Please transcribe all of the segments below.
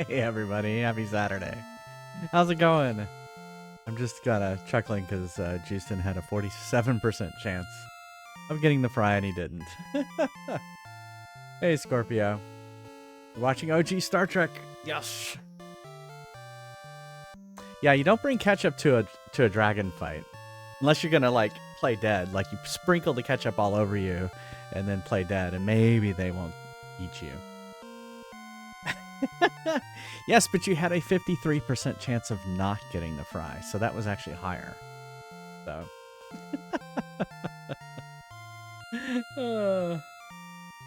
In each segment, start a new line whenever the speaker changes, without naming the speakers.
Hey everybody, happy Saturday. How's it going? I'm just chuckling because Houston had a 47% chance of getting the fry and he didn't. Hey Scorpio. You're watching OG Star Trek. Yes. Yeah, you don't bring ketchup to a dragon fight. Unless you're gonna like play dead. Like you sprinkle the ketchup all over you and then play dead and maybe they won't eat you. Yes, but you had a 53% chance of not getting the fry, so that was actually higher. So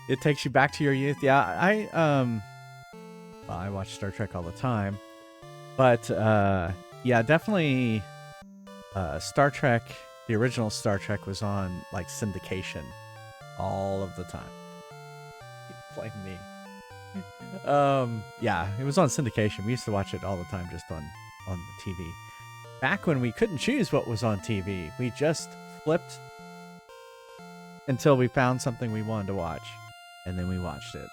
it takes you back to your youth. Yeah, I watch Star Trek all the time, but yeah, definitely Star Trek. The original Star Trek was on like syndication all of the time. Blame me. Yeah, it was on syndication. We used to watch it all the time just on the TV. Back when we couldn't choose what was on TV, we just flipped until we found something we wanted to watch, and then we watched it.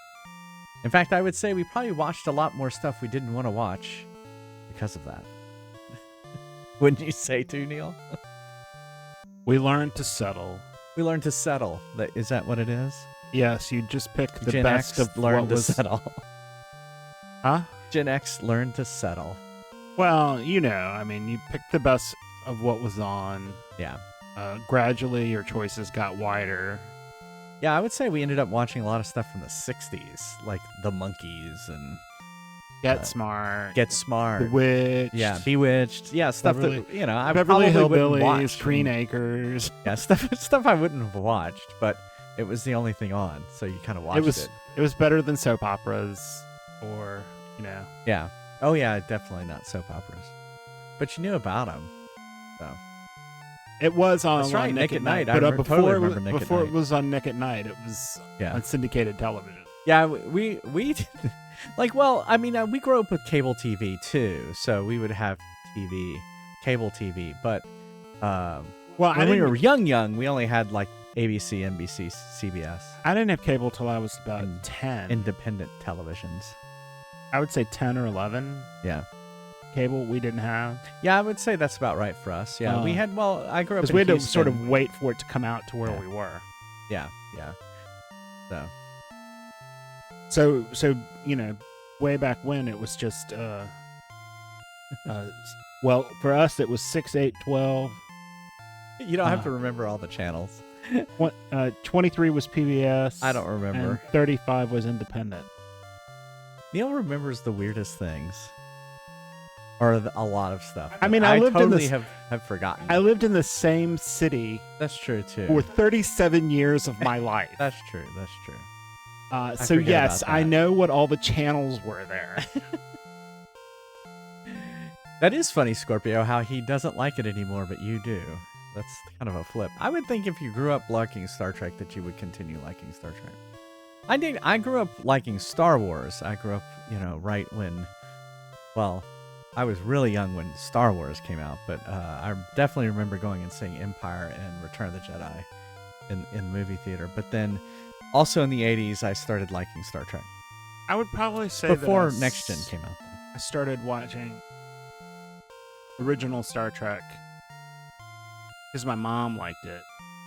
In fact, I would say we probably watched a lot more stuff we didn't want to watch because of that. Wouldn't you say too, Neil?
We learned to settle.
We learned to settle. Is that what it is?
Yes, you just pick the
Gen
best
X
of
learned
what
to
was.
settle.
Huh?
Gen X learned to settle.
Well, you know, I mean, you picked the best of what was on.
Yeah.
Gradually, your choices got wider.
Yeah, I would say we ended up watching a lot of stuff from the 60s, like The Monkees and
Get Smart.
Get Smart.
Bewitched.
Yeah, Bewitched. Yeah, stuff
Beverly-
that, you know, I
Beverly
probably wouldn't
Hillbillies,
watch.
Green Acres.
Yeah, stuff I wouldn't have watched, but it was the only thing on, so you kind of watched it.
It was better than soap operas, or, you know.
Yeah. Oh, yeah, definitely not soap operas. But you knew about them, so.
It was on,
That's right,
Nick at Night.
I
But
totally remember Nick at
before
Night.
it was on Nick at Night, it was on syndicated television.
Yeah, we like, well, I mean, we grew up with cable TV too, so we would have cable TV, but when we were young, we only had like ABC, NBC, CBS.
I didn't have cable till I was about 10.
Independent televisions.
I would say 10 or 11.
Yeah.
Cable we didn't have.
Yeah, I would say that's about right for us. Yeah, we had, well, I grew up in
we had
Houston.
to sort of wait for it to come out to where we were.
Yeah.
So, you know, way back when it was just, well, for us it was 6, 8, 12.
You don't have to remember all the channels.
23 was PBS.
I don't remember.
And 35 was independent.
Neil remembers the weirdest things. Or a lot of stuff.
I mean, I lived
totally
in
have forgotten.
I lived in the same city.
That's true too.
For 37 years of my life.
That's true.
So yes, I know what all the channels were there.
That is funny, Scorpio, how he doesn't like it anymore, but you do. That's kind of a flip. I would think if you grew up liking Star Trek that you would continue liking Star Trek. I grew up liking Star Wars. I grew up, you know, right when, well, I was really young when Star Wars came out, but I definitely remember going and seeing Empire and Return of the Jedi in the movie theater. But then also in the 80s, I started liking Star Trek.
I would probably say
before Next Gen came out.
I started watching original Star Trek because my mom liked it.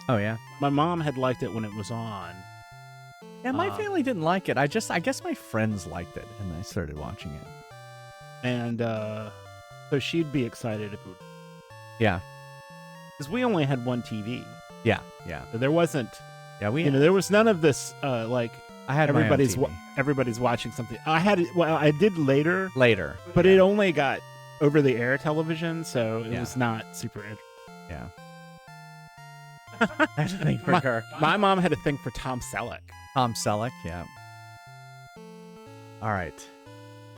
Oh, yeah?
My mom had liked it when it was on.
Yeah, my family didn't like it. I guess my friends liked it, and I started watching it.
And so she'd be excited if it would.
Yeah.
Because we only had one TV.
Yeah.
So there wasn't.
Yeah,
there was none of this. Like
I had
everybody's
my own TV.
Everybody's watching something. I had it. Well, I did later, but it only got over-the-air television, so it was not super interesting.
Yeah. I had a thing for her.
My mom had a thing for Tom Selleck.
Tom Selleck, yeah. All right.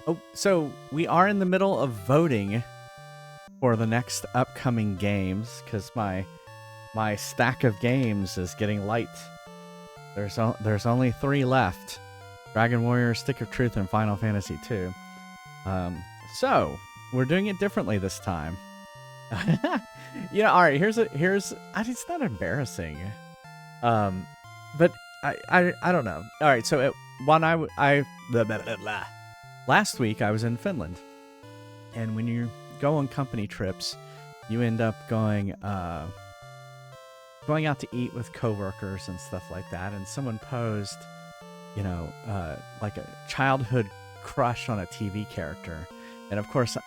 Oh, so we are in the middle of voting for the next upcoming games because my stack of games is getting light. There's only 3 left: Dragon Warrior, Stick of Truth, and Final Fantasy 2. So we're doing it differently this time. All right. It's not embarrassing, but I don't know. All right. So last week I was in Finland, and when you go on company trips, you end up going out to eat with coworkers and stuff like that. And someone posed, like a childhood crush on a TV character, and of course,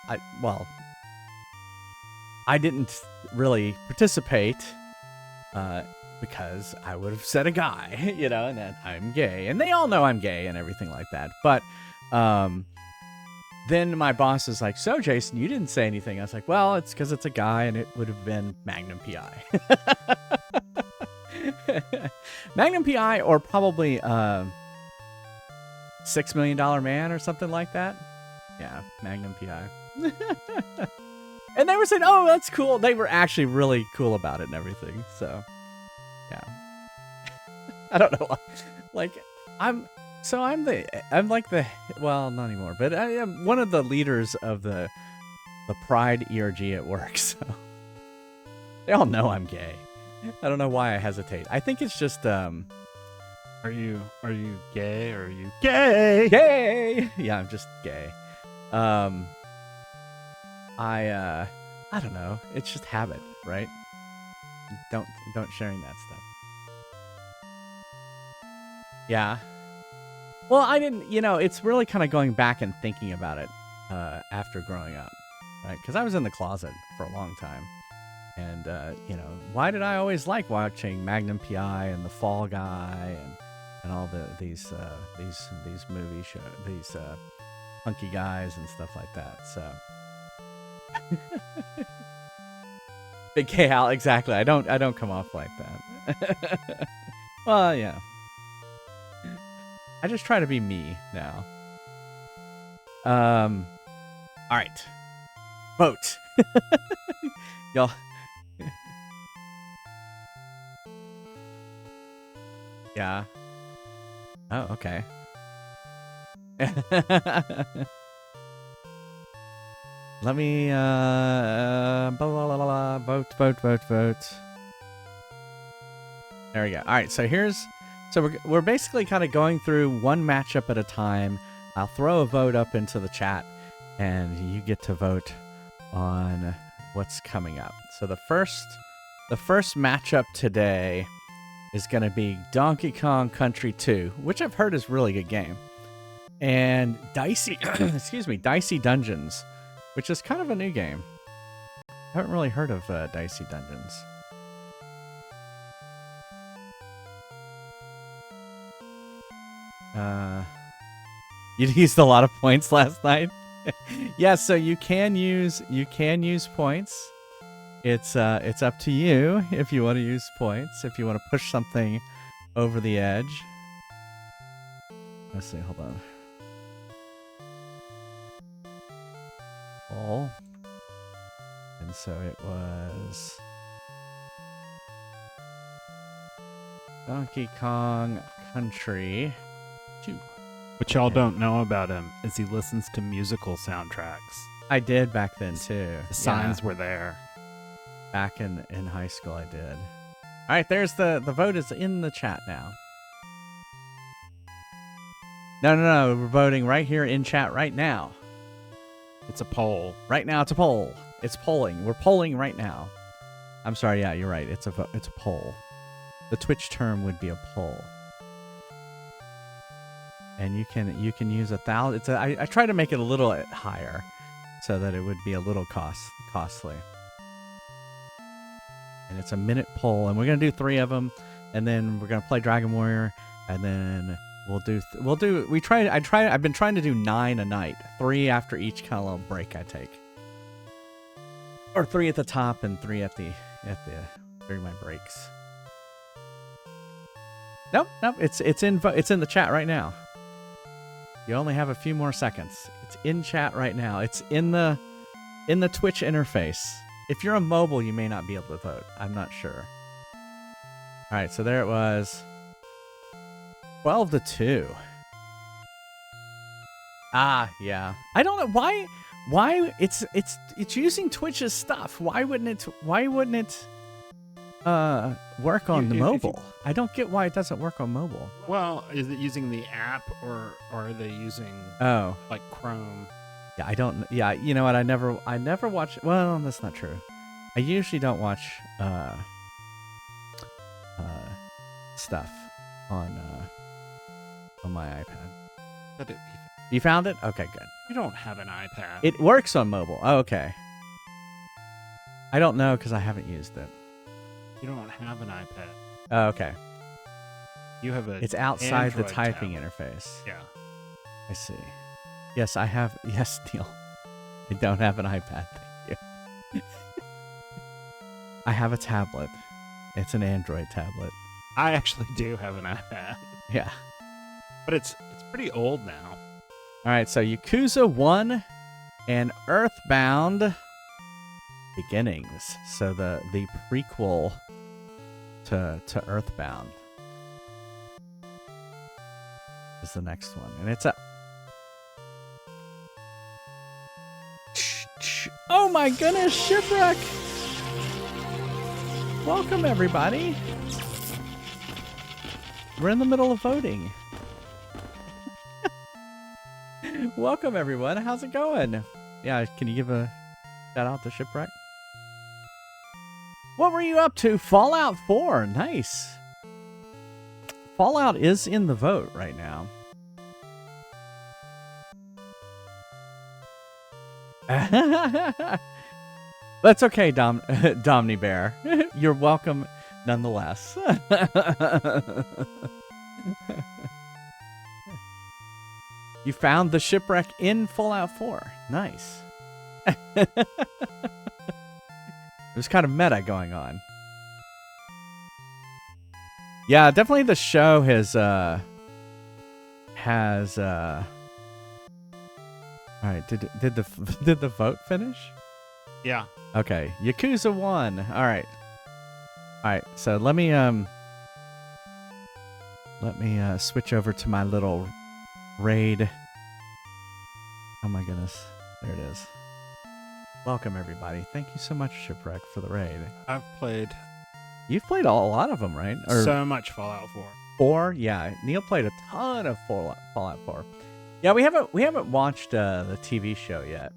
I didn't really participate because I would have said a guy, and that I'm gay, and they all know I'm gay and everything like that. But then my boss is like, "So, Jason, you didn't say anything." I was like, "Well, it's because it's a guy, and it would have been Magnum PI." Magnum PI, or probably $6 Million Man or something like that. Yeah, Magnum PI. And they were saying, "Oh, that's cool." They were actually really cool about it and everything. So, yeah. I don't know. Like, I'm like the, well, not anymore, but I am one of the leaders of the Pride ERG at work. So they all know I'm gay. I don't know why I hesitate. I think it's just,
Are you gay? Or are you gay?
Gay. Yeah, I'm just gay. I don't know. It's just habit, right? Don't sharing that stuff. Yeah. Well, I didn't, it's really kind of going back and thinking about it after growing up, right? Because I was in the closet for a long time. And, why did I always like watching Magnum PI and The Fall Guy and all these movie shows, these hunky guys and stuff like that, so. Big K Al, exactly. I don't come off like that. Well, yeah. I just try to be me now. All right. Vote. Y'all. Yeah. Oh, okay. Let me vote. There we go. All right, so we're basically kind of going through one matchup at a time. I'll throw a vote up into the chat, and you get to vote on what's coming up. So the first matchup today is going to be Donkey Kong Country 2, which I've heard is a really good game, and Dicey Dungeons, which is kind of a new game. I haven't really heard of Dicey Dungeons. You used a lot of points last night. Yeah, so you can use points. It's up to you if you want to use points, if you want to push something over the edge. Let's see, hold on. All. And so it was Donkey Kong Country 2.
What y'all don't know about him is he listens to musical soundtracks.
I did back then too.
The signs were there.
Back in high school I did. All right, there's the vote is in the chat now. No, we're voting right here in chat right now.
It's a poll.
Right now it's a poll. It's polling. We're polling right now. I'm sorry, yeah, you're right. It's a poll. The Twitch term would be a poll. And you can use 1,000. I try to make it a little higher so that it would be a little costly. And it's a minute poll, and we're gonna do 3 of them, and then we're gonna play Dragon Warrior, and then I've been trying to do 9 a night, 3 after each kind of little break I take, or 3 at the top and 3 during my breaks. Nope. It's in the chat right now. You only have a few more seconds. It's in chat right now. It's in the Twitch interface. If you're a mobile, you may not be able to vote. I'm not sure. All right, so there it was. 12-2. Ah, yeah. I don't know why it's using Twitch's stuff. Why wouldn't it work on the mobile. I don't get why it doesn't work on mobile.
Well, is it using the app or are they using like Chrome?
Yeah, I don't. Yeah, you know what? I never watch. Well, that's not true. I usually don't watch stuff on my iPad. You found it? Okay, good.
You don't have an iPad.
It works on mobile. Oh, okay. I don't know because I haven't used it.
You don't have an iPad.
Oh, okay.
You have a.
It's outside
Android
the typing
tablet.
interface.
Yeah.
I see. Yes, I have. Yes, Neil. I don't have an iPad. Thank you. I have a tablet. It's an Android tablet.
I actually do have an iPad.
Yeah.
But it's pretty old now.
All right, so Yakuza 1 and Earthbound Beginnings. So the prequel to Earthbound is the next one. And it's a... Oh my goodness, Shipwreck! Welcome, everybody. We're in the middle of voting. Welcome, everyone. How's it going? Yeah, can you give a shout out to Shipwreck? What were you up to? Fallout 4. Nice. Fallout is in the vote right now. That's okay, Domni Bear. You're welcome nonetheless. You found the shipwreck in Fallout 4. Nice. There's kind of meta going on. Yeah, definitely the show has all right, did the vote finish?
Yeah.
Okay, Yakuza 1. All right. So let me switch over to my little raid. Oh my goodness. There it is. Welcome, everybody. Thank you so much, Shipwreck, for the raid.
I've played...
You've played a lot of them, right? Or
so much Fallout 4.
4? Yeah. Neil played a ton of Fallout 4. Yeah, we haven't watched the TV show yet.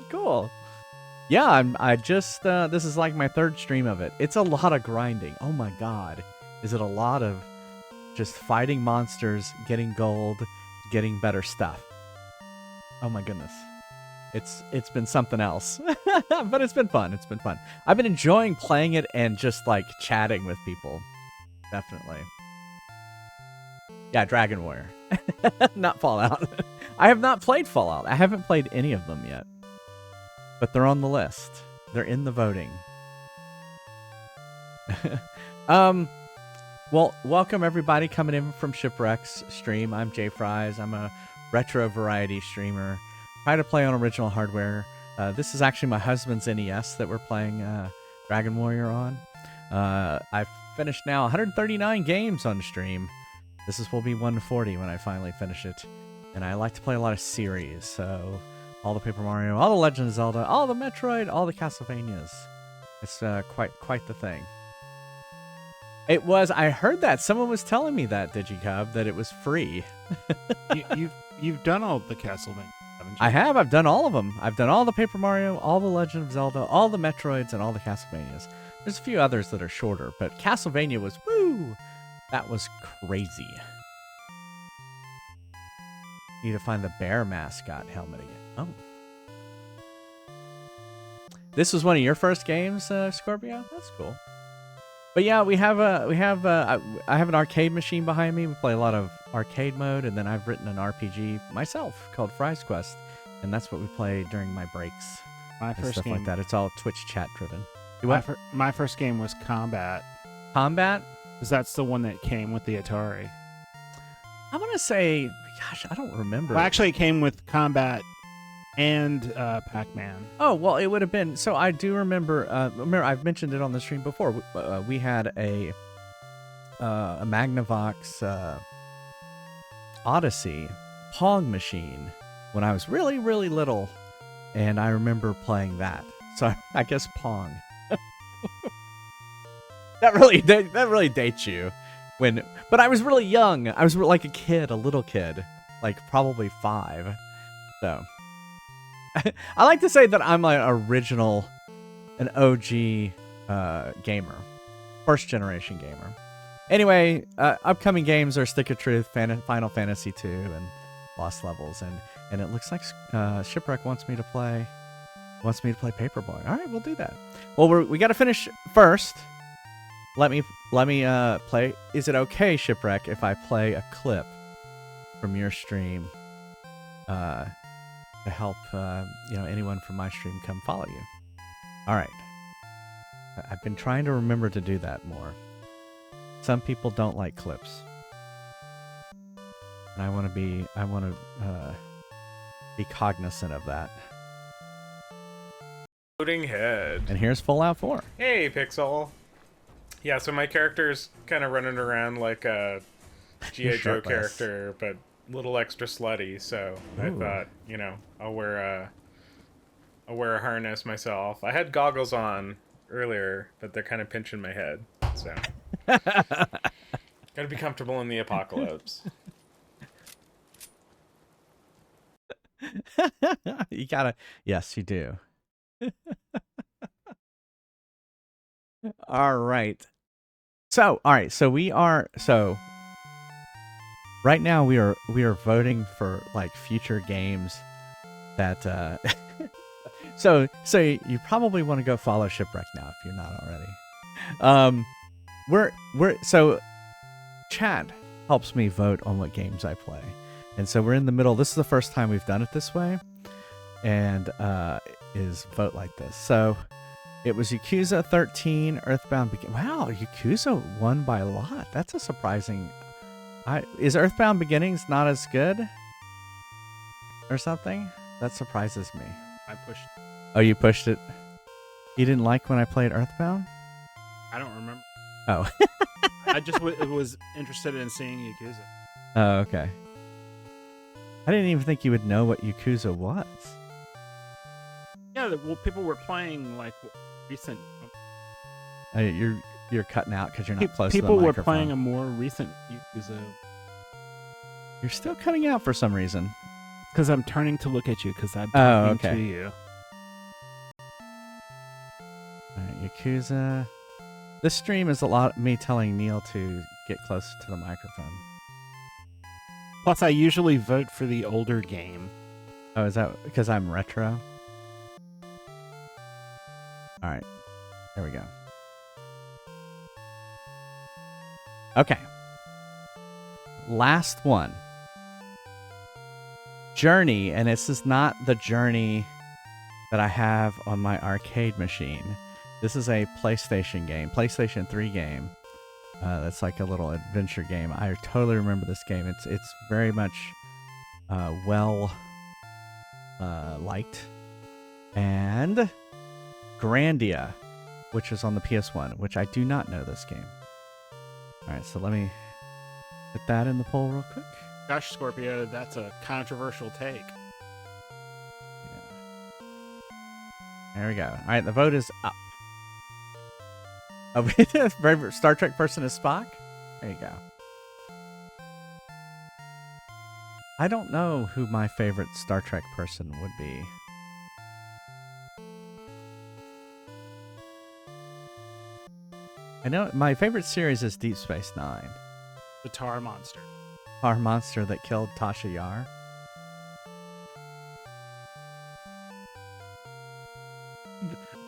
Cool. Yeah, I just this is like my third stream of it. It's a lot of grinding. Oh my god. Is it a lot of just fighting monsters, getting gold, getting better stuff? Oh my goodness. It's been something else. But it's been fun. It's been fun. I've been enjoying playing it and just like chatting with people. Definitely. Yeah, Dragon Warrior. Not Fallout. I have not played Fallout. I haven't played any of them yet. But they're on the list. They're in the voting. Well, welcome everybody coming in from Shipwreck's stream. I'm Jay Fries. I'm a retro variety streamer. Try to play on original hardware. This is actually my husband's NES that we're playing Dragon Warrior on. I've finished now 139 games on stream. This will be 140 when I finally finish it. And I like to play a lot of series, so all the Paper Mario, all the Legend of Zelda, all the Metroid, all the Castlevanias. It's quite the thing. It was. I heard that someone was telling me that, Digicub, that it was free.
You've done all the Castlevania, haven't you?
I have. I've done all of them. I've done all the Paper Mario, all the Legend of Zelda, all the Metroids, and all the Castlevanias. There's a few others that are shorter, but Castlevania was woo. That was crazy. Need to find the bear mascot helmet again. Oh. This was one of your first games, Scorpio? That's cool. But yeah, I have an arcade machine behind me. We play a lot of arcade mode, and then I've written an RPG myself called Fry's Quest, and that's what we play during my breaks.
My first
stuff
game,
like that. It's all Twitch chat driven.
My first game was Combat.
Combat?
Because that's the one that came with the Atari.
I want to say, gosh, I don't remember.
Well, actually, it came with Combat and Pac-Man.
Oh, well, it would have been. So I do remember. Remember, I've mentioned it on the stream before. We had a Magnavox Odyssey Pong machine when I was really, really little. and I remember playing that. So I guess Pong. that really dates you. But I was really young. I was like a kid, a little kid, like probably 5. So I like to say that I'm an OG gamer, first generation gamer. Anyway, upcoming games are Stick of Truth, Final Fantasy 2, and Lost Levels, and it looks like Shipwreck wants me to play Paperboy. All right, we'll do that. Well, we got to finish first. Let me play. Is it okay, Shipwreck, if I play a clip from your stream to help anyone from my stream come follow you? All right. I've been trying to remember to do that more. Some people don't like clips, and I want to be cognizant of that.
Loading head.
And here's Fallout 4.
Hey, Pixel. Yeah, so my character's kind of running around like a G.I. Joe character, but a little extra slutty. So ooh. I thought, I'll wear a harness myself. I had goggles on earlier, but they're kind of pinching my head. So gotta be comfortable in the apocalypse.
You gotta. Yes, you do. All right. So right now we are voting for like future games that so you probably want to go follow Shipwreck now if you're not already. So Chad helps me vote on what games I play. And so we're in the middle. This is the first time we've done it this way. And is vote like this. So it was Yakuza 13, Earthbound Beginnings. Wow, Yakuza won by a lot. That's a surprising. Is Earthbound Beginnings not as good? Or something? That surprises me.
I pushed.
Oh, you pushed it? You didn't like when I played Earthbound?
I don't remember.
Oh.
I just was interested in seeing Yakuza.
Oh, okay. I didn't even think you would know what Yakuza was.
Yeah, well, people were playing like recent.
You're cutting out because you're not close to the
microphone. People were playing a more recent Yakuza.
You're still cutting out for some reason.
Because I'm turning to look at you because I'm talking to you.
All right, Yakuza. This stream is a lot me telling Neil to get close to the microphone.
Plus, I usually vote for the older game.
Oh, is that because I'm retro? All right, there we go. Okay. Last one. Journey, and this is not the Journey that I have on my arcade machine. This is a PlayStation game, PlayStation 3 game. That's like a little adventure game. I totally remember this game. It's very much well liked. And Grandia, which is on the PS1, which I do not know this game. All right, so let me put that in the poll real quick.
Gosh, Scorpio, that's a controversial take.
Yeah. There we go. All right, the vote is up. Oh, favorite Star Trek person is Spock? There you go. I don't know who my favorite Star Trek person would be. I know my favorite series is Deep Space Nine.
The Tar Monster.
Tar Monster that killed Tasha Yar.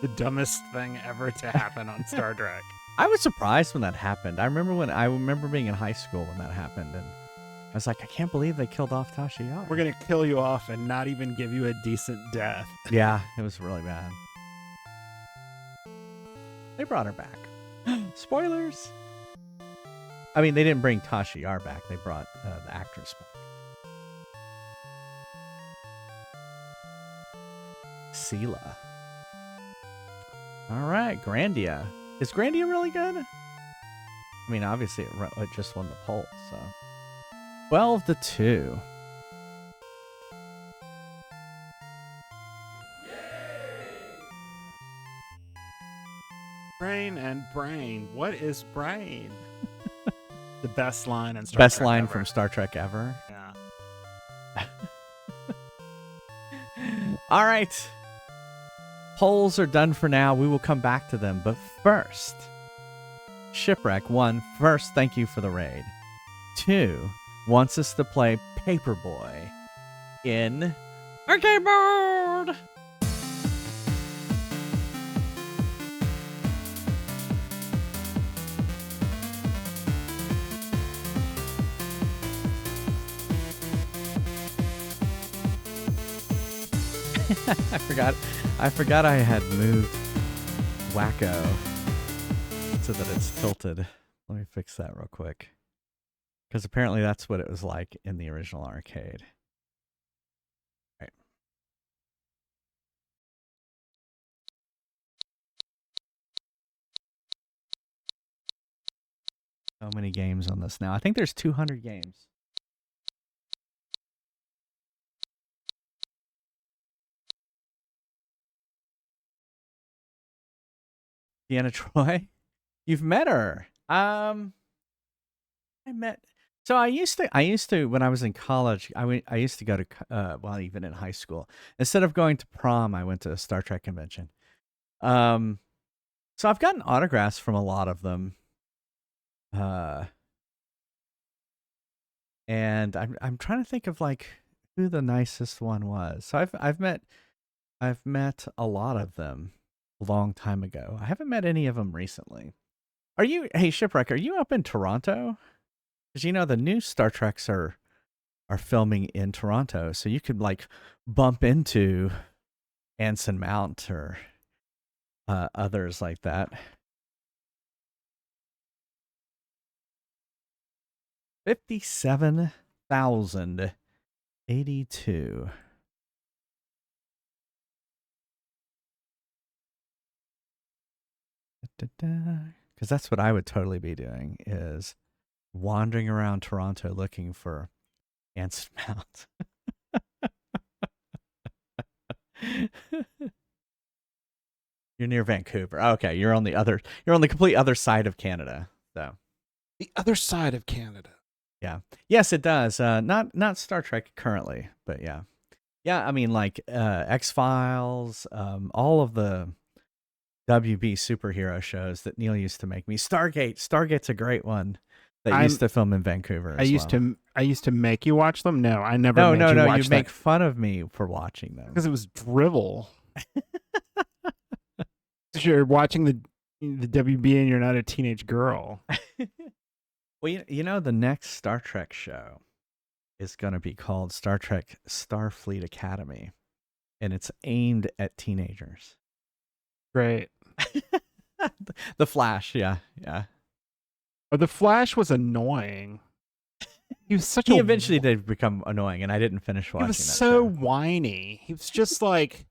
The dumbest thing ever to happen on Star Trek.
I was surprised when that happened. I remember being in high school when that happened, and I was like, I can't believe they killed off Tasha Yar.
We're gonna kill you off and not even give you a decent death.
Yeah, it was really bad. They brought her back. Spoilers. I mean, they didn't bring Tasha Yar back. They brought the actress back. Sela. All right, Grandia. Is Grandia really good? I mean, obviously it just won the poll, so. 12-2.
Brain and brain. What is brain? The best line in Star
Best
Trek
line
ever.
from Star Trek ever.
Yeah.
All right. Polls are done for now. We will come back to them. But first, Shipwreck 1. First, thank you for the raid. 2 wants us to play Paperboy in arcade mode. I forgot I had moved Wacko so that it's tilted. Let me fix that real quick. Because apparently that's what it was like in the original arcade. Right. So many games on this now. I think there's 200 games. Deanna Troy, you've met her. I used to when I was in college. I used to go to well, even in high school. Instead of going to prom, I went to a Star Trek convention. So I've gotten autographs from a lot of them. And I'm trying to think of like who the nicest one was. So I've met a lot of them a long time ago. I haven't met any of them recently. Hey Shipwreck, are you up in Toronto? Because the new Star Treks are filming in Toronto, so you could like bump into Anson Mount or others like that. 57,082. Because that's what I would totally be doing, is wandering around Toronto looking for Anson Mount. You're near Vancouver. Okay, you're on the complete other side of Canada. So
the other side of Canada.
Yeah. Yes, it does. Not Star Trek currently, but yeah. Yeah, I mean like X-Files, all of the WB superhero shows that Neil used to make me. Stargate's a great one that used to film in Vancouver.
I used to make you watch them. No, I never. No.
You make fun of me for watching them
because it was drivel. You're watching the WB and you're not a teenage girl.
Well, the next Star Trek show is going to be called Star Trek Starfleet Academy, and it's aimed at teenagers.
Great.
The Flash, yeah.
Oh, the Flash was annoying. He
eventually did become annoying, and I didn't finish watching.
He was so whiny. He was just like,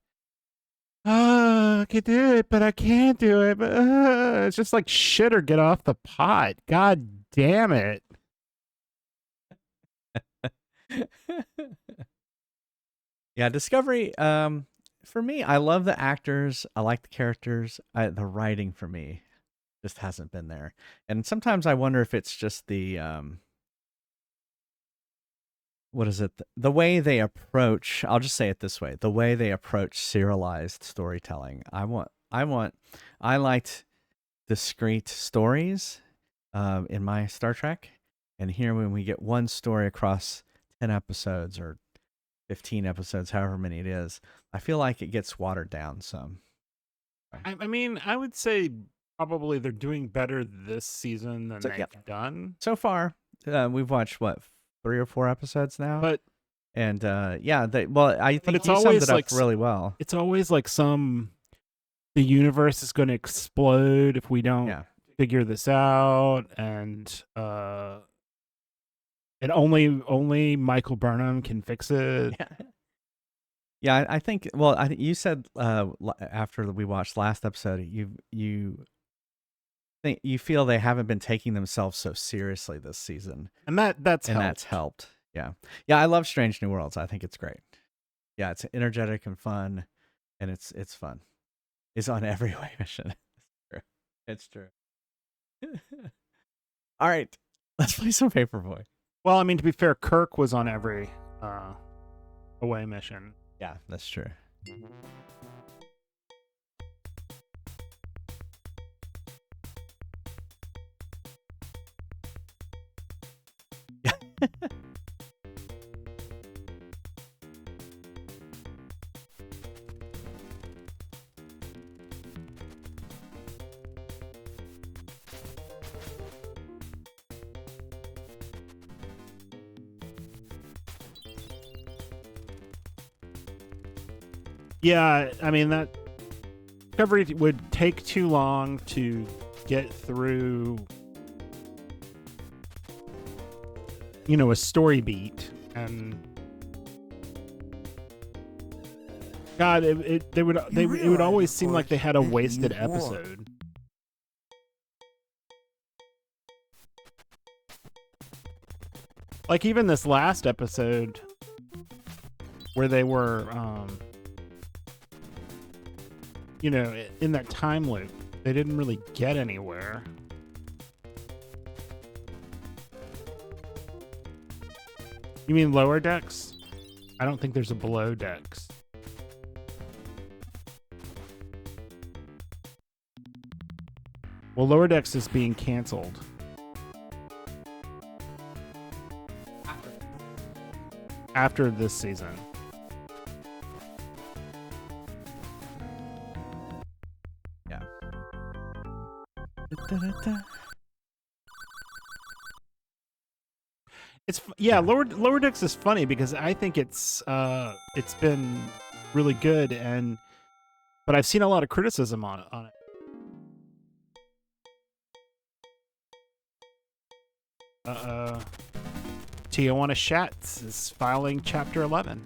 I can do it, but I can't do it. But it's just like shit or get off the pot. God damn it.
Yeah, Discovery. For me, I love the actors. I like the characters. The writing for me just hasn't been there. And sometimes I wonder if it's just the what is it? The way they approach. I'll just say it this way: the way they approach serialized storytelling. I liked discrete stories in my Star Trek, and here when we get one story across 10 episodes or 15 episodes, however many it is, I feel like it gets watered down some.
I mean, I would say probably they're doing better this season than they've done
so far. We've watched 3 or 4 episodes now, I think you summed it up really well.
It's always like the universe is going to explode if we don't figure this out, and only Michael Burnham can fix it.
Yeah, I think. Well, I think you said after we watched last episode, you think you feel they haven't been taking themselves so seriously this season,
and that's
helped. Yeah. I love Strange New Worlds. I think it's great. Yeah, it's energetic and fun, and it's fun. It's on every way mission. It's true. All right, let's play some Paperboy.
Well, I mean, to be fair, Kirk was on every away mission.
Yeah, that's true.
Yeah, I mean, that discovery would take too long to get through, you know, a story beat, and God, it would always seem like they had a wasted episode. Like even this last episode where they were you know, in that time loop, they didn't really get anywhere. You mean lower decks? I don't think there's a below decks. Well, lower decks is being canceled. After this season. Lower decks is funny because I think it's been really good, but I've seen a lot of criticism on it. Tijuana Shats is filing Chapter 11,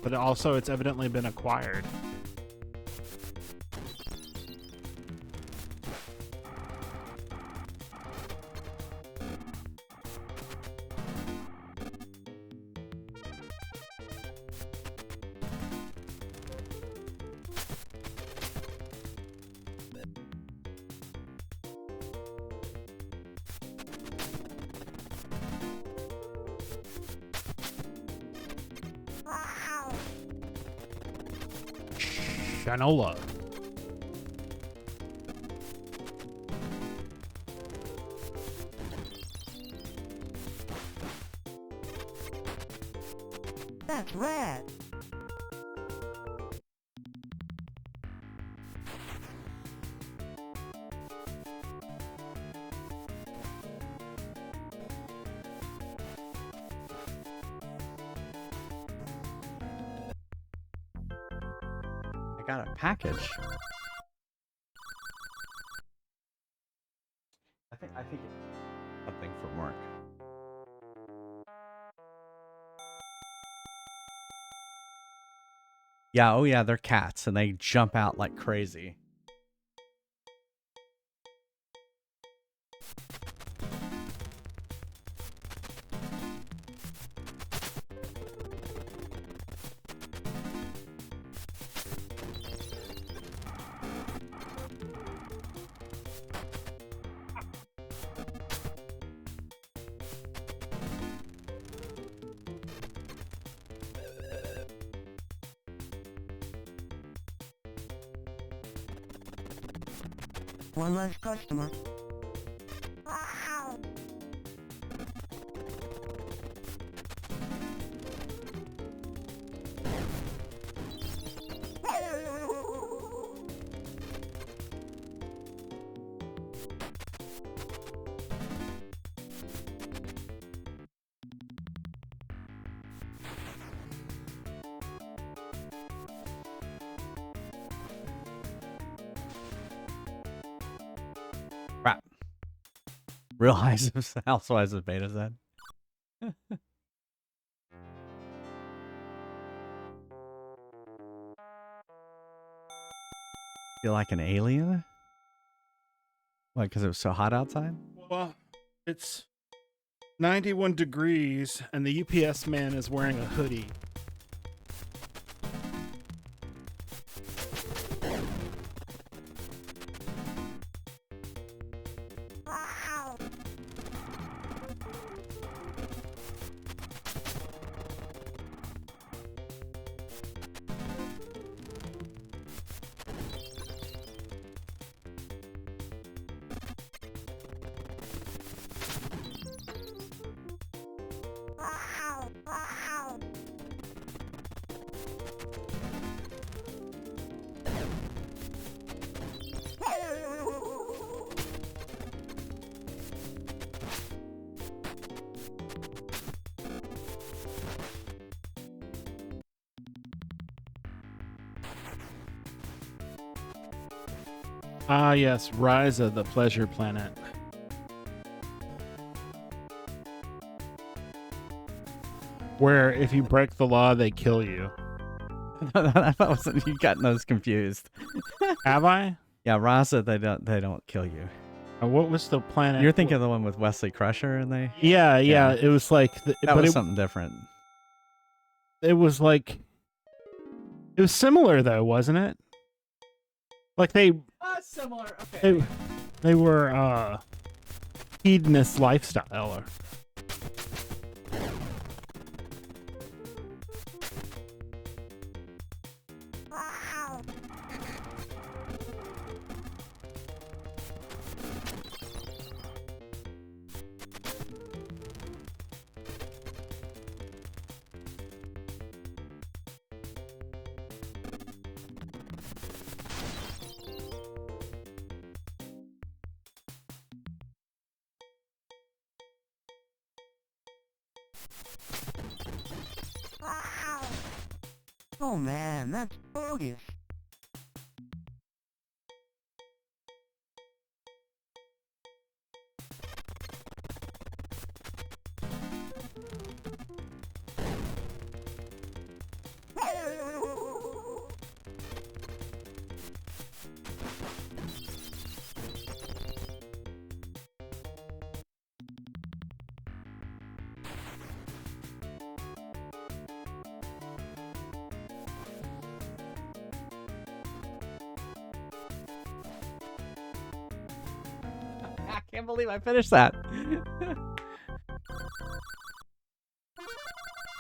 but also it's evidently been acquired. Shanola.
That's rad.
I got a package. I think it's something from work. Yeah, oh yeah, they're cats and they jump out like crazy.
One less customer. Wow.
Crap. Real Housewives of Beta Z. Feel like an alien? What, because it was so hot outside?
Well, it's 91 degrees and the UPS man is wearing a hoodie. Ah, yes, Ryza, the pleasure planet. Where if you break the law, they kill you.
I thought wasn't you got those confused.
Have I?
Yeah, Rasa, they don't kill you.
What was the planet?
You're thinking of the one with Wesley Crusher and they.
Yeah.
Yeah.
It was like,
That was something different.
It was like, it was similar though, wasn't it? Like
Similar. Okay.
they were hedonist lifestyle.
Wow. Wow. Oh man, that's bogus.
I can't believe I finished that.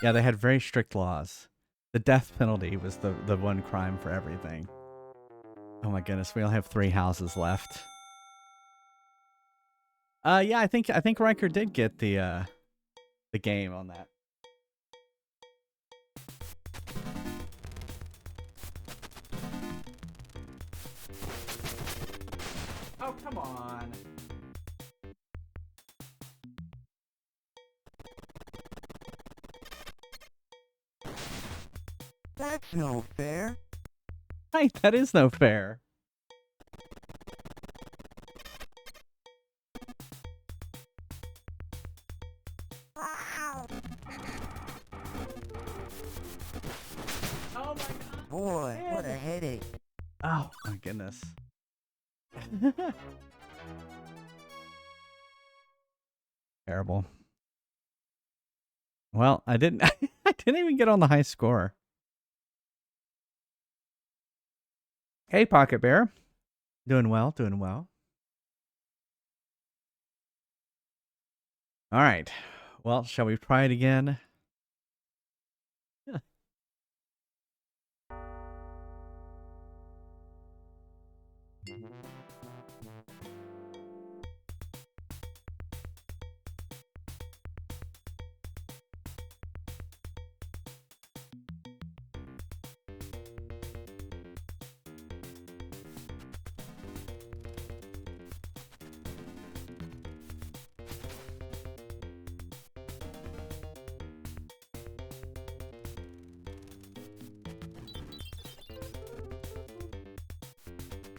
Yeah, they had very strict laws. The death penalty was the one crime for everything. Oh my goodness, we only have 3 houses left. Yeah, I think Riker did get the game on that. Oh, come on.
That's no fair.
Right, that is no fair.
Wow.
Oh my god.
Boy, what a headache.
Oh my goodness. Terrible. Well, I didn't I didn't even get on the high score. Hey, Pocket Bear. Doing well, doing well. All right. Well, shall we try it again?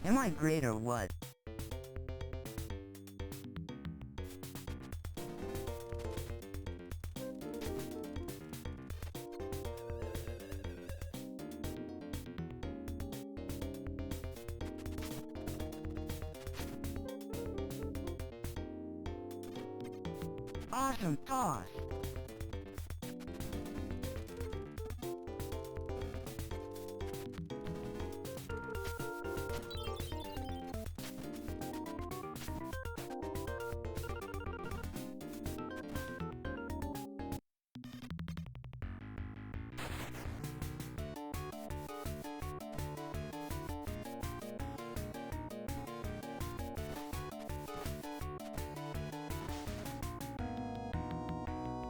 Am I great or what? Awesome toss.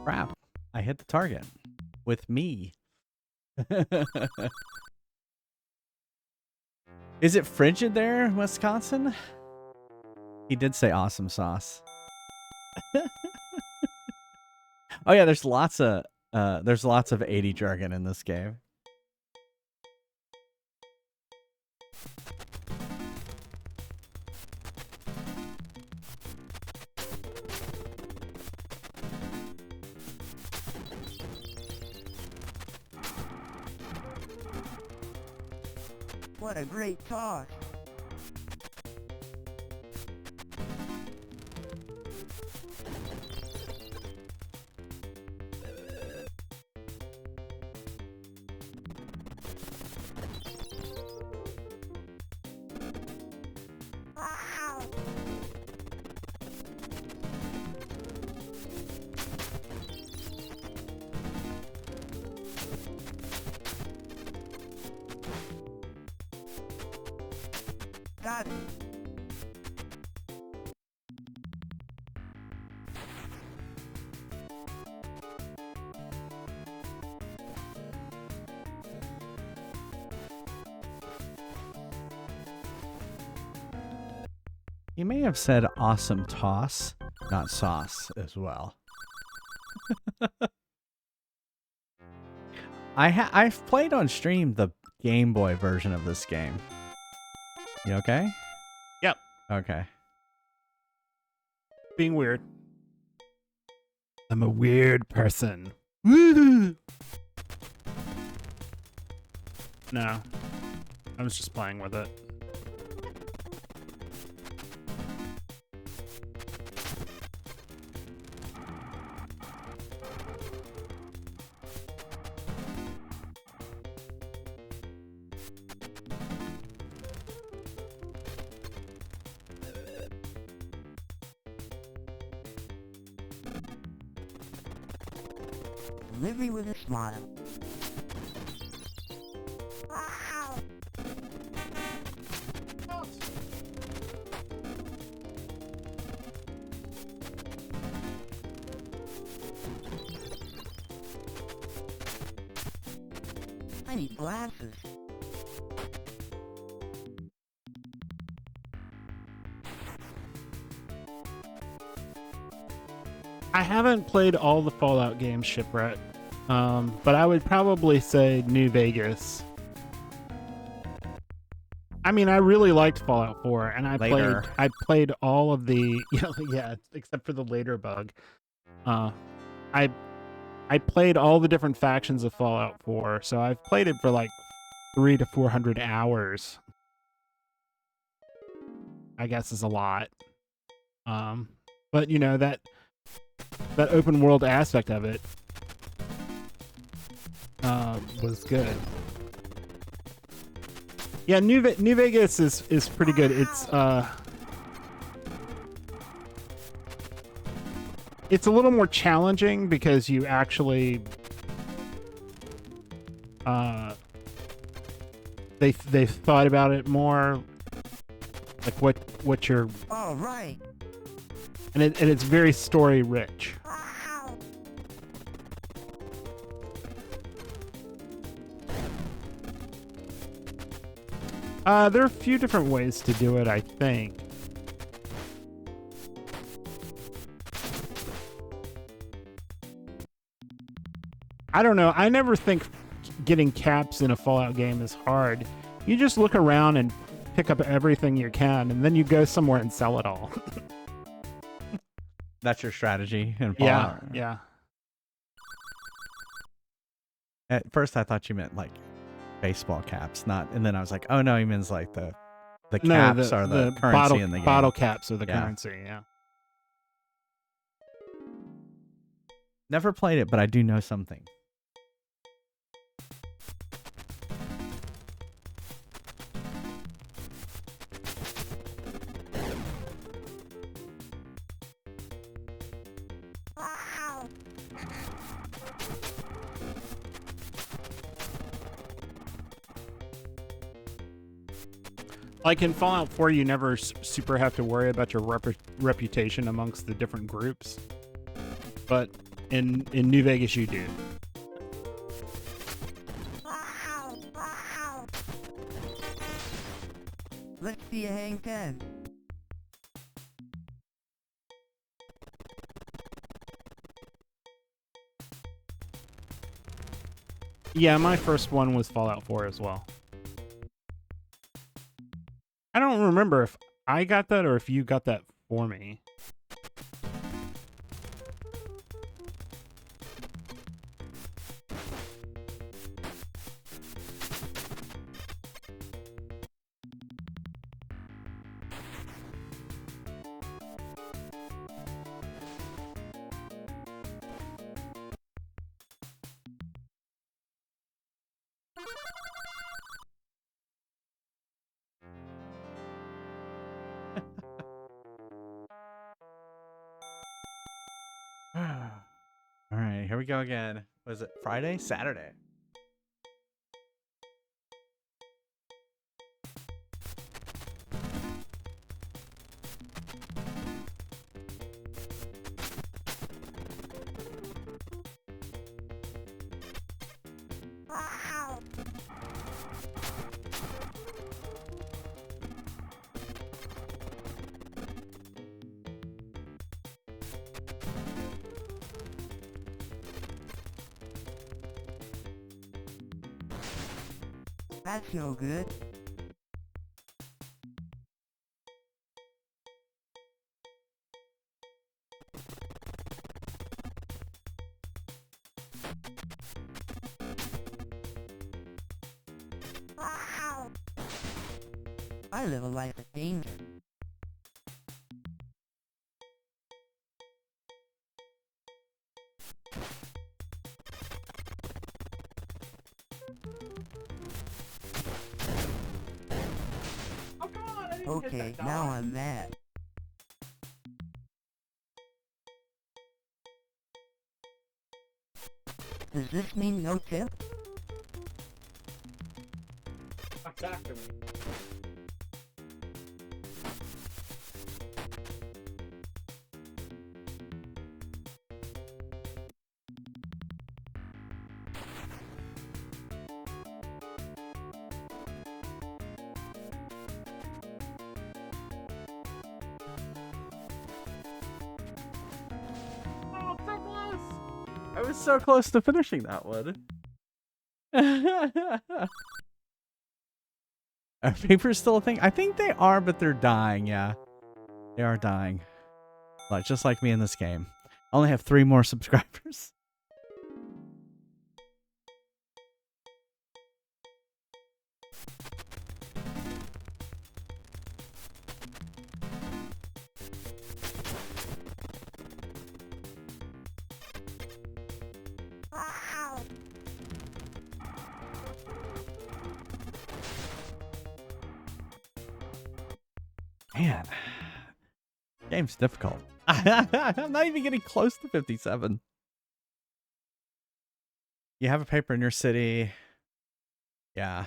Crap. I hit the target with me. Is it frigid there in Wisconsin? He did say awesome sauce. Oh yeah, there's lots of 80 jargon in this game.
What a great toss. Wow. Got it.
He may have said awesome toss, not sauce as well. I've played on stream the Game Boy version of this game. You okay?
Yep.
Okay.
Being weird. I'm a weird person. Woo! No. I was just playing with it.
Living with a smile. Wow. I need glasses.
I haven't played all the Fallout games, Shipwreck, but I would probably say New Vegas. I mean, I really liked Fallout 4, and
Later.
I played all of the yeah, except for the later bug. I played all the different factions of Fallout 4, so I've played it for like 300 to 400 hours. I guess is a lot. But you know that open world aspect of it was good. Yeah, New Vegas is pretty good. It's a little more challenging because you actually they've thought about it more, like what you're,
All right.
and it's very story rich.
Wow.
There are a few different ways to do it, I think. I don't know. I never think getting caps in a Fallout game is hard. You just look around and pick up everything you can, and then you go somewhere and sell it all.
That's your strategy in
Yeah,
Fallout.
yeah.
At first, I thought you meant like baseball caps, not. And then I was like, oh no, he means like the caps are the currency
bottle,
in the game.
bottle caps are the
Yeah.
currency, yeah.
Never played it, but I do know something.
Wow.
Like in Fallout 4, you never super have to worry about your reputation amongst the different groups. But in New Vegas, you do.
Wow. Wow. Let's see a hang 10.
Yeah, my first one was Fallout 4 as well. I don't remember if I got that or if you got that for me.
All right, here we go again. Was it Friday? Saturday.
Wow. That's no good. Wow. I live a life of danger.
Oh, come on! I didn't hit
Okay,
that
now
dog.
I'm mad. Does this mean no tip?
That's after me. Oh, so close! I was so close to finishing that one. Are papers still a thing? I think they are, but they're dying, yeah. They are dying. Like, just like me in this game. I only have 3 more subscribers.
Wow.
Man. Game's difficult. I'm not even getting close to 57. You have a paper in your city. Yeah.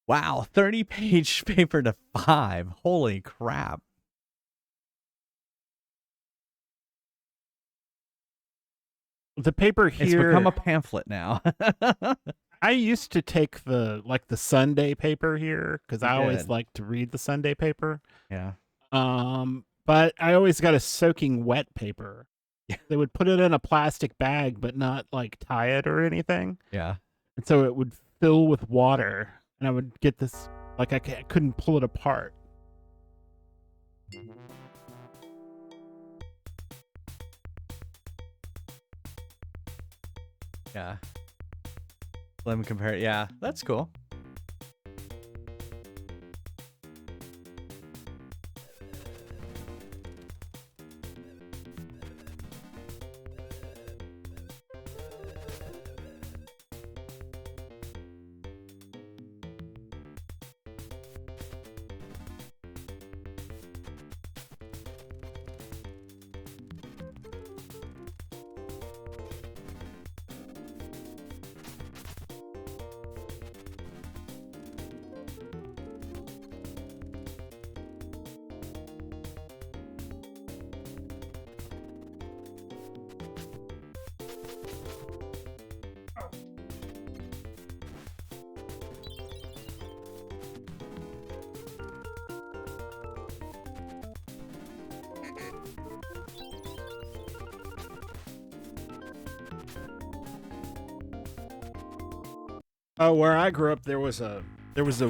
Wow, 30-page paper to 5. Holy crap.
The paper here.
It's become a pamphlet now.
I used to take the Sunday paper here because
You
I always
did.
liked to read the Sunday paper.
Yeah.
But I always got a soaking wet paper.
Yeah.
They would put it in a plastic bag, but not like tie it or anything,
Yeah.
and so it would fill with water, and I would get this like I couldn't pull it apart.
Yeah. Let me compare it. Yeah, that's cool.
Oh, where I grew up, there was a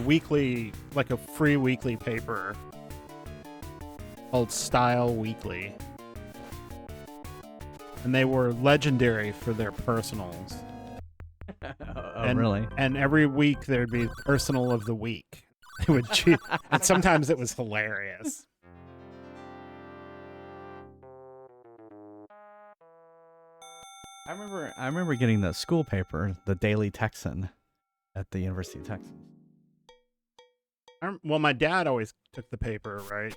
weekly, like a free weekly paper called Style Weekly, and they were legendary for their personals.
And, really?
And every week there'd be personal of the week. They would choose, and sometimes it was hilarious.
I remember getting the school paper, the Daily Texan, at the University of Texas.
Well, my dad always took the paper, right?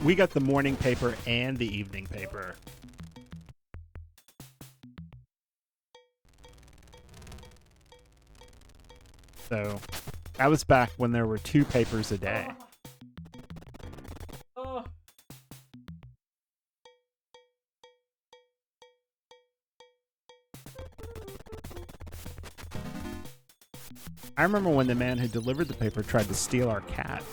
We got the morning paper and the evening paper. So that was back when there were 2 papers a day. I remember when the man who delivered the paper tried to steal our cat.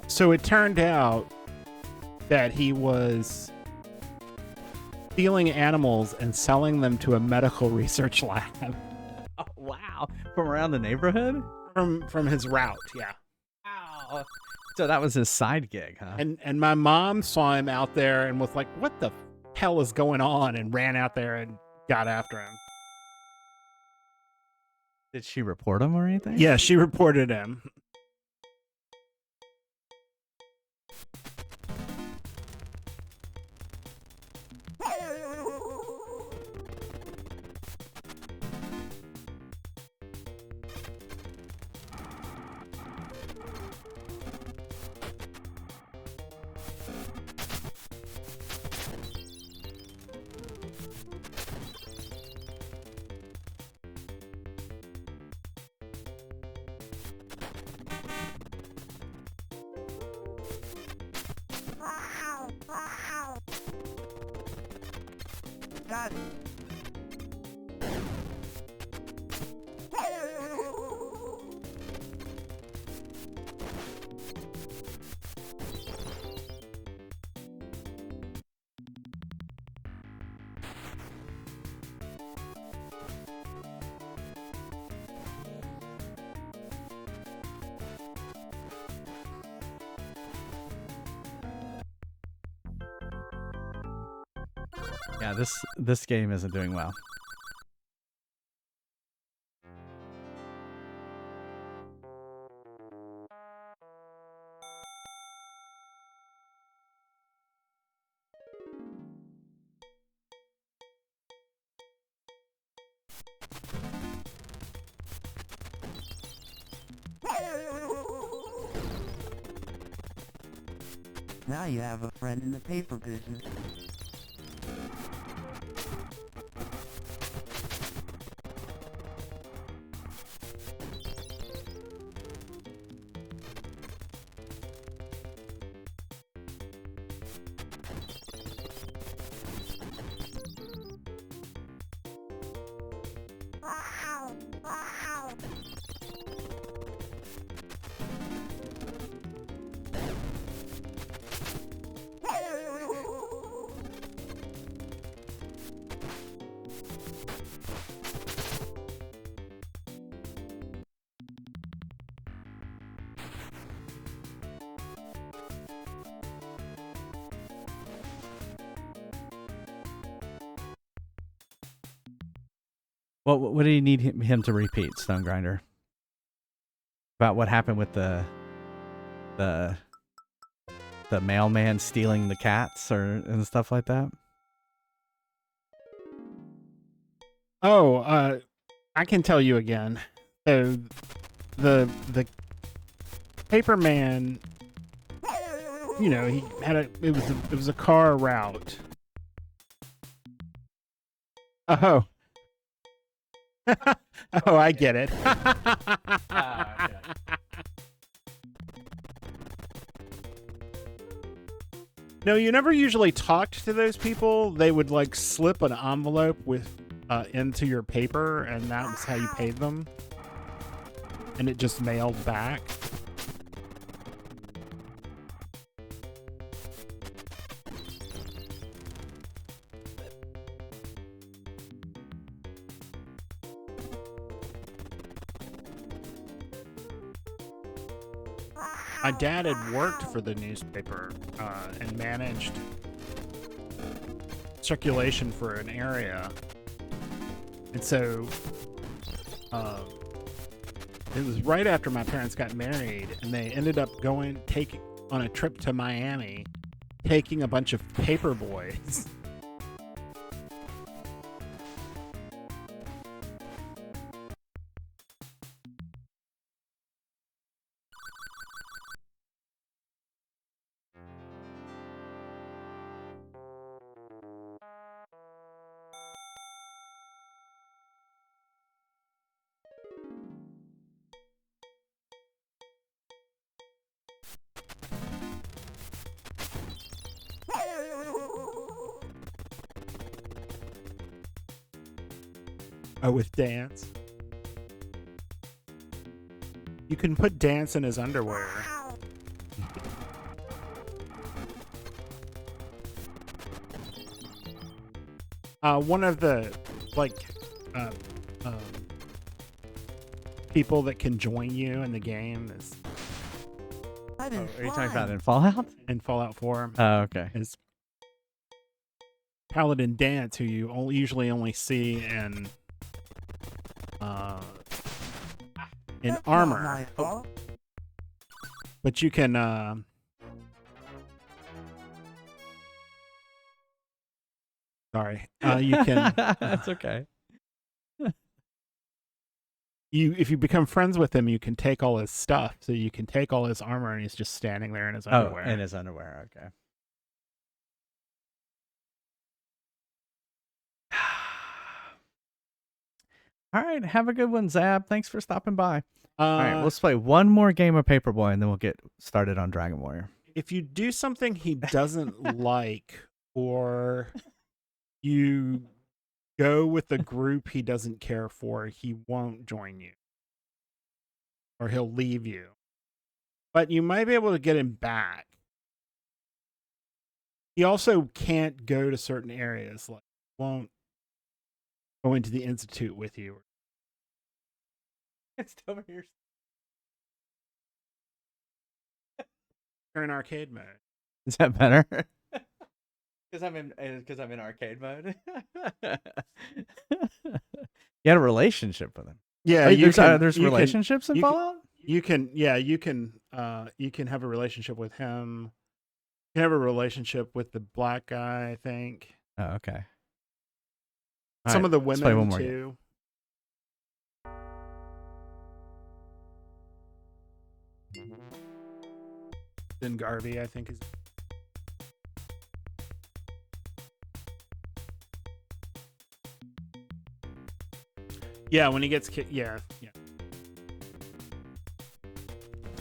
So it turned out that he was stealing animals and selling them to a medical research lab.
Oh, wow. From around the neighborhood?
From his route, yeah.
Wow. So that was his side gig, huh?
And my mom saw him out there and was like, what the hell is going on? And ran out there and got after him.
Did she report him or anything?
Yeah, she reported him.
Got it.
Yeah, this game isn't doing well.
Now you have a friend in the paper business.
What do you need him to repeat, Stone Grinder? About what happened with the mailman stealing the cats and stuff like that?
Oh, I can tell you again. So the paper man, you know, he had it was a car route. Oh. Oh, I get it.
Okay.
No, you never usually talked to those people. They would like slip an envelope with into your paper, and that was how you paid them. And it just mailed back. my dad had worked for the newspaper and managed circulation for an area, and so it was right after my parents got married, and they ended up taking on a trip to Miami, taking a bunch of paper boys. Oh, with dance. You can put dance in his underwear. One of the people that can join you in the game is
Are you talking about in Fallout?
in Fallout 4
Oh, okay.
is Paladin Dance, who you usually only see in armor. But you can sorry. You can
That's okay.
if you become friends with him, you can take all his stuff. So you can take all his armor and he's just standing there in his underwear.
Oh, in his underwear. Okay. All right. Have a good one, Zab. Thanks for stopping by. All right. Let's play one more game of Paperboy and then we'll get started on Dragon Warrior.
If you do something he doesn't like, or you go with a group he doesn't care for, he won't join you. Or he'll leave you. But you might be able to get him back. He also can't go to certain areas, like won't go into the Institute with you.
It's over here.
You're in arcade mode.
Is that better? Because I'm in arcade mode. You had a relationship with him.
Yeah,
there's relationships in Fallout.
You can have a relationship with him. You can have a relationship with the black guy, I think.
Oh, okay.
Some of the women too. Then Garvey, I think, is. Yeah, when he gets kicked. Yeah.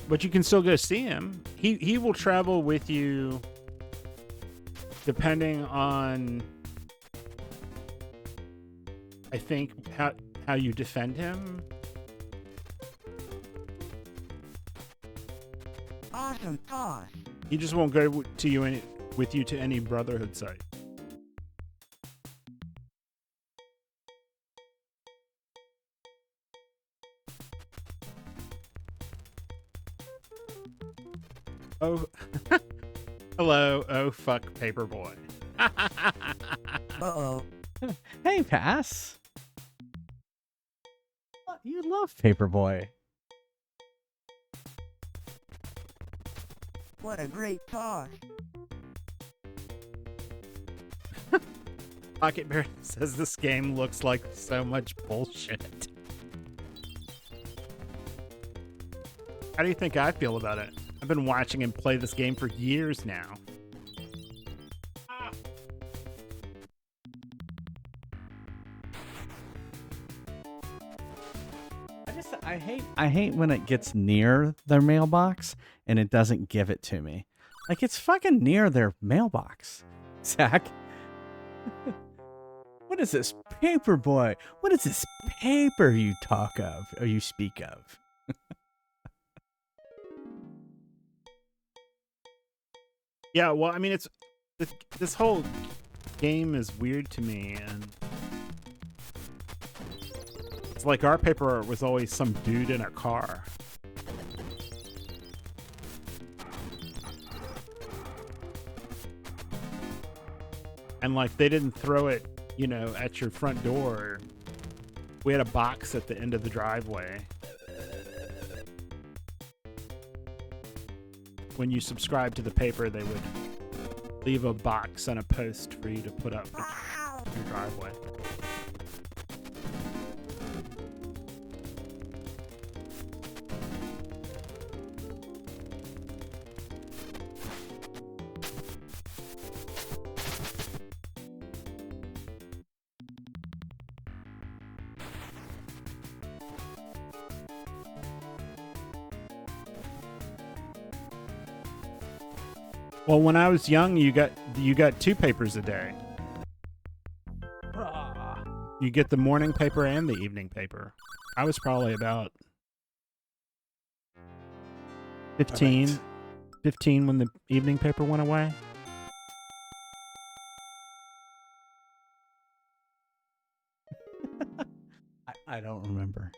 But you can still go see him. He will travel with you, depending on, I think, how you defend him.
Awesome toss.
He just won't go with you to any Brotherhood site. Oh, hello. Oh, fuck, Paperboy.
Uh-oh.
Hey, Pass. You love Paperboy.
What a great toss.
Pocket Bear says this game looks like so much bullshit. How do you think I feel about it? I've been watching him play this game for years now.
I hate when it gets near their mailbox and it doesn't give it to me. Like, it's fucking near their mailbox. Zach. What is this Paperboy? What is this paper you talk of or you speak of?
Yeah, well, I mean, this whole game is weird to me, and it's like our paper was always some dude in a car. And like they didn't throw it, you know, at your front door. We had a box at the end of the driveway. When you subscribe to the paper, they would leave a box on a post for you to put up at your driveway. Well, when I was young, you got 2 papers a day. You get the morning paper and the evening paper. I was probably about 15,
Right.
15 when the evening paper went away.
I don't remember.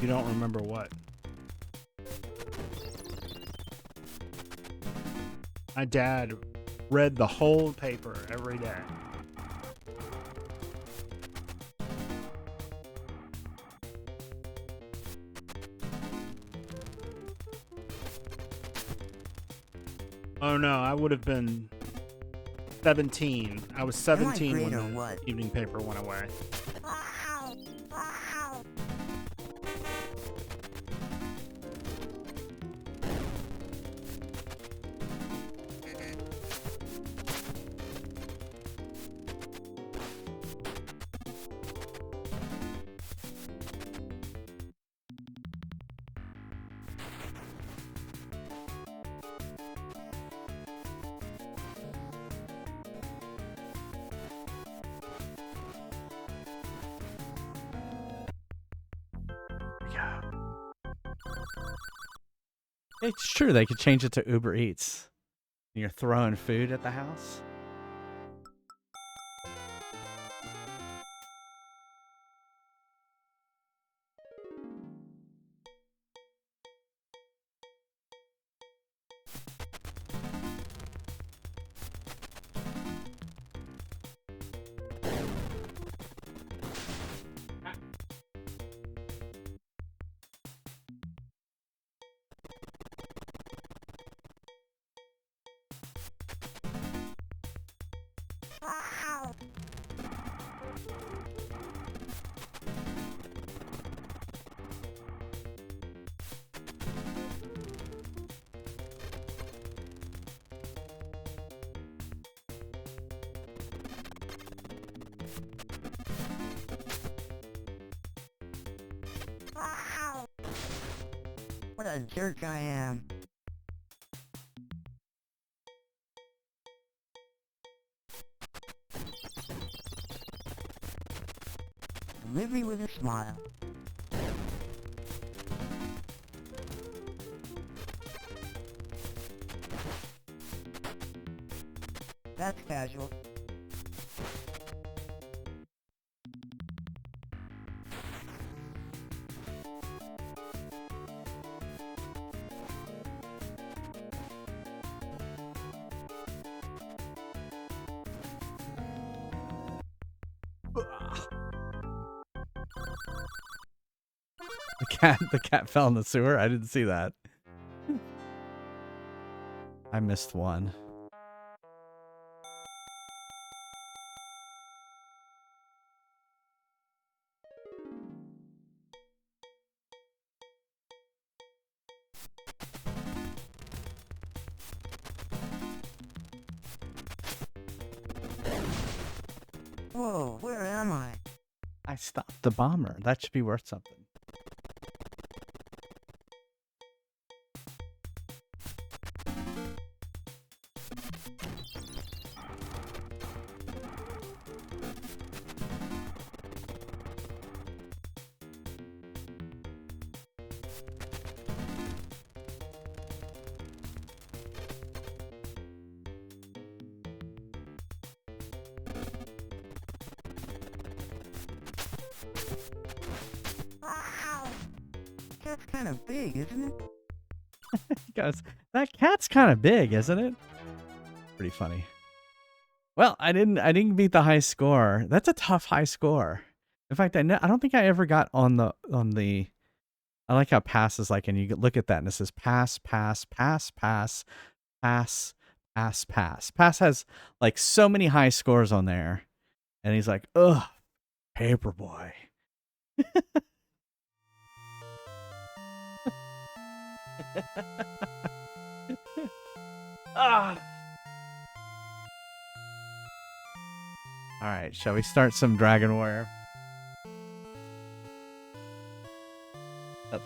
You don't remember what? My dad read the whole paper every day. Oh no, I would have been 17. I was 17 when
great or
the
what?
evening paper went away.
Yeah. It's true. They could change it to Uber Eats. You're throwing food at the house.
What a jerk I am. Delivery with a smile. That's casual.
The cat fell in the sewer. I didn't see that. I missed one.
Whoa, where am I?
I stopped the bomber. That should be worth something.
That's kind of big, isn't it?
goes, that cat's kind of big, isn't it? Pretty funny. Well, I didn't beat the high score. That's a tough high score. In fact, I don't think I ever got on the. I like how pass is like, and you look at that and it says pass, pass, pass, pass, pass, pass, pass. Pass has like so many high scores on there, and he's like, ugh, Paperboy. Ah. All right, shall we start some Dragon Warrior?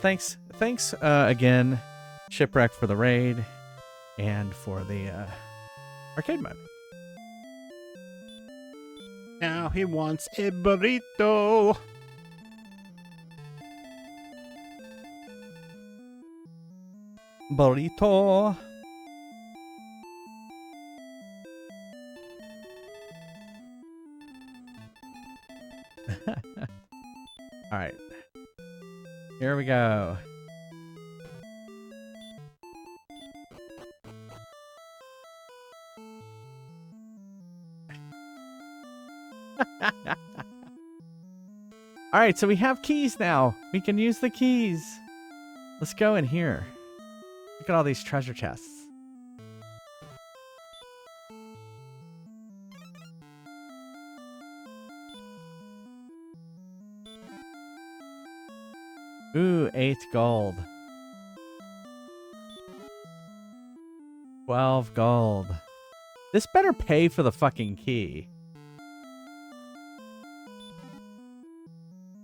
Thanks again, Shipwreck, for the raid and for the arcade mode.
Now he wants a burrito.
Burrito. All right. Here we go. All right, so we have keys now. We can use the keys. Let's go in here. Look at all these treasure chests. Ooh, 8 gold. 12 gold. This better pay for the fucking key.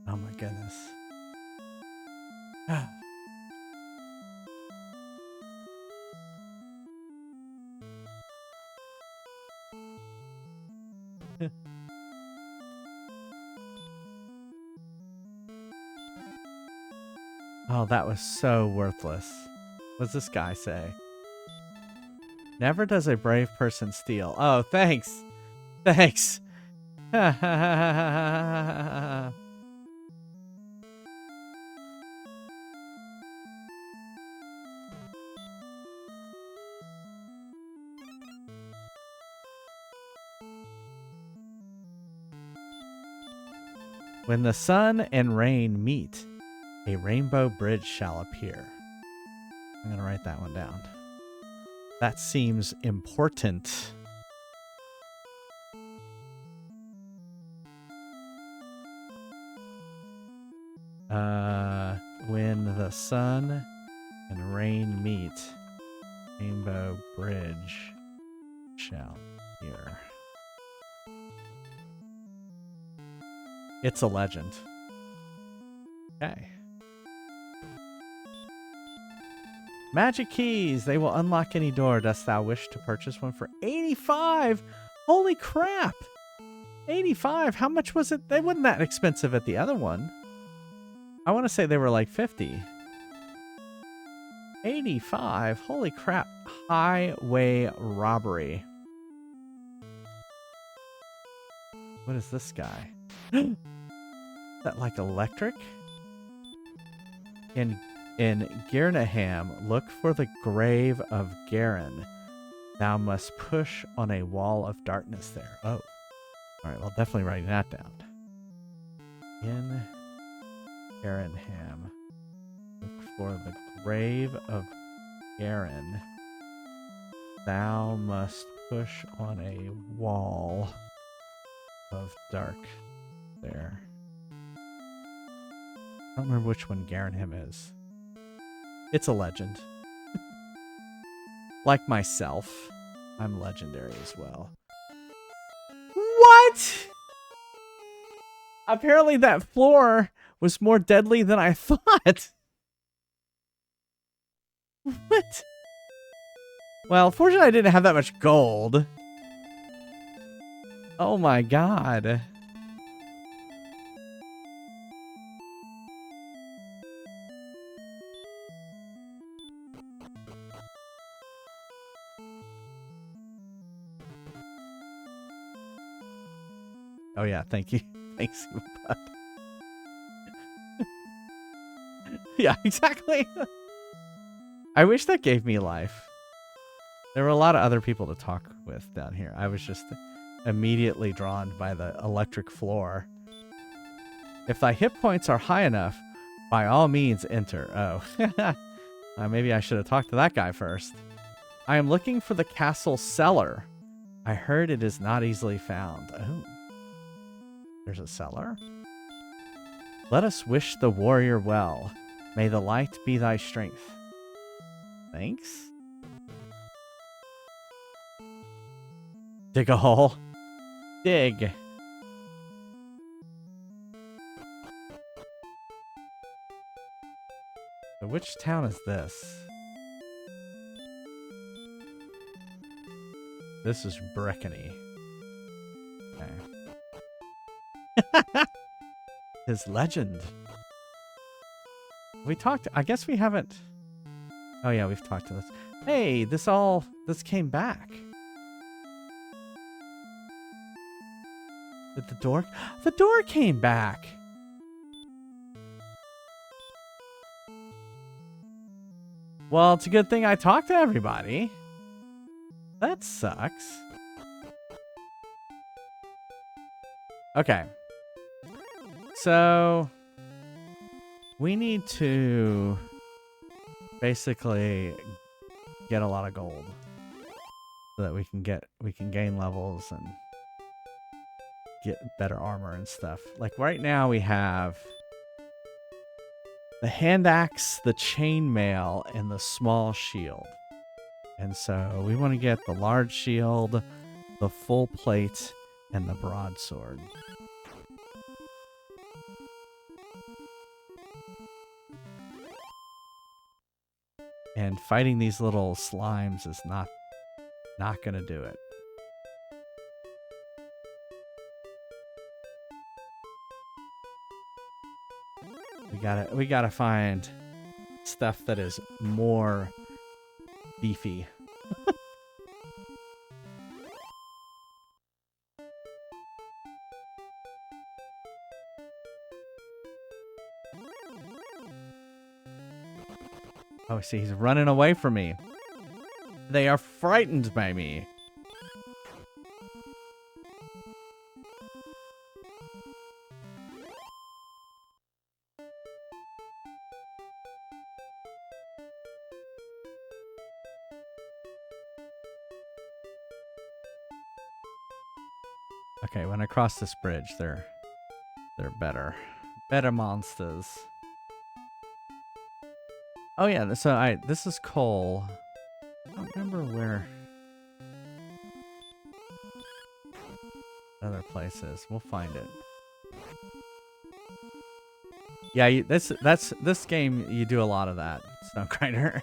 Oh my goodness. Oh, that was so worthless. What's this guy say? Never does a brave person steal. Oh, thanks. Thanks. When the sun and rain meet, a rainbow bridge shall appear. I'm going to write that one down. That seems important. When the sun and rain meet, rainbow bridge shall appear. It's a legend. Okay. Magic keys. They will unlock any door. Dost thou wish to purchase one for 85? Holy crap. 85. How much was it? They wasn't that expensive at the other one. I want to say they were like 50. 85. Holy crap. Highway robbery. What is this guy? Is that like electric? In Garinham, look for the grave of Garin. Thou must push on a wall of darkness there. Oh. Alright, well, definitely writing that down. In Garinham, look for the grave of Garin. Thou must push on a wall of dark there. I don't remember which one Garinham is. It's a legend. Like myself, I'm legendary as well. What? Apparently that floor was more deadly than I thought. What? Well, fortunately I didn't have that much gold. Oh my god. Oh yeah, thank you. Thanks, bud. Yeah, exactly. I wish that gave me life. There were a lot of other people to talk with down here. I was just immediately drawn by the electric floor. If thy hit points are high enough, by all means enter. Oh. Maybe I should have talked to that guy first. I am looking for the castle cellar. I heard it is not easily found. Oh. There's a cellar? Let us wish the warrior well. May the light be thy strength. Thanks. Dig a hole. Dig. So which town is this? This is Breckany. Okay. His legend. We talked. I guess we haven't. Oh yeah, we've talked to this. Hey, this came back. Did the door? The door came back. Well, it's a good thing I talked to everybody. That sucks. Okay. So we need to basically get a lot of gold so that we can gain levels and get better armor and stuff. Like right now we have the hand axe, the chainmail, and the small shield. And so we want to get the large shield, the full plate, and the broadsword. And fighting these little slimes is not gonna do it. We gotta find stuff that is more beefy. Oh, see, he's running away from me. They are frightened by me. Okay, when I cross this bridge, they're better. Better monsters. Oh yeah, so this is coal. I don't remember where other place is. We'll find it. Yeah, this game you do a lot of that, Snow Grinder.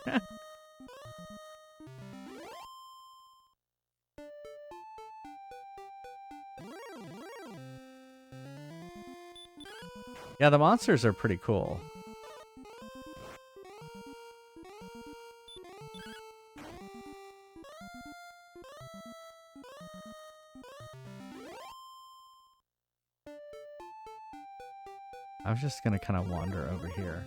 Yeah, the monsters are pretty cool. I was just gonna kind of wander over here.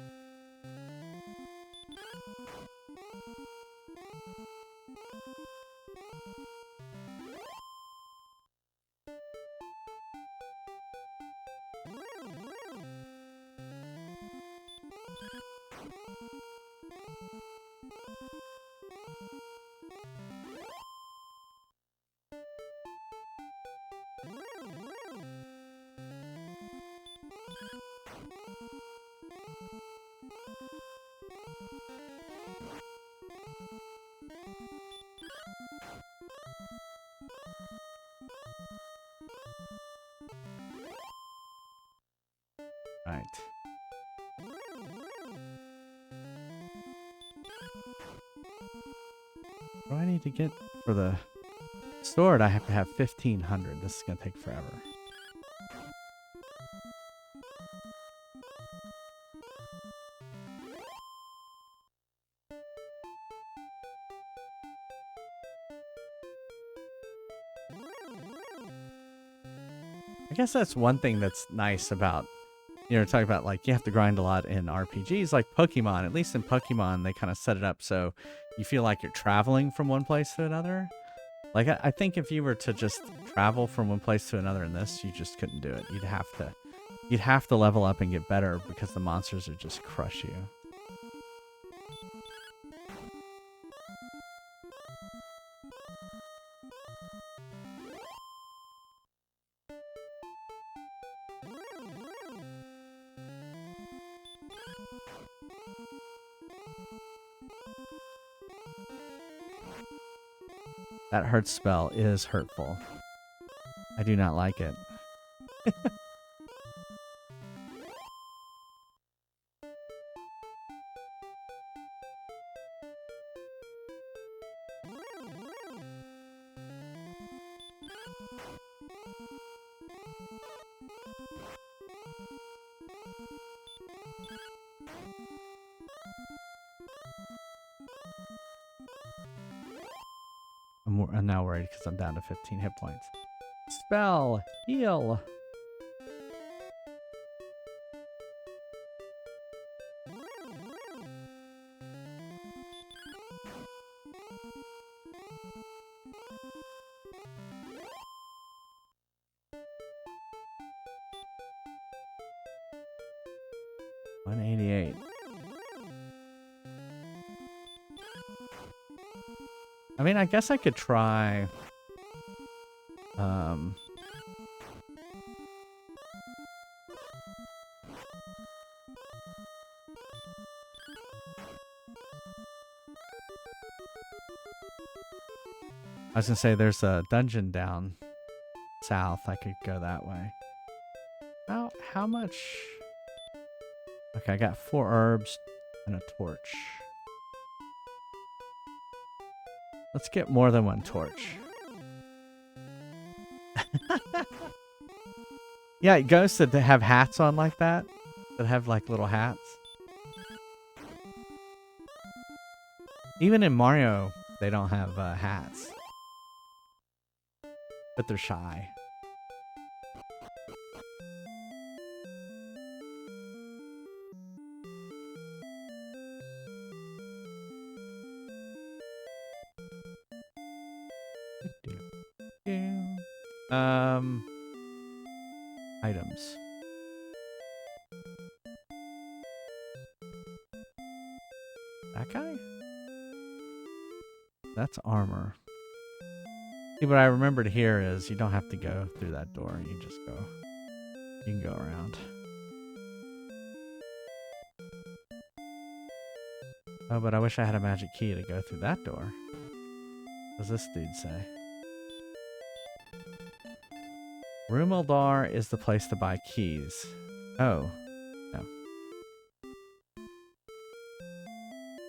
Right. What do I need to get for the sword? I have to have 1,500. This is gonna take forever. I guess that's one thing that's nice about you know, talking about like you have to grind a lot in RPGs like Pokemon. At least in Pokemon, they kind of set it up so you feel like you're traveling from one place to another. Like I think if you were to just travel from one place to another in this, you just couldn't do it. You'd have to level up and get better because the monsters would just crush you. That hurt spell is hurtful. I do not like it. I'm now worried because I'm down to 15 hit points. Spell, heal. $188. I mean, I guess I could try. I was gonna say there's a dungeon down south. I could go that way. How much? Okay, I got 4 herbs and a torch. Let's get more than 1 torch. Yeah, ghosts that have hats on like that. That have like little hats. Even in Mario, they don't have hats. But they're shy. Items. That guy? That's armor. See, what I remembered here is you don't have to go through that door. You just go. You can go around. Oh, but I wish I had a magic key to go through that door. What does this dude say? Rumildar is the place to buy keys. Oh. No.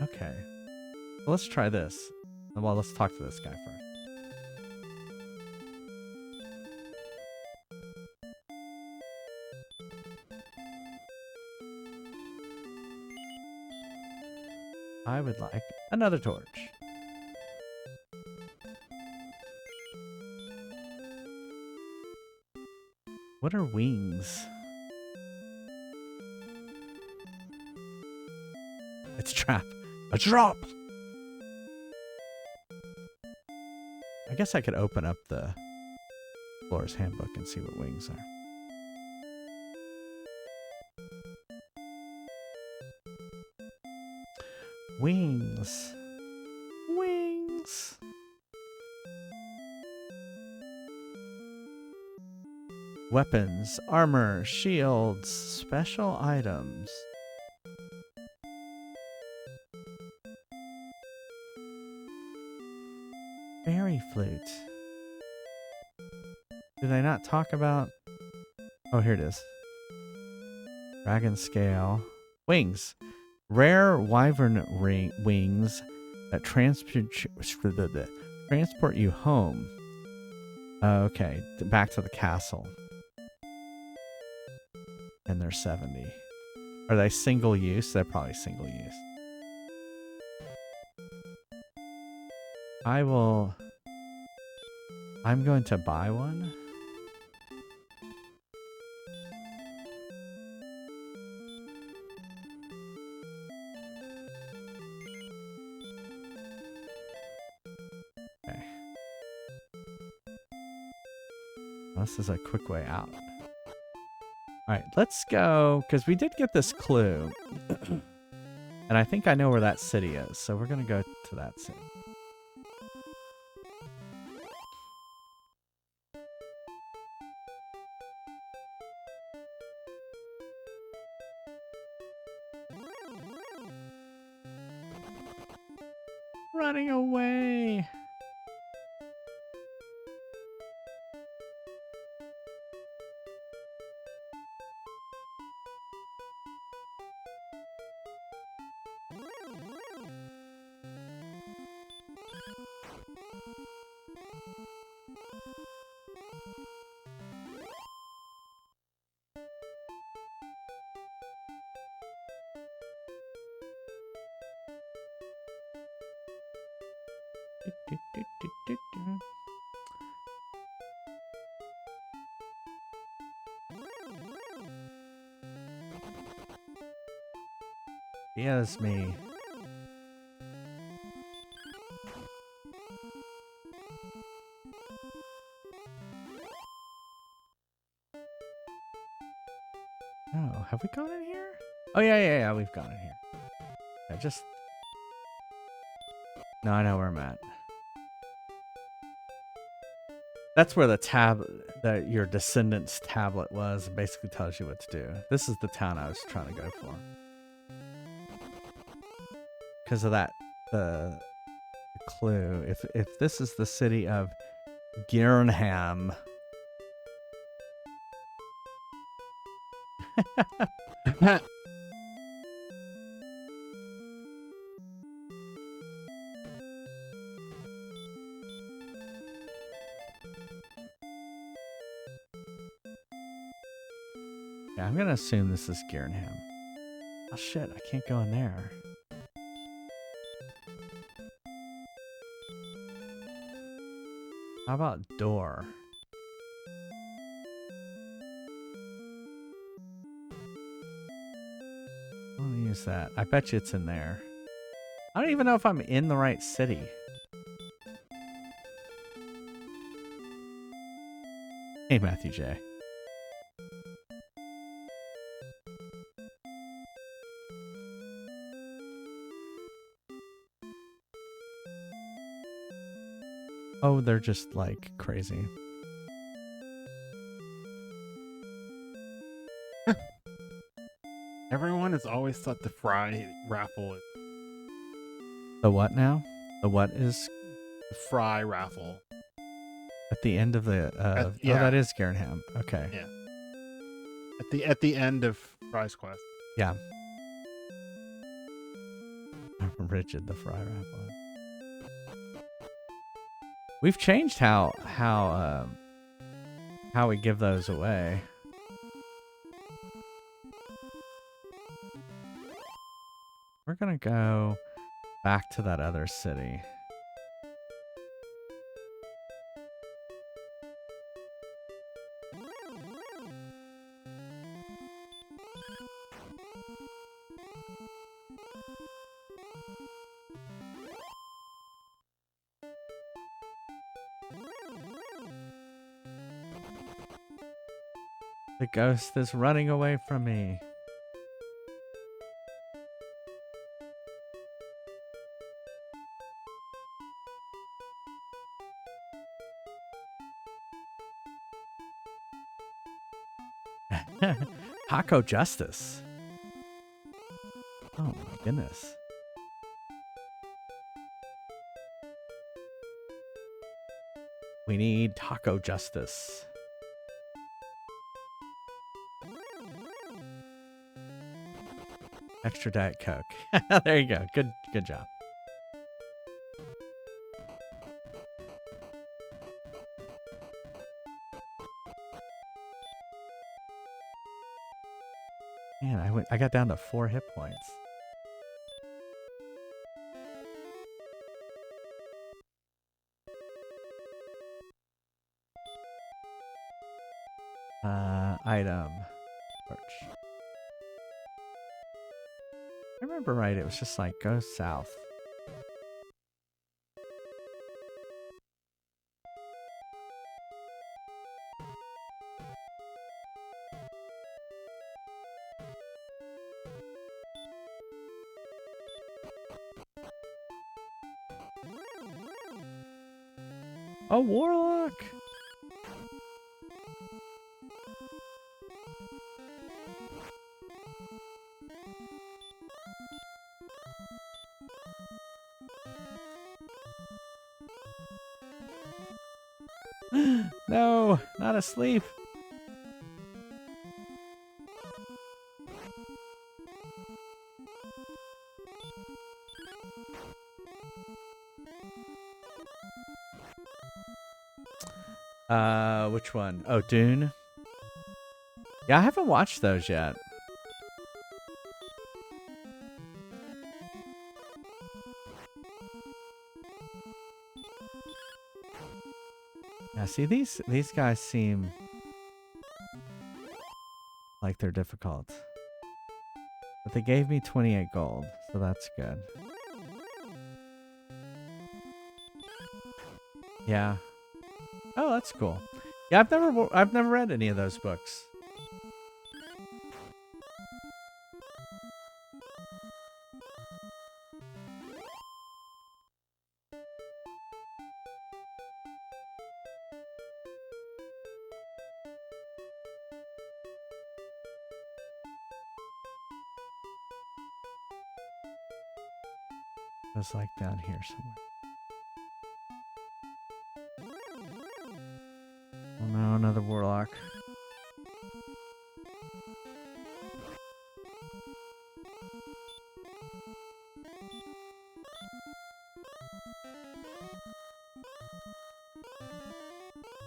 Okay. Well, let's try this. Well, let's talk to this guy first. I would like another torch. What are wings? It's a trap. A drop! I guess I could open up the Flora's Handbook and see what wings are. Wings. Wings. Weapons, armor, shields, special items. Fairy flute. Did I not talk about? Oh, here it is. Dragon scale. Wings. Rare wyvern wings that transport you home. Okay, back to the castle. And they're 70. Are they single use? They're probably single use. I'm going to buy one. This is a quick way out. Alright, let's go, because we did get this clue. And I think I know where that city is, so we're going to go to that city. Running away! Yes, me. Oh, have we gone in here? Oh, yeah, we've gone in here. No, I know where I'm at. That's where your descendant's tablet was. It basically tells you what to do. This is the town I was trying to go for. Because of that, the clue. If this is the city of Garinham. Yeah, I'm gonna assume this is Garinham. Oh shit, I can't go in there. How about door? I'll use that. I bet you it's in there. I don't even know if I'm in the right city. Hey, Matthew J. Oh, they're just like crazy.
Everyone has always thought the fry raffle is
The what now? The what is
the fry raffle.
at the end of the
yeah.
Oh, that is Garinham. Okay.
Yeah. At the end of Fry's Quest.
Yeah. Richard the Fry Raffle. We've changed how we give those away. We're gonna go back to that other city. The ghost is running away from me. Taco Justice. Oh my goodness. We need Taco Justice. Extra Diet Coke. There you go. Good job. Man, I got down to 4 hit points. Item. Search. I remember right, it was just like, go south. A warlock. No, not asleep. Which one? Oh, Dune. Yeah, I haven't watched those yet. Yeah, see these guys seem like they're difficult. But they gave me 28 gold, so that's good. Yeah. Oh, that's cool. Yeah, I've never read any of those books. It's like down here somewhere. Oh no, another warlock.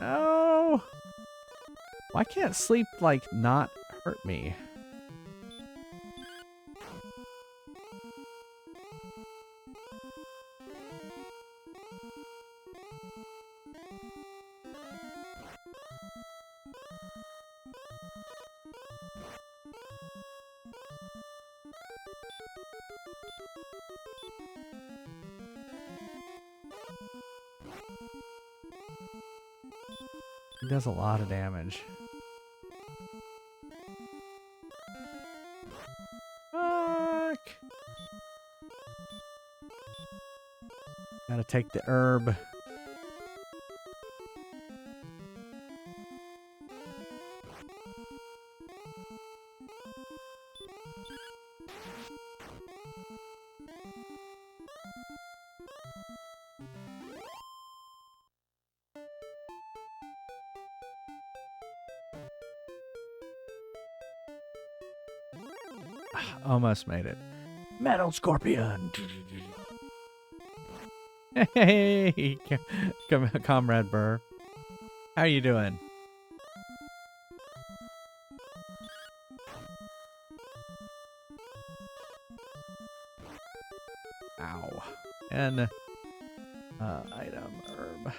No! Why can't sleep, like, not hurt me? He does a lot of damage. Fuck! Gotta take the herb. Almost made it. Metal Scorpion. Hey, Comrade Burr. How you doing? Ow. And item herb.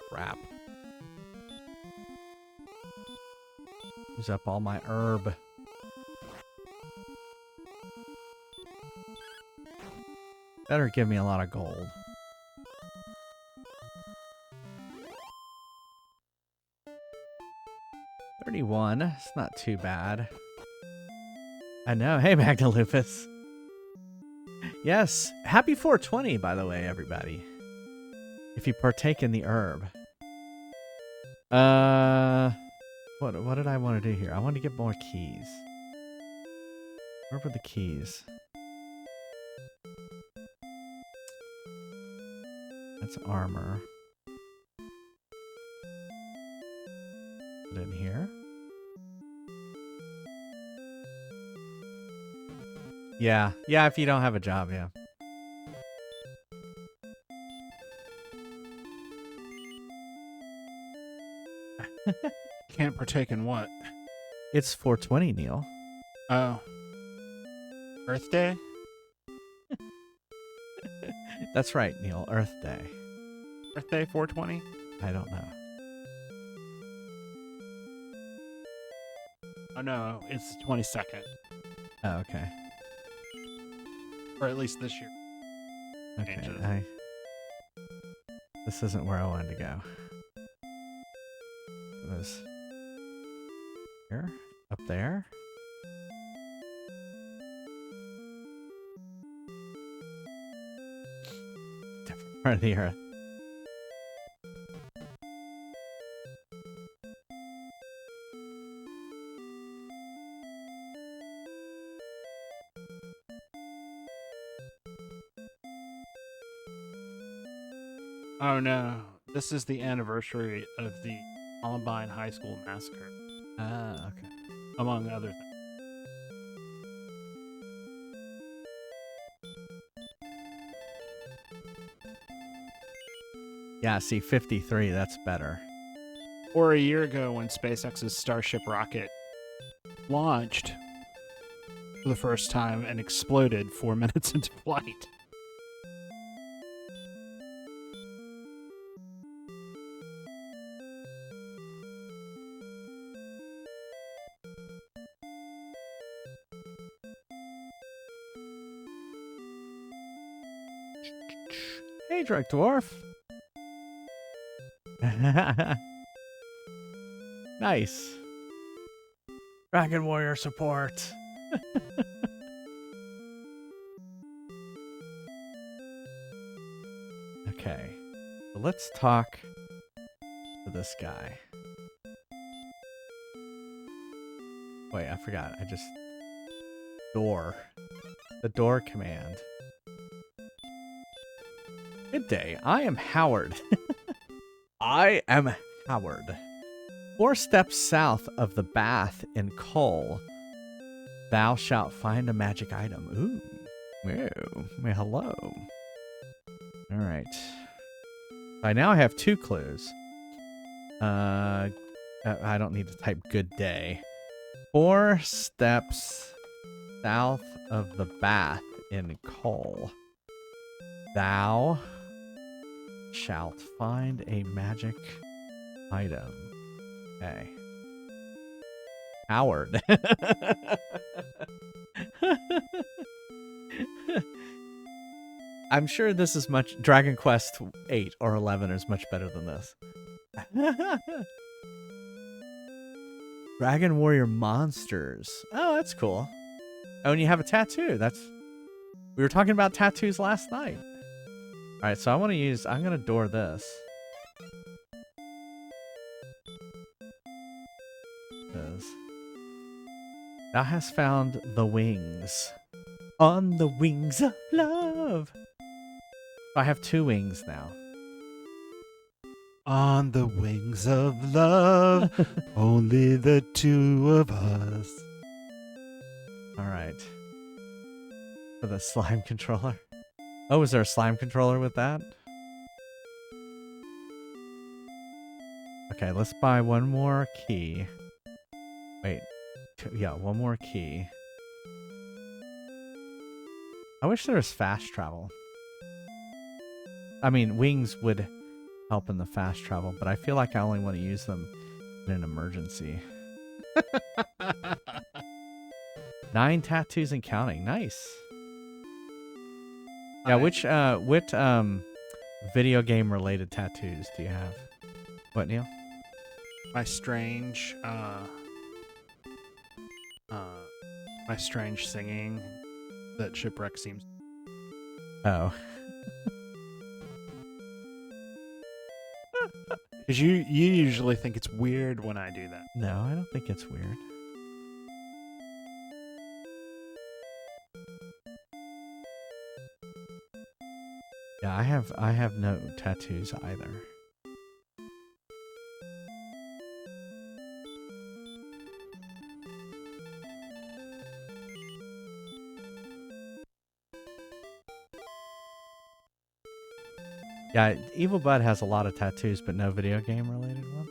Crap. Use up all my herb. Better give me a lot of gold. 31. It's not too bad. I know. Hey, Magna Lupus. Yes. Happy 420, by the way, everybody. If you partake in the herb. What did I want to do here? I want to get more keys. Where were the keys? That's armor. Put it in here. Yeah. Yeah, if you don't have a job, yeah.
Can't partake in what?
It's 420, Neil.
Oh. Earth Day?
That's right, Neil. Earth Day.
Earth Day 420?
I don't know.
Oh no, it's the 22nd.
Oh, okay.
Or at least this year.
Okay.
Changes.
This isn't where I wanted to go. It was here? Up there? Different part of the earth.
Oh no, this is the anniversary of the Columbine High School massacre,
Ah, okay.
among other things.
Yeah, see, 53, that's better.
Or a year ago when SpaceX's Starship rocket launched for the first time and exploded 4 minutes into flight.
Hey, Drake Dwarf. Nice. Dragon Warrior support. Okay. So let's talk to this guy. Wait, I forgot. I just... Door. The door command. Good day. I am Howard. I am Howard. 4 steps south of the bath in Cole, thou shalt find a magic item. Ooh. Whoa. Well, hello. All right. I now have 2 clues. I don't need to type good day. 4 steps south of the bath in Cole, thou shalt find a magic item. Okay. Howard. I'm sure this is much... Dragon Quest 8 or 11 is much better than this. Dragon Warrior monsters. Oh, that's cool. Oh, and you have a tattoo. That's... We were talking about tattoos last night. All right, so I want to use... I'm going to door this. Thou hast found the wings. On the wings of love. I have 2 wings now.
On the wings of love, only the 2 of us.
All right. For the slime controller. Oh, is there a slime controller with that? Okay, let's buy 1 more key. Wait. Yeah, 1 more key. I wish there was fast travel. I mean, wings would help in the fast travel, but I feel like I only want to use them in an emergency. 9 tattoos and counting. Nice. Yeah, which video game related tattoos do you have? What, Neil?
My strange singing that Shipwreck seems.
Oh.
Because you usually think it's weird when I do that.
No, I don't think it's weird. Yeah, I have no tattoos either. Yeah, Evil Bud has a lot of tattoos, but no video game related ones.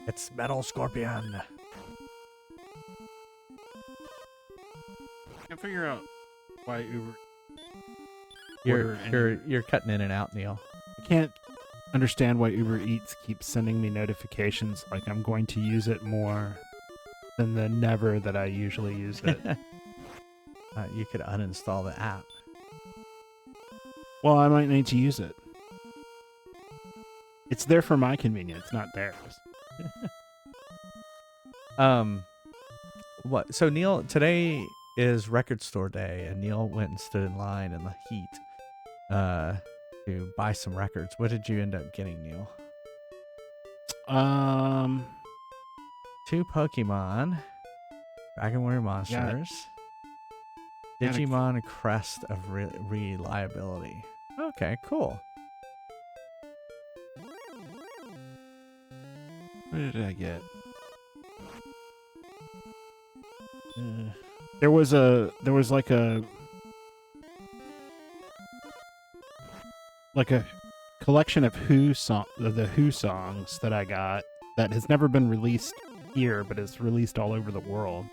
It's Metal Scorpion.
Can't figure out why Uber.
You're cutting in and out, Neil.
I can't understand why Uber Eats keeps sending me notifications like I'm going to use it more than the never that I usually use it.
You could uninstall the app.
Well, I might need to use it. It's there for my convenience, not theirs.
What? So Neil, today is record store day, and Neil went and stood in line in the heat, to buy some records. What did you end up getting, Neil? 2 Pokemon, Dragon Warrior Monsters,
Got it.
Digimon Crest of Reliability. Okay, cool.
What did I get?
Uh,
There was like a collection of the Who songs that I got that has never been released here, but is released all over the world.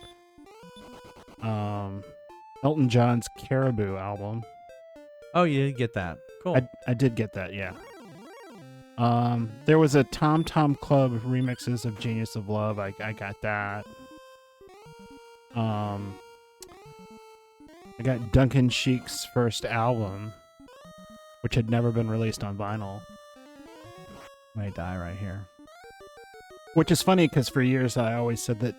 Elton John's Caribou album.
oh, you did get that. Cool.
I did get that, yeah. There was a Tom Tom Club remixes of Genius of Love. I got that. I got Duncan Sheik's first album, which had never been released on vinyl.
Might die right here.
Which is funny because for years I always said that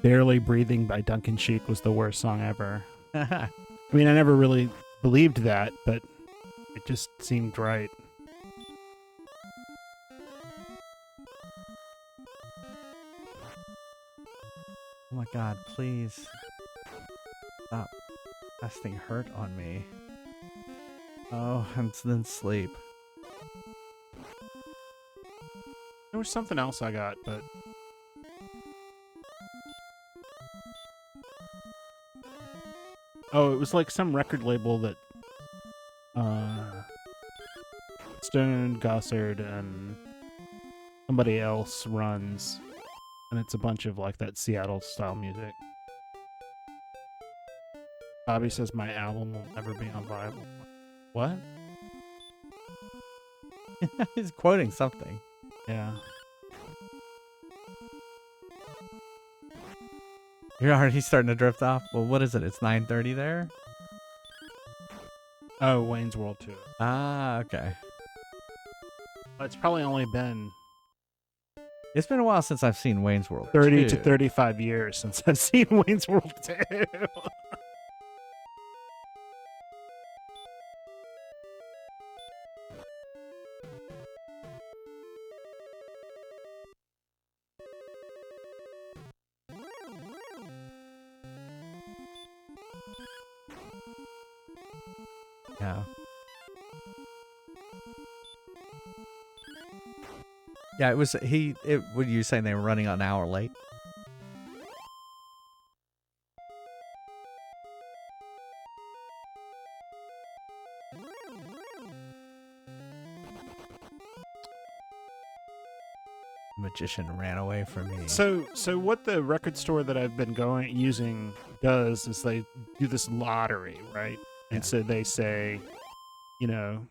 Barely Breathing by Duncan Sheik was the worst song ever. I mean, I never really believed that, but it just seemed right.
Oh my god, please. Stop casting hurt on me. Oh, and then sleep.
There was something else I got, but oh, it was like some record label that Stone Gossard and somebody else runs, and it's a bunch of like that Seattle style music. Bobby says my album will never be on vinyl. What?
He's quoting something.
Yeah.
You're already starting to drift off. Well, what is it? It's 9:30 there?
Oh, Wayne's World 2.
Ah, okay.
It's probably only been
It's been a while since I've seen Wayne's World
30
2.
to 35 years since I've seen Wayne's World 2.
Yeah. Yeah, it was what you saying they were running an hour late? Magician ran away from me.
So what the record store that I've been using does is they do this lottery, right? And
Yeah.
so they say, you know,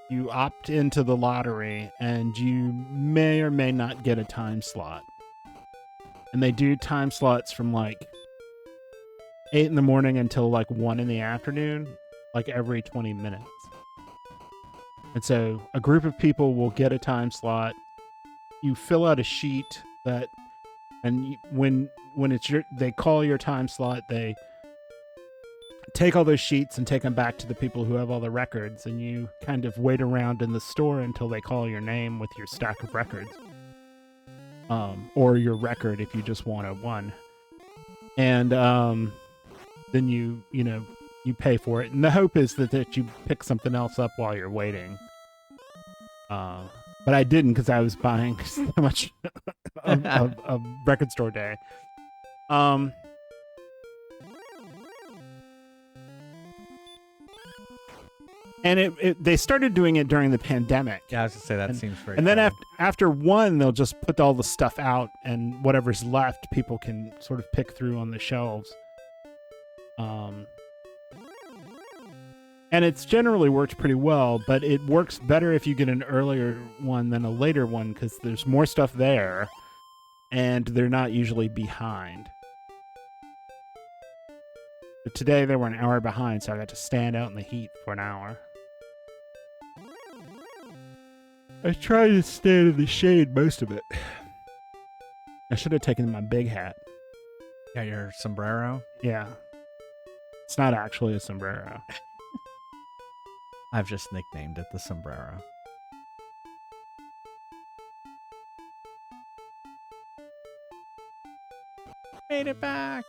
you opt into the lottery and you may or may not get a time slot. And they do time slots from like 8 in the morning until like 1 in the afternoon, like every 20 minutes. And so a group of people will get a time slot. You fill out a sheet that, and when it's they call your time slot, they take all those sheets and take them back to the people who have all the records, and you kind of wait around in the store until they call your name with your stack of records, or your record if you just want one, and then you pay for it, and the hope is that you pick something else up while you're waiting. But I didn't because I was buying so much of record store day. And they started doing it during the pandemic.
Yeah, I was gonna say that seems very.
And then
common.
after one, they'll just put all the stuff out, and whatever's left, people can sort of pick through on the shelves. And it's generally worked pretty well, but it works better if you get an earlier one than a later one because there's more stuff there, and they're not usually behind. But today they were an hour behind, so I got to stand out in the heat for an hour. I tried to stand in the shade most of it. I should have taken my big hat.
Yeah, your sombrero.
Yeah. It's not actually a sombrero.
I've just nicknamed it the sombrero. Made it back.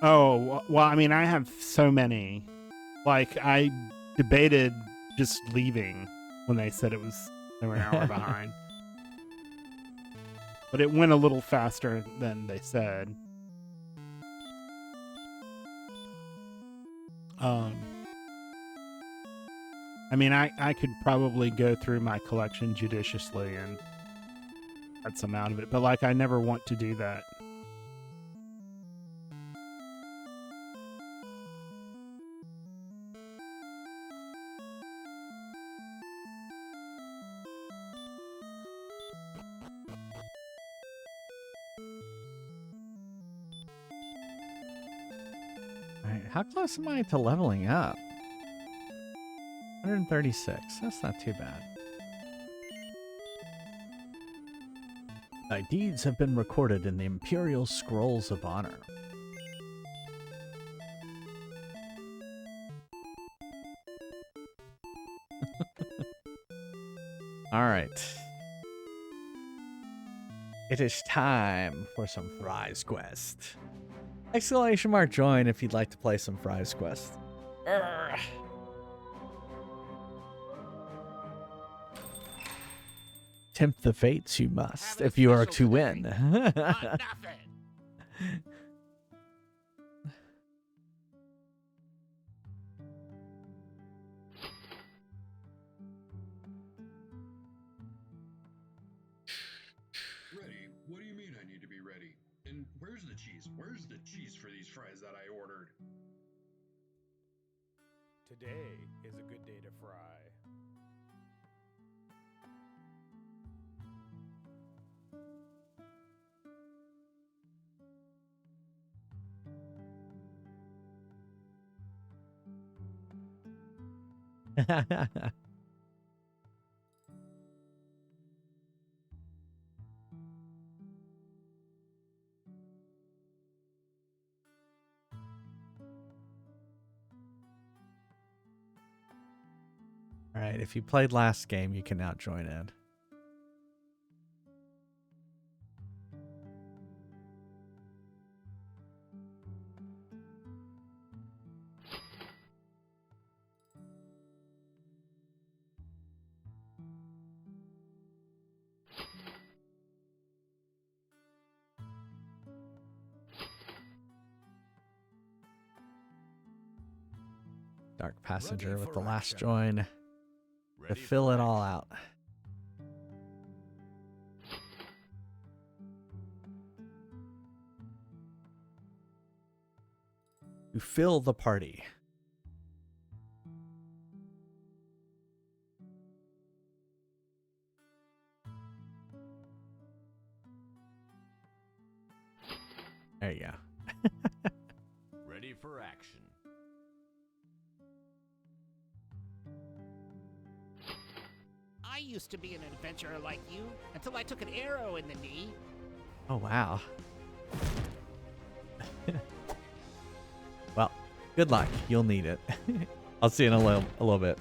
Oh, well, I mean, I have so many. Like, I debated just leaving when they said they were an hour behind. But it went a little faster than they said. I mean, I could probably go through my collection judiciously and cut some out of it, but like, I never want to do that.
How close am I to leveling up? 136. That's not too bad. Thy deeds have been recorded in the Imperial Scrolls of Honor. All right. It is time for some Fry's Quest. Exclamation mark join if you'd like to play some Fry's Quest. Urgh. Tempt the fates you must if you are to win.
Ready? What do you mean I need to be ready? And where's the cheese? Where's the cheese for these fries that I ordered?
Today is a good day to fry.
All right, if you played last game, you can now join in. Dark Passenger with the last join to fill it all out. To fill the party. There you go.
Ready for action.
I used to be an adventurer like you until I took an arrow in the knee.
Oh, wow. Well, good luck. You'll need it. I'll see you in a little bit.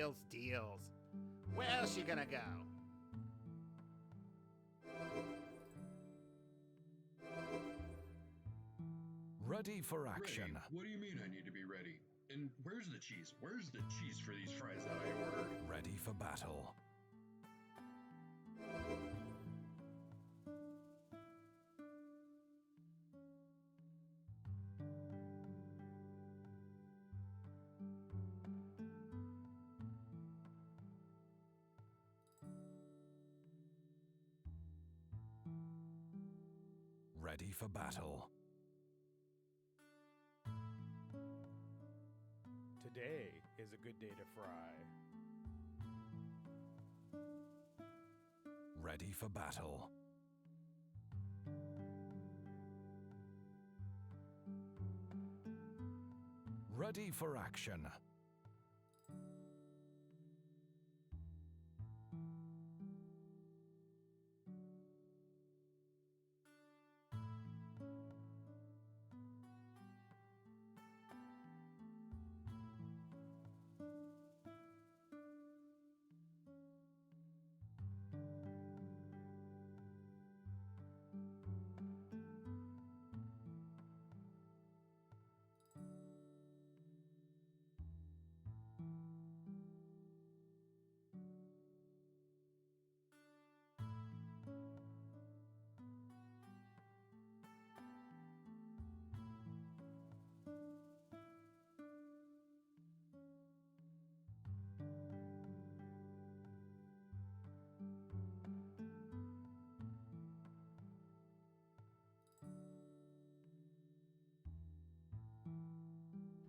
deals, deals. Where else you gonna go?
Ready for action.
Ready? What do you mean I need to be ready? And where's the cheese? Where's the cheese for these fries that I ordered?
Ready for battle. Ready for battle. Today is a good day to fry. Ready for battle. Ready for action.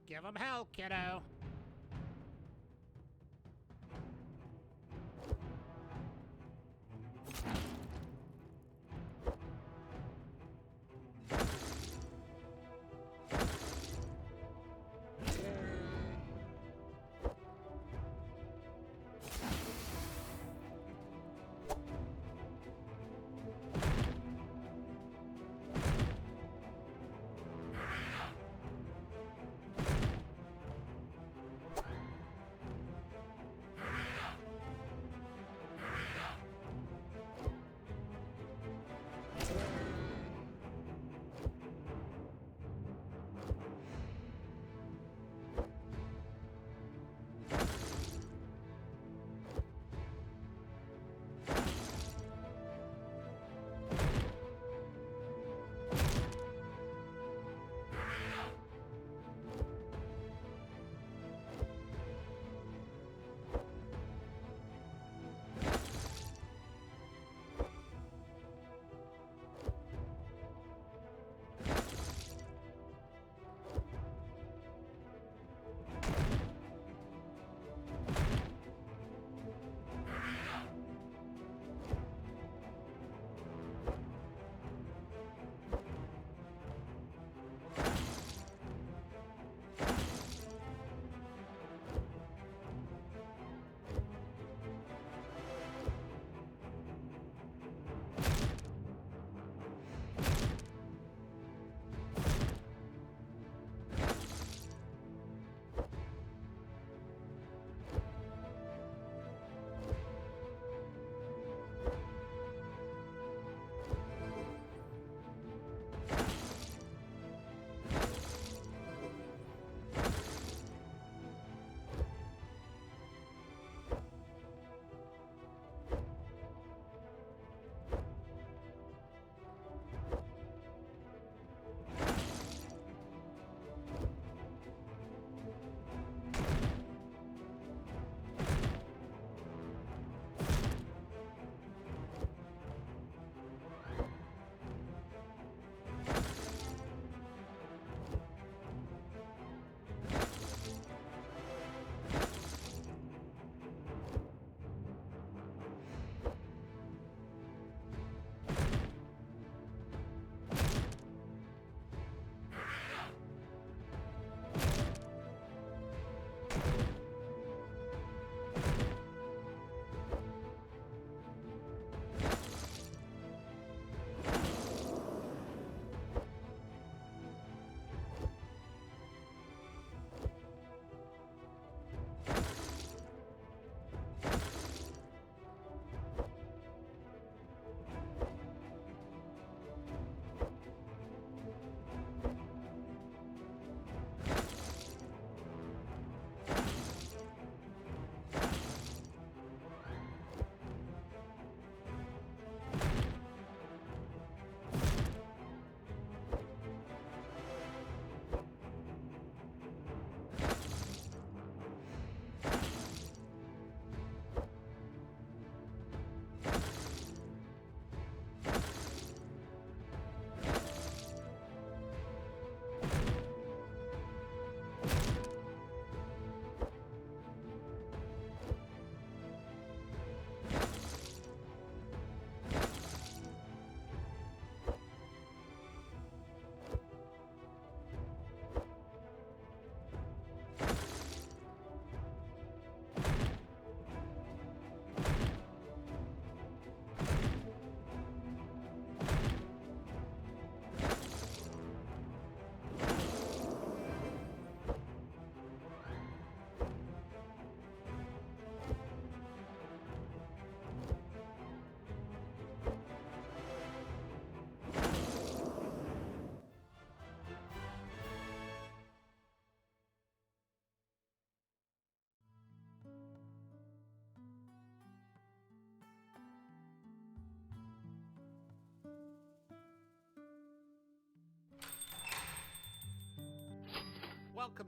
Give 'em hell, kiddo.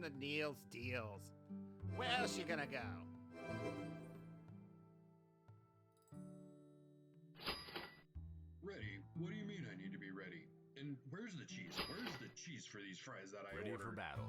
to Neil's deals. Where else you gonna go?
Ready? What do you mean I need to be ready? And where's the cheese? Where's the cheese for these fries that I
Ready
ordered?
for battle.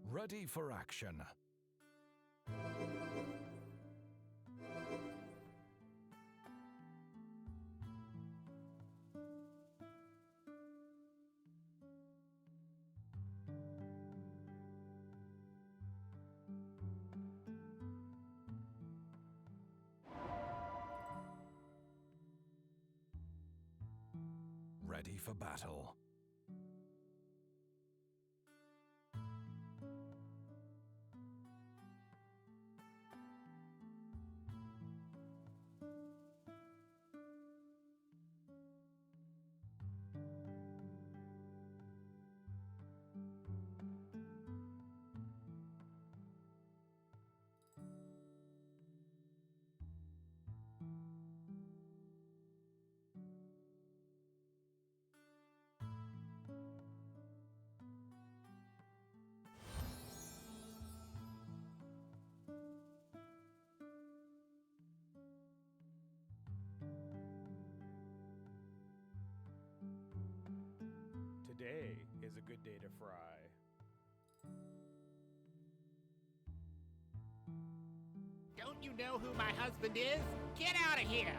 Ready for action. Ready for battle. Today is a good day to fry.
Don't you know who my husband is? Get out of here!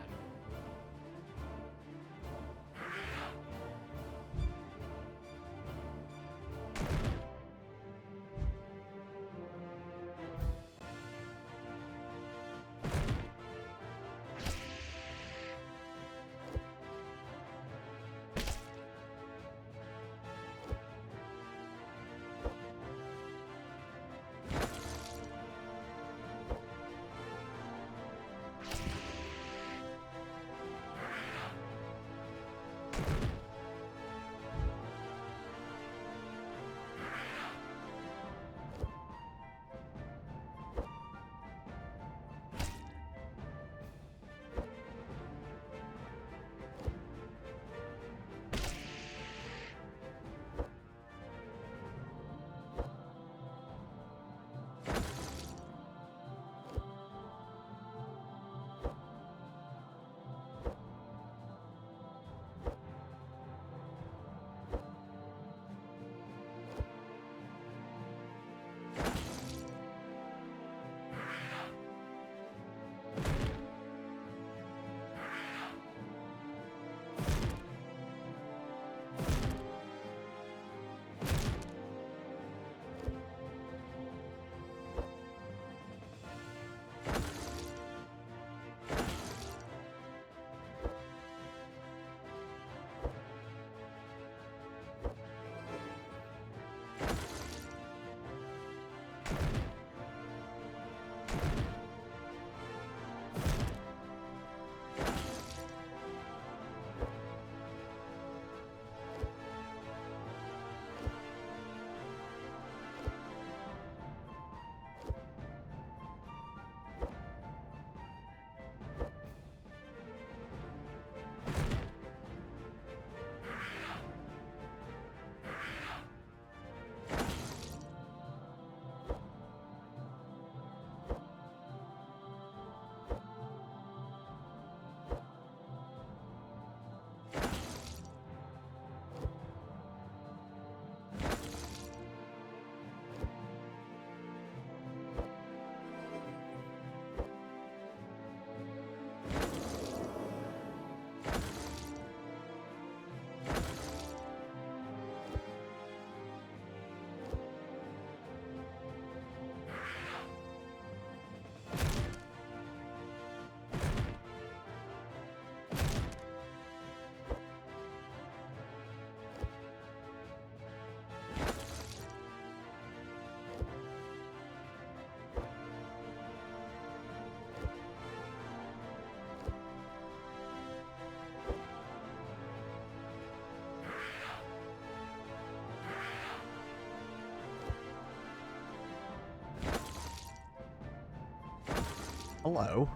Hello.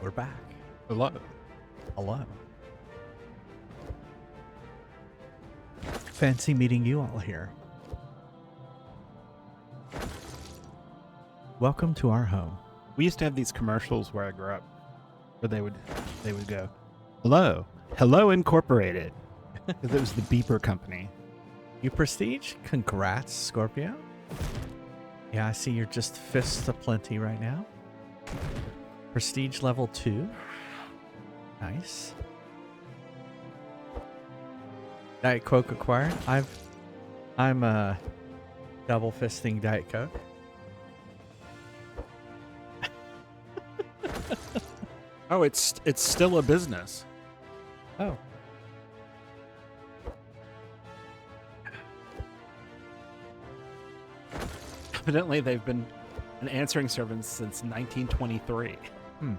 We're back.
Hello.
Hello. Fancy meeting you all here. Welcome to our home.
We used to have these commercials where I grew up, where they would go, Hello Incorporated, because it was the beeper company.
You prestige? Congrats, Scorpio. Yeah, I see you're just fists aplenty right now. Prestige level 2. Nice. Diet Coke acquired. I'm double fisting Diet Coke.
Oh, it's still a business.
Oh.
Evidently, they've been an answering service since 1923.
Hmm.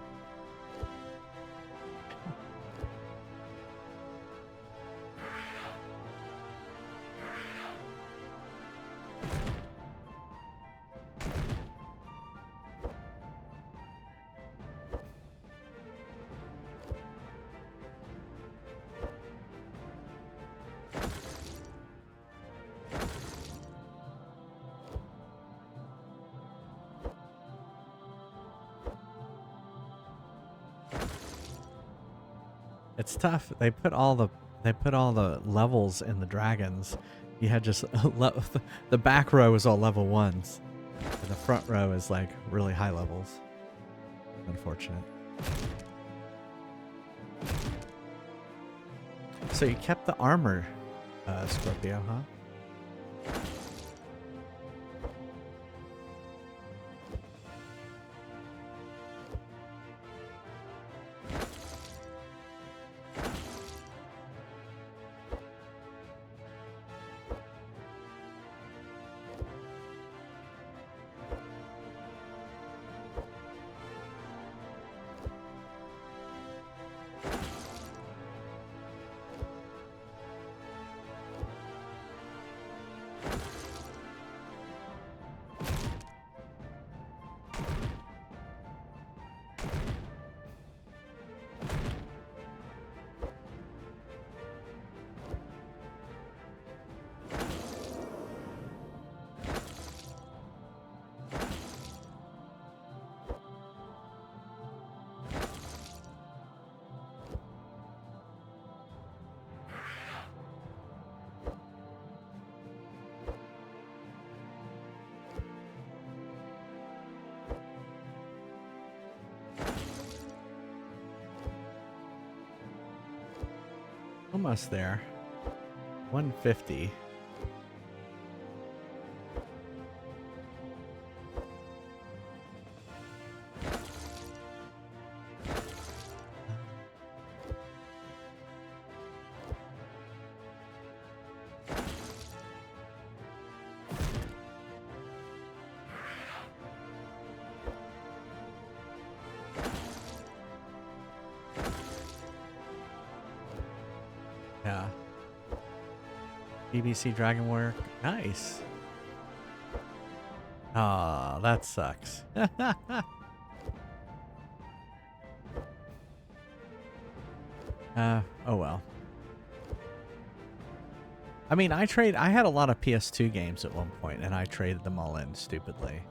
It's tough. They put all the levels in the dragons. You had just the back row is all level 1s, and the front row is like really high levels. Unfortunate. So you kept the armor, Scorpio, huh? Almost there. 150. Yeah. BBC Dragon Warrior. Nice. Aw, that sucks. Oh well. I mean, I had a lot of PS2 games at one point, and I traded them all in stupidly.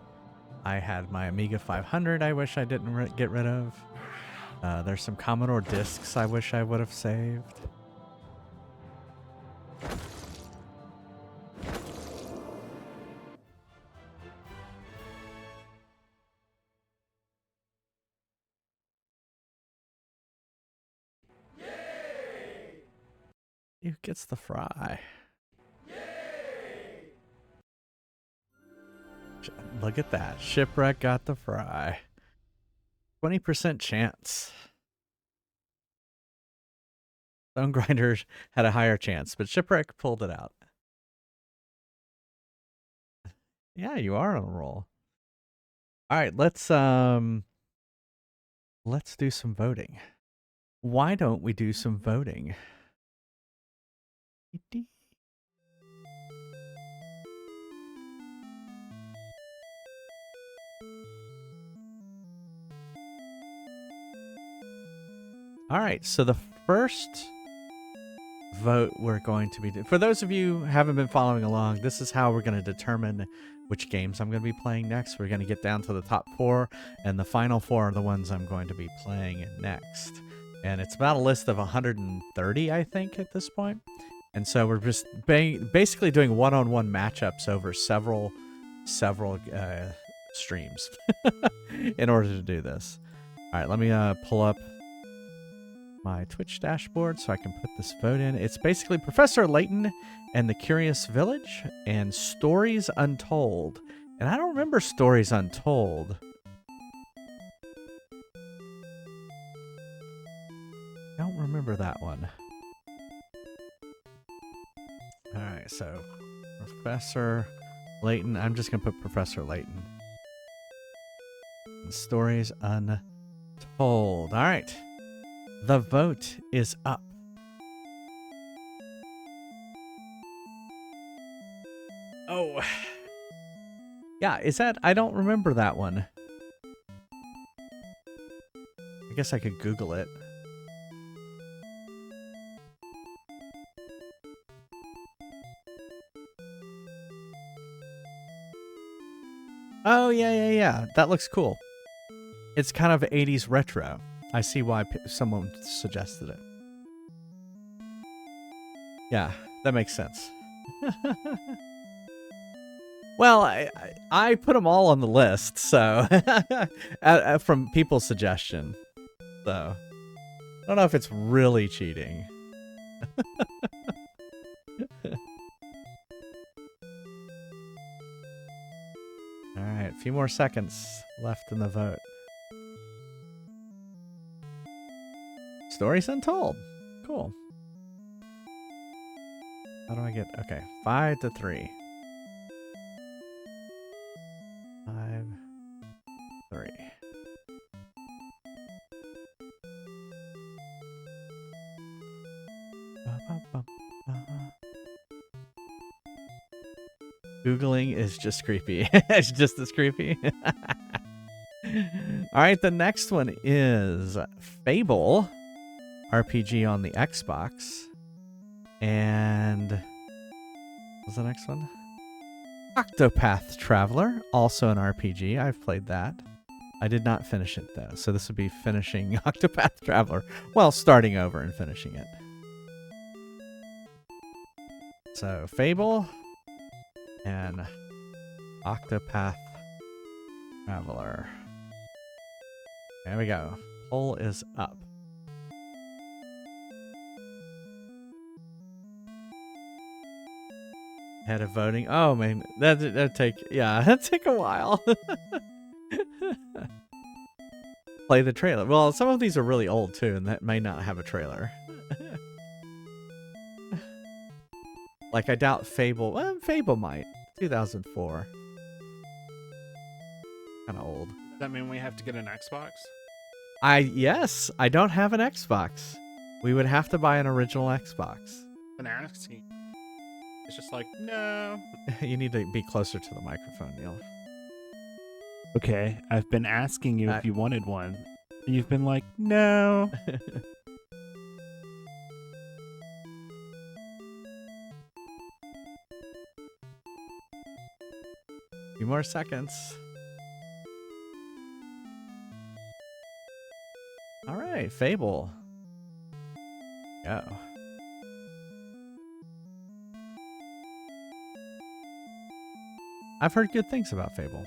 I had my Amiga 500 I wish I didn't get rid of. There's some Commodore discs I wish I would have saved. Who gets the fry? Look at that. Shipwreck got the fry. 20% chance. Stone Grinders had a higher chance, but Shipwreck pulled it out. Yeah, you are on a roll. All right, let's do some voting. Why don't we do some voting? All right, so the first vote we're going to be for those of you who haven't been following along, this is how we're going to determine which games I'm going to be playing next. We're going to get down to the top 4, and the final 4 are the ones I'm going to be playing next. And it's about a list of 130, I think, at this point. And so we're just basically doing one-on-one matchups over several streams in order to do this. All right, let me pull up my Twitch dashboard so I can put this vote in. It's basically Professor Layton and the Curious Village and Stories Untold. And I don't remember Stories Untold. I don't remember that one. All right, so Professor Layton. I'm just going to put Professor Layton. And Stories Untold. All right. The vote is up. Oh. Yeah, is that... I don't remember that one. I guess I could Google it. Oh, yeah. That looks cool. It's kind of 80s retro. I see why someone suggested it. Yeah, that makes sense. Well, I put them all on the list, so from people's suggestion. So I don't know if it's really cheating. All right, a few more seconds left in the vote. Stories Untold. Cool. How do I get... Okay, 5-3. 5-3. Googling is just creepy. It's just as creepy. All right, the next one is Fable RPG on the Xbox. And what's the next one? Octopath Traveler, also an RPG. I've played that. I did not finish it though, so this would be finishing Octopath Traveler. Well, starting over and finishing it. So Fable and Octopath Traveler. There we go. Poll is up. Head of voting. Oh man, that'd take that'd take a while. Play the trailer. Well, some of these are really old too, and that may not have a trailer. Like I doubt Fable. Well, Fable might. 2004. Kind of old.
Does that mean we have to get an Xbox?
Yes, I don't have an Xbox. We would have to buy an original Xbox.
Been asking. It's just like, no.
You need to be closer to the microphone, Neil.
Okay, I've been asking you if you wanted one. And you've been like, no.
Few more seconds. All right, Fable. Go. I've heard good things about Fable.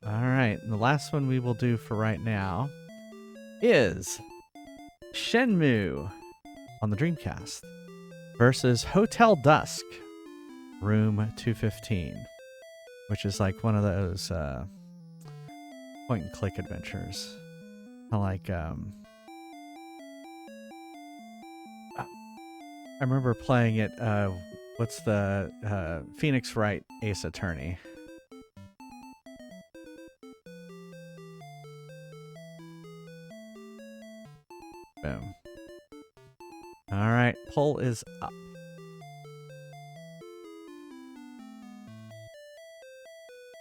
All right, and the last one we will do for right now is Shenmue on the Dreamcast versus Hotel Dusk Room 215, which is like one of those point and click adventures. Like I remember playing it. What's the Phoenix Wright Ace Attorney? Boom. All right, poll is up.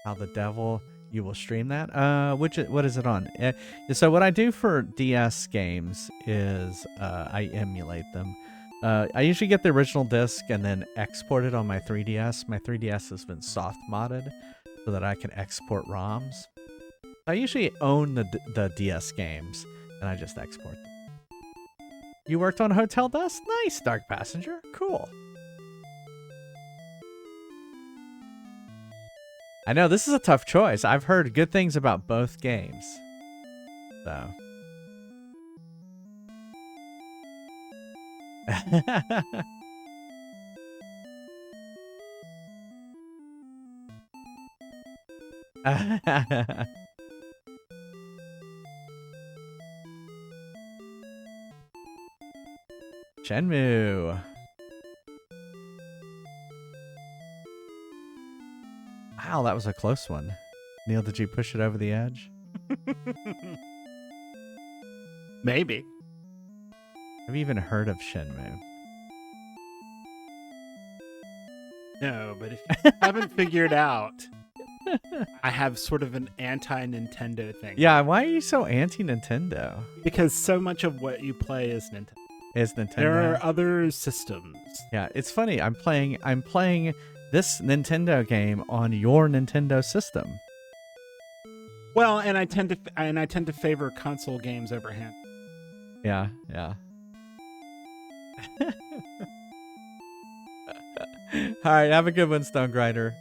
How the devil you will stream that? What is it on? So what I do for DS games is I emulate them. I usually get the original disc and then export it on my 3DS. My 3DS has been soft modded so that I can export ROMs. I usually own the DS games and I just export them. You worked on Hotel Dust? Nice, Dark Passenger. Cool. I know, this is a tough choice. I've heard good things about both games. So. Shenmue. Wow, that was a close one. Neil, did you push it over the edge?
Maybe.
Have you even heard of Shenmue?
No, but if you haven't figured out, I have sort of an anti-Nintendo thing.
Yeah, why are you so anti-Nintendo?
Because so much of what you play is Nintendo.
Is Nintendo?
There are other systems.
Yeah, it's funny. I'm playing this Nintendo game on your Nintendo system.
Well, and I tend to favor console games over hand.
Yeah, yeah. All right, have a good one, Stone Grinder.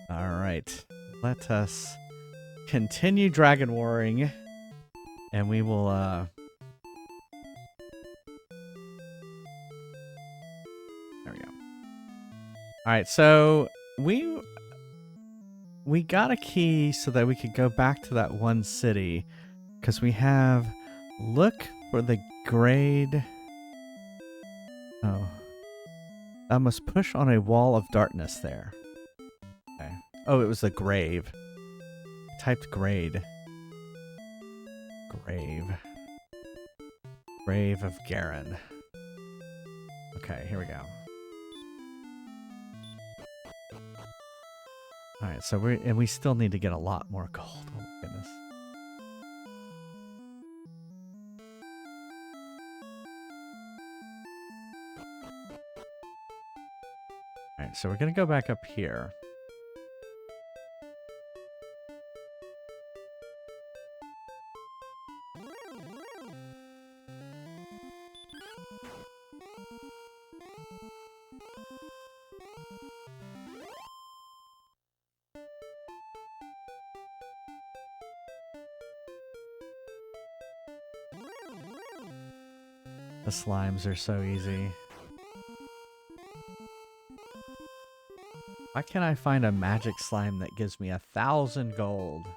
All right, let us continue Dragon Warring, and we will. There we go. All right, so we got a key so that we could go back to that one city, because we have look for the grade. Oh, I must push on a wall of darkness there. Okay. Oh, it was the grave. I typed grade. Grave of Garin. Okay, here we go. All right, so we still need to get a lot more gold. Oh my goodness. All right, so we're gonna go back up here. The slimes are so easy. Why can't I find a magic slime that gives me 1,000 gold?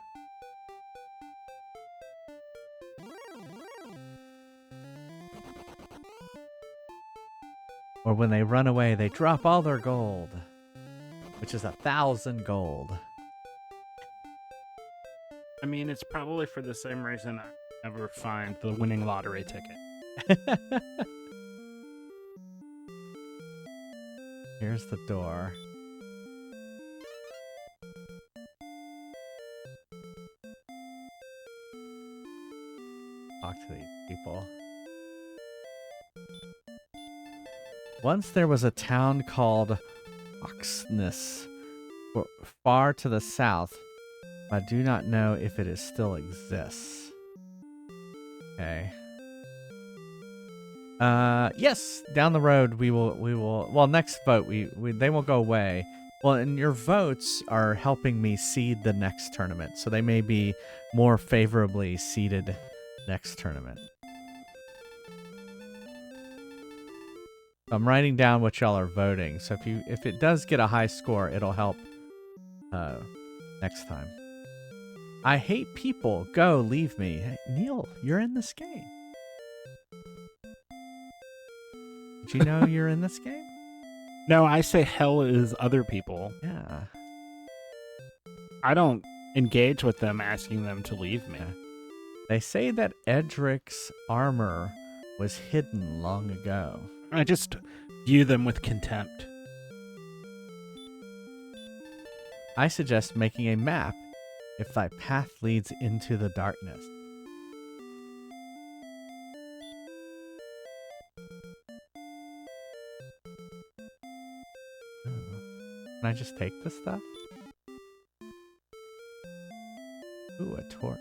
Or when they run away, they drop all their gold, which is 1,000 gold.
I mean, it's probably for the same reason I never find the winning lottery ticket.
Here's the door. Talk to these people. Once there was a town called Oxness, far to the south. I do not know if it still exists. Okay. Yes, down the road we will well, next vote they will go away. Well, and your votes are helping me seed the next tournament, so they may be more favorably seeded next tournament. I'm writing down what y'all are voting, so if it does get a high score, it'll help next time. I hate people. Go, leave me. Hey, Neil, you're in this game. Did you know you're in this game?
No, I say hell is other people.
Yeah.
I don't engage with them asking them to leave me.
They say that Edric's armor was hidden long ago.
I just view them with contempt.
I suggest making a map if thy path leads into the darkness. Can I just take this stuff? Ooh, a torch.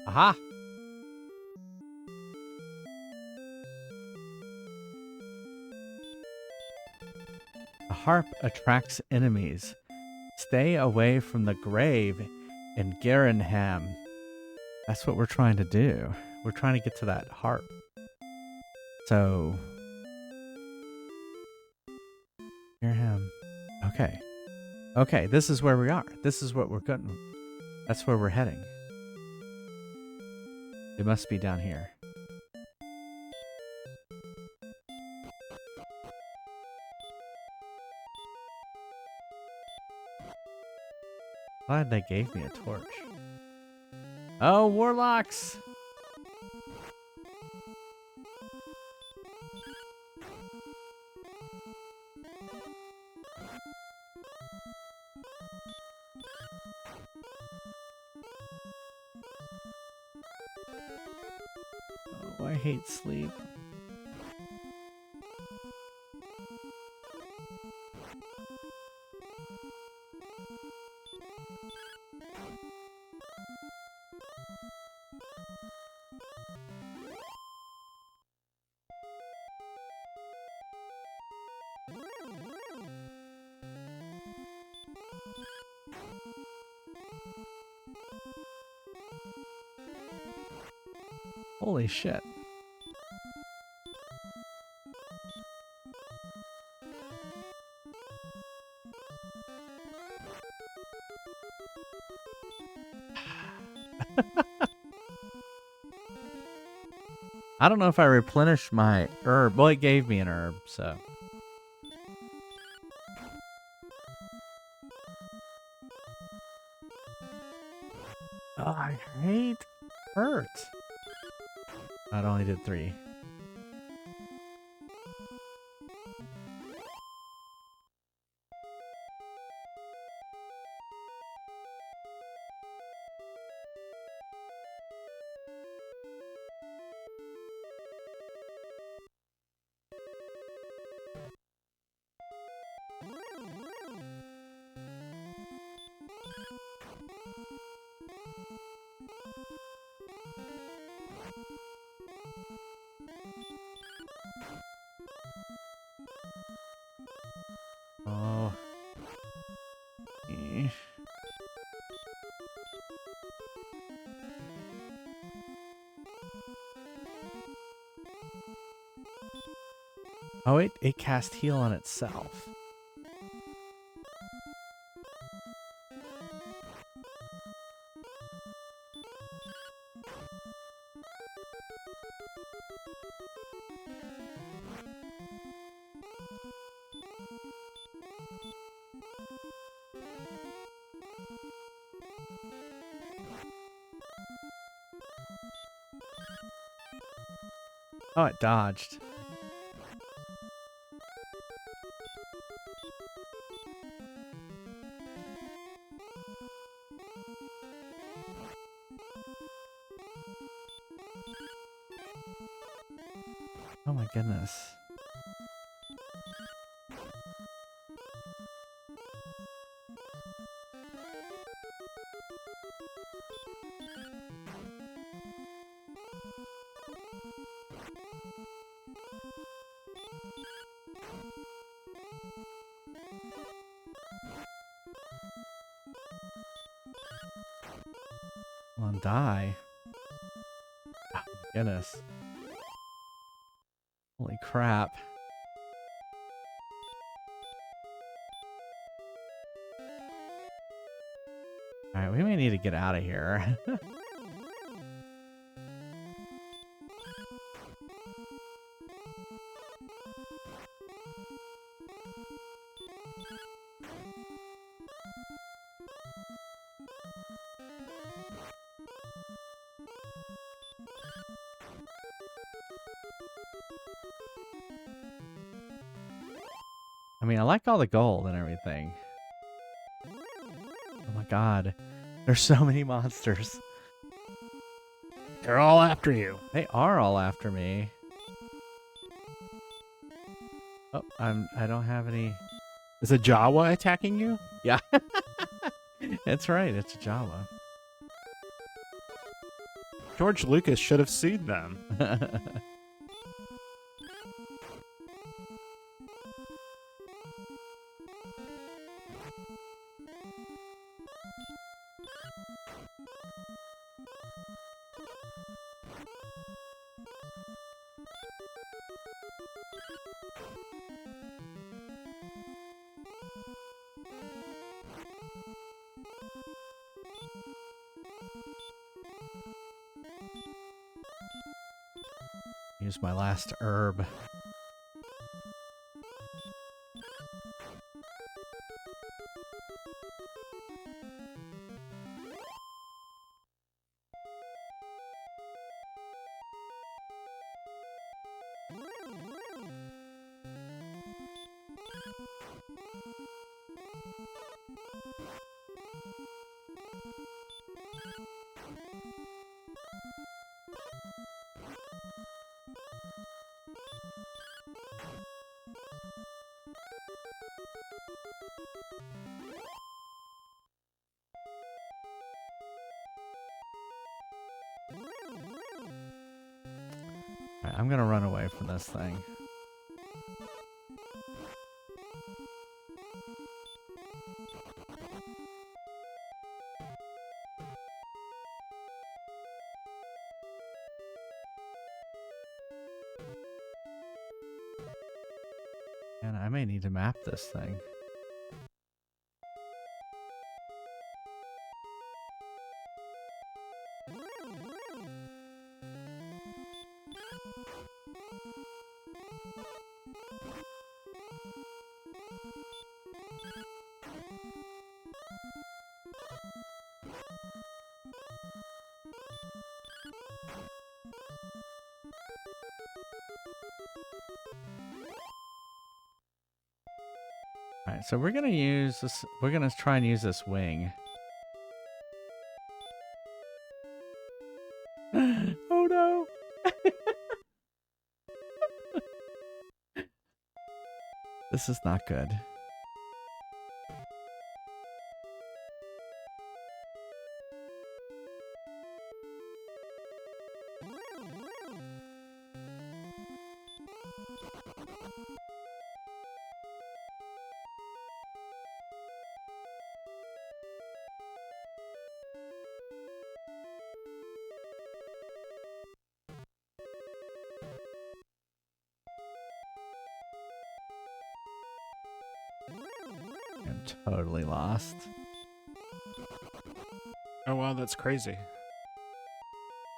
Aha! The harp attracts enemies. Stay away from the grave in Garinham. That's what we're trying to do. We're trying to get to that harp. So... Garinham. Okay. Okay, this is where we are. This is what we're going. That's where we're heading. It must be down here. Glad they gave me a torch. Oh, warlocks! Oh, I hate sleep. Holy shit. I don't know if I replenished my herb. Well, it gave me an herb, so. Oh, I hate hurt. I only did 3. Oh. Eh. Oh, it cast heal on itself. Oh, it dodged. Oh my goodness. Come on, die. Oh my goodness. Holy crap. Alright, we may need to get out of here. I mean, I like all the gold and everything. Oh my god. There's so many monsters.
They're all after you.
They are all after me. Oh, I don't have any.
Is a Jawa attacking you?
Yeah. That's right. It's a Java.
George Lucas should have sued them.
Use my last herb. Alright, I'm gonna run away from this thing. And I may need to map this thing. Alright, so we're gonna use this. We're gonna try and use this wing. Oh no! This is not good. I'm totally lost.
Oh wow, that's crazy.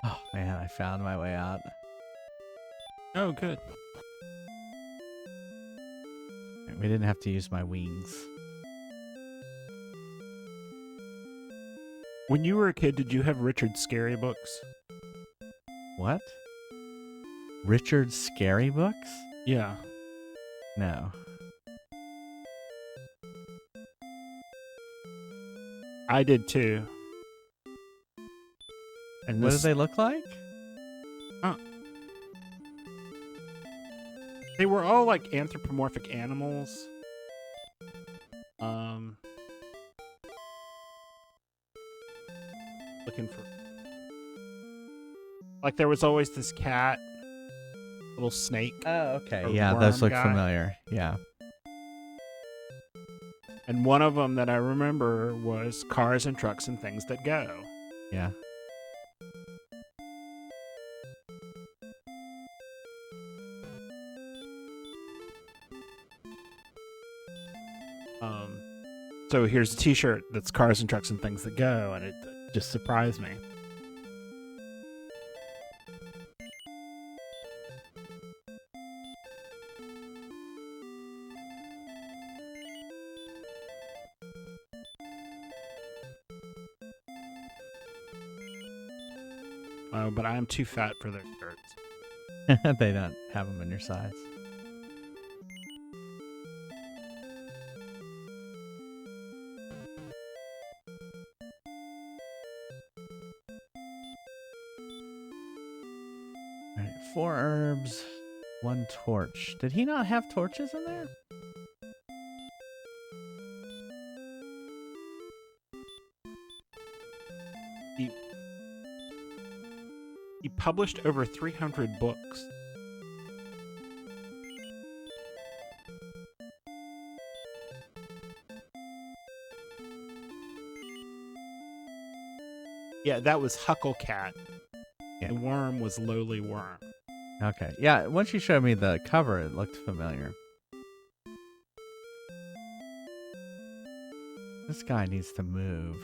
Oh man, I found my way out.
Oh, good.
We didn't have to use my wings.
When you were a kid, did you have Richard's scary books?
What? Richard's scary books?
Yeah.
No.
I did too. And
What
this,
did they look like?
they were all like anthropomorphic animals. Looking for, like, there was always this cat, little snake,
Oh, okay.
Or
Yeah, those
worm
look
guy.
familiar. Yeah.
and one of them that I remember was Cars and Trucks and Things That Go.
Yeah.
So here's a T-shirt that's Cars and Trucks and Things That Go, and it just surprised me. But I am too fat for their shirts.
They don't have them in your size. All right, 4 herbs, 1 torch. Did he not have torches in there?
He published over 300 books. Yeah, that was Hucklecat.
Yeah.
The worm was Lowly Worm.
Okay. Yeah, once you showed me the cover, it looked familiar. This guy needs to move.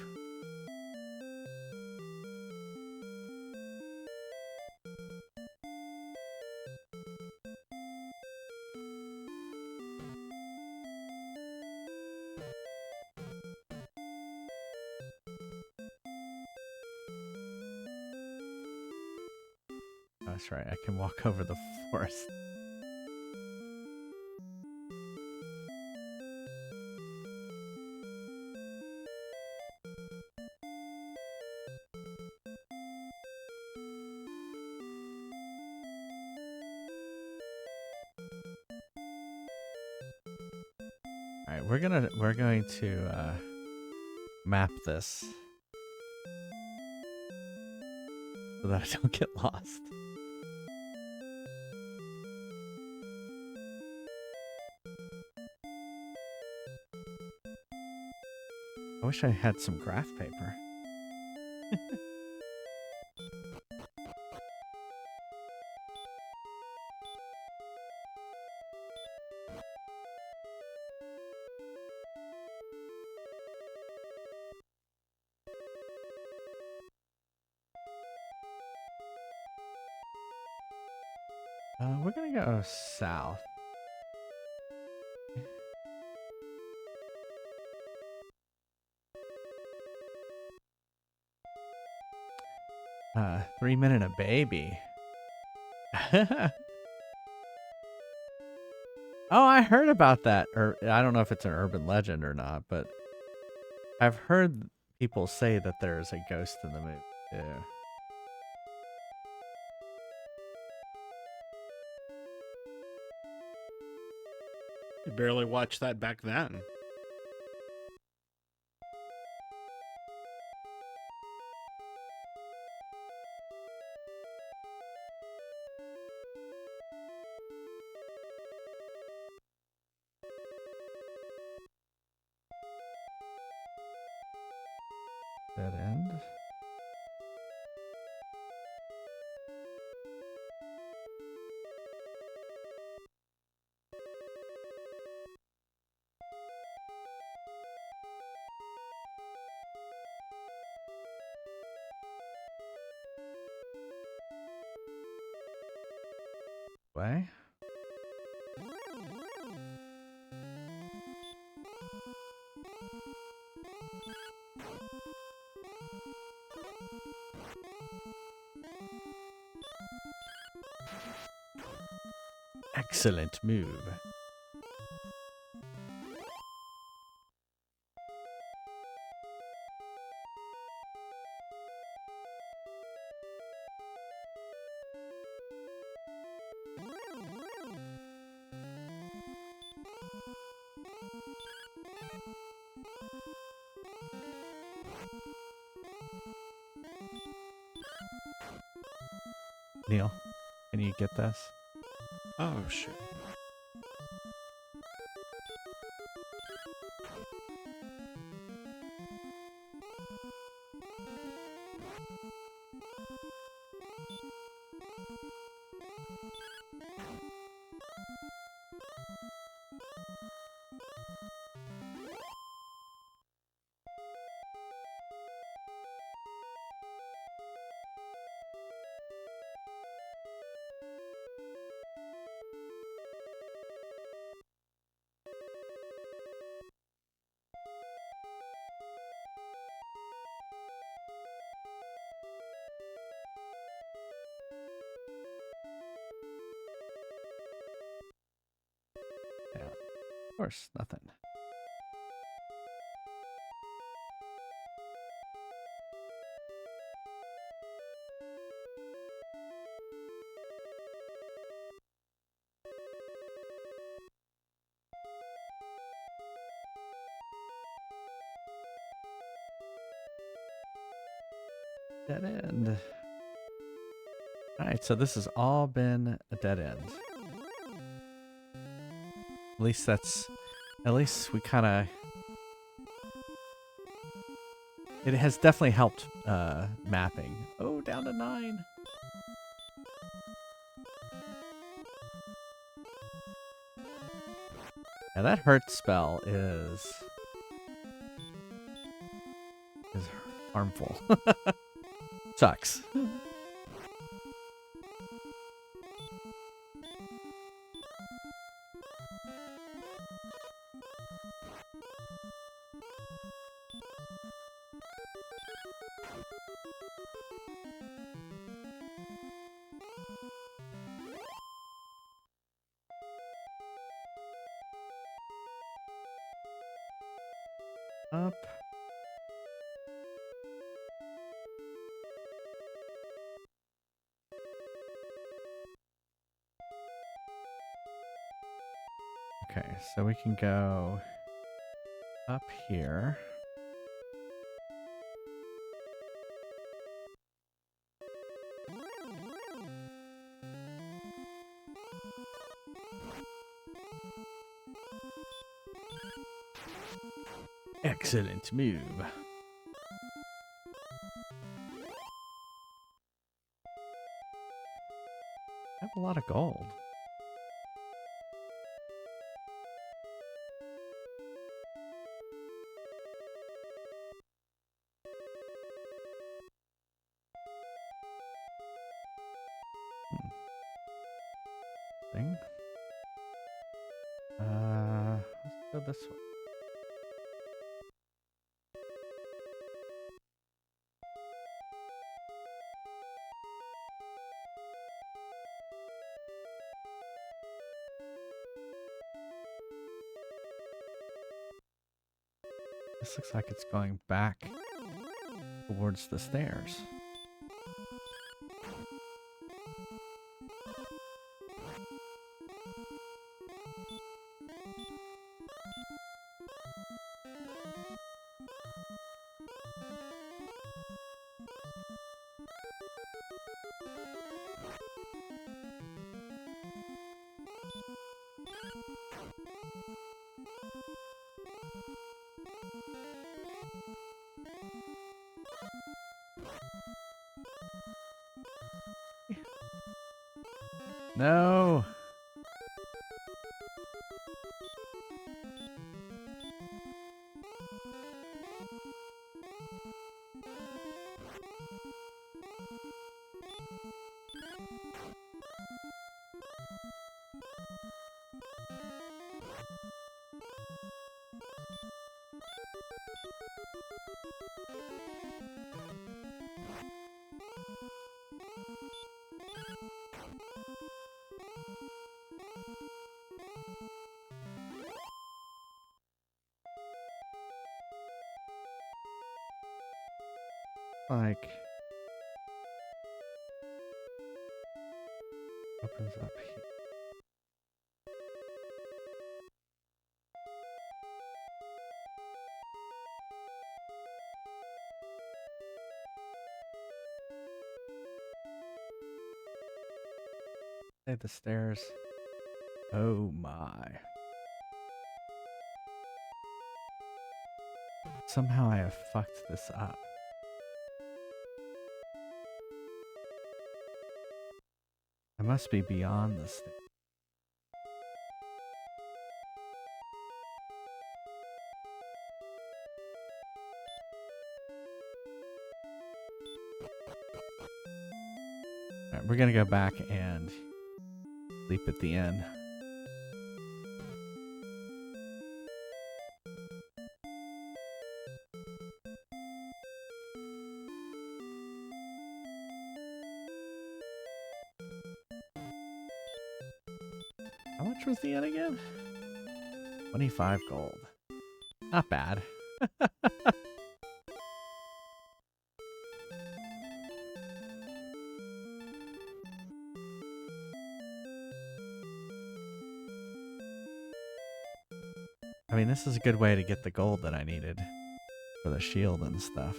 That's right, I can walk over the forest. All right, we're going to map this so that I don't get lost. I wish I had some graph paper. We're gonna go south. 3 Men and a Baby. Oh, I heard about that. Or I don't know if it's an urban legend or not, but I've heard people say that there's a ghost in the movie too.
You barely watched that back then.
Dead end. Way. Excellent move. Neil, can you get this?
Oh, shit.
course, nothing. Dead end. Alright, so this has all been a dead end. At least we kind of... It has definitely helped mapping. Oh, down to 9. Yeah, that hurt spell is harmful. Sucks. Up. Okay, so we can go up here. Excellent move. I have a lot of gold. Thing. Let's go this way. This looks like it's going back towards the stairs. No. Like opens up here. Say the stairs. Oh my. Somehow I have fucked this up. I must be beyond this thing. Alright, we're gonna go back and sleep at the inn. How much was the inn again? 25 gold. Not bad. I mean, this is a good way to get the gold that I needed for the shield and stuff.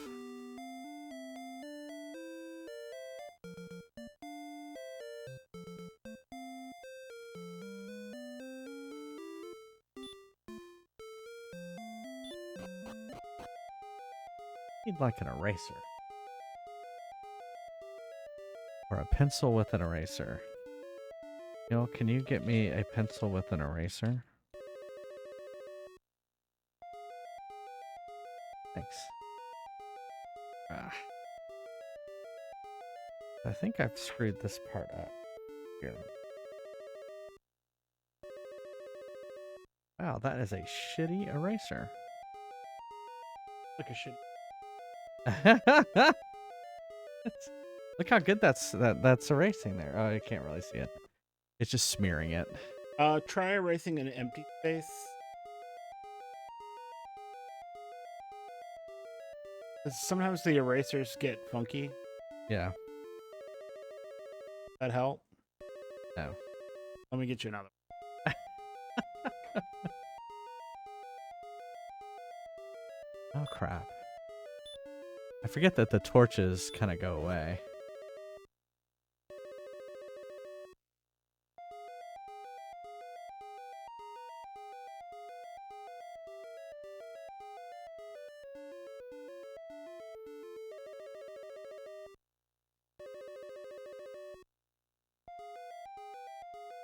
Need like an eraser. Or a pencil with an eraser. Neil, can you get me a pencil with an eraser? Thanks. I think I've screwed this part up. Here. Wow, that is a shitty eraser.
Like a shit.
Look how good that's erasing there. Oh, I can't really see it. It's just smearing it.
Try erasing an empty space. 'Cause sometimes the erasers get funky.
Yeah.
That help?
No.
Let me get you another.
Oh crap. I forget that the torches kind of go away.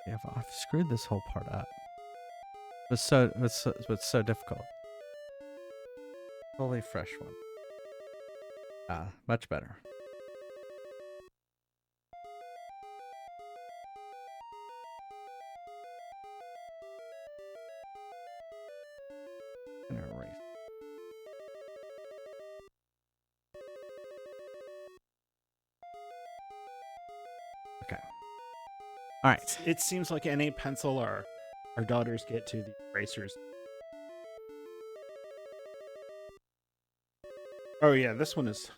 Yeah, I've screwed this whole part up. It's so difficult. Totally fresh one. Ah, much better. Gonna erase. Okay. All right.
It seems like any pencil our daughters get to the erasers. Oh yeah, this one is.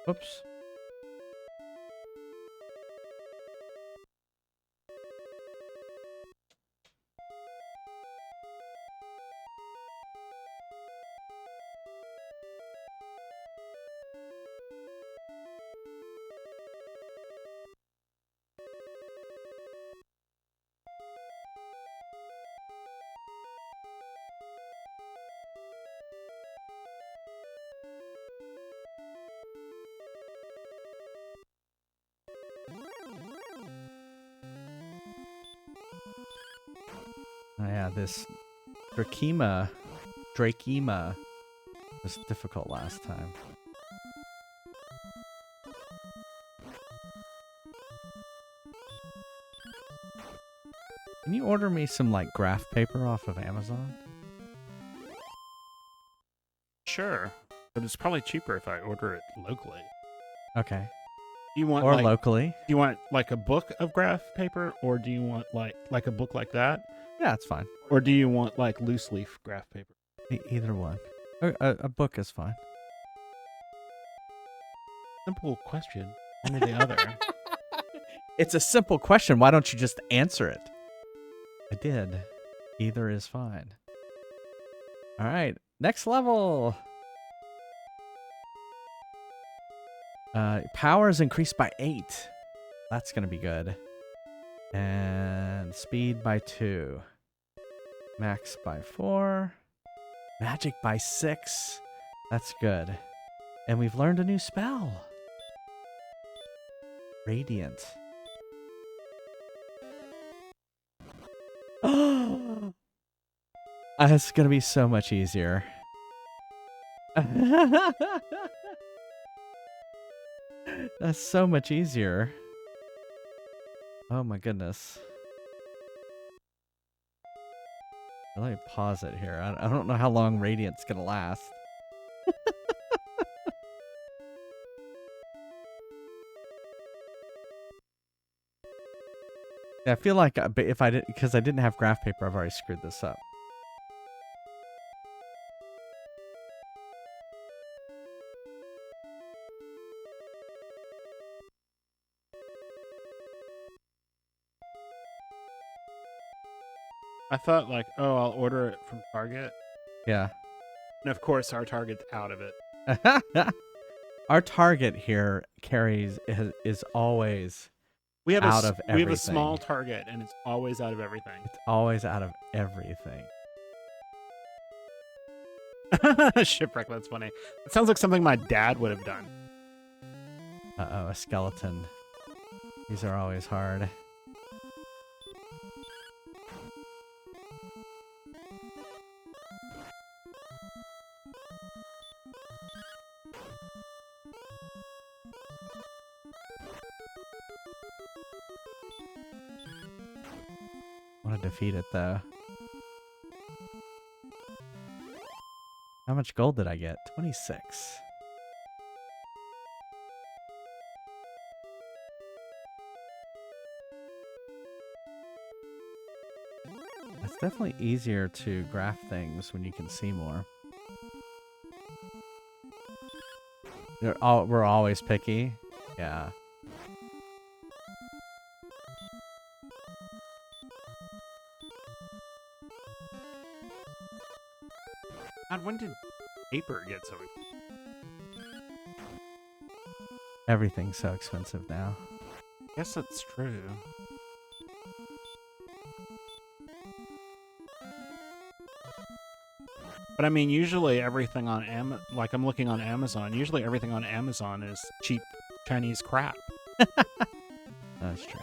Whoops. Oh, yeah, this Drakema was difficult last time. Can you order me some like graph paper off of Amazon?
Sure, but it's probably cheaper if I order it locally.
Okay.
Do you want
Or
like,
locally?
Do you want like a book of graph paper, or do you want like a book like that,
Yeah, it's fine.
or do you want like loose leaf graph paper?
Either one. A book is fine.
Simple question. One or the other.
It's a simple question. Why don't you just answer it? I did. Either is fine. All right. Next level. Power is increased by 8. That's going to be good. And speed by 2. Max by 4. Magic by 6. That's good. And we've learned a new spell. Radiant. Oh, it's going to be so much easier. That's so much easier. Oh my goodness. Let me pause it here. I don't know how long Radiant's gonna last. Yeah, I feel like if I did, because I didn't have graph paper, I've already screwed this up.
I thought like, oh, I'll order it from Target.
Yeah.
And of course, our Target's out of it.
Our Target here is always
We have
out of
we have a
everything.
small Target, and it's always out of everything.
It's always out of everything.
Shipwreck. That's funny. It sounds like something my dad would have done.
Uh-oh, a skeleton. These are always hard. I want to defeat it, though. How much gold did I get? 26. It's definitely easier to graph things when you can see more. We're always picky. Yeah.
God, when did paper get so expensive?
Everything's so expensive now.
Guess that's true. But I mean, usually everything on like I'm looking on Amazon, usually everything on Amazon is cheap Chinese crap.
That's true.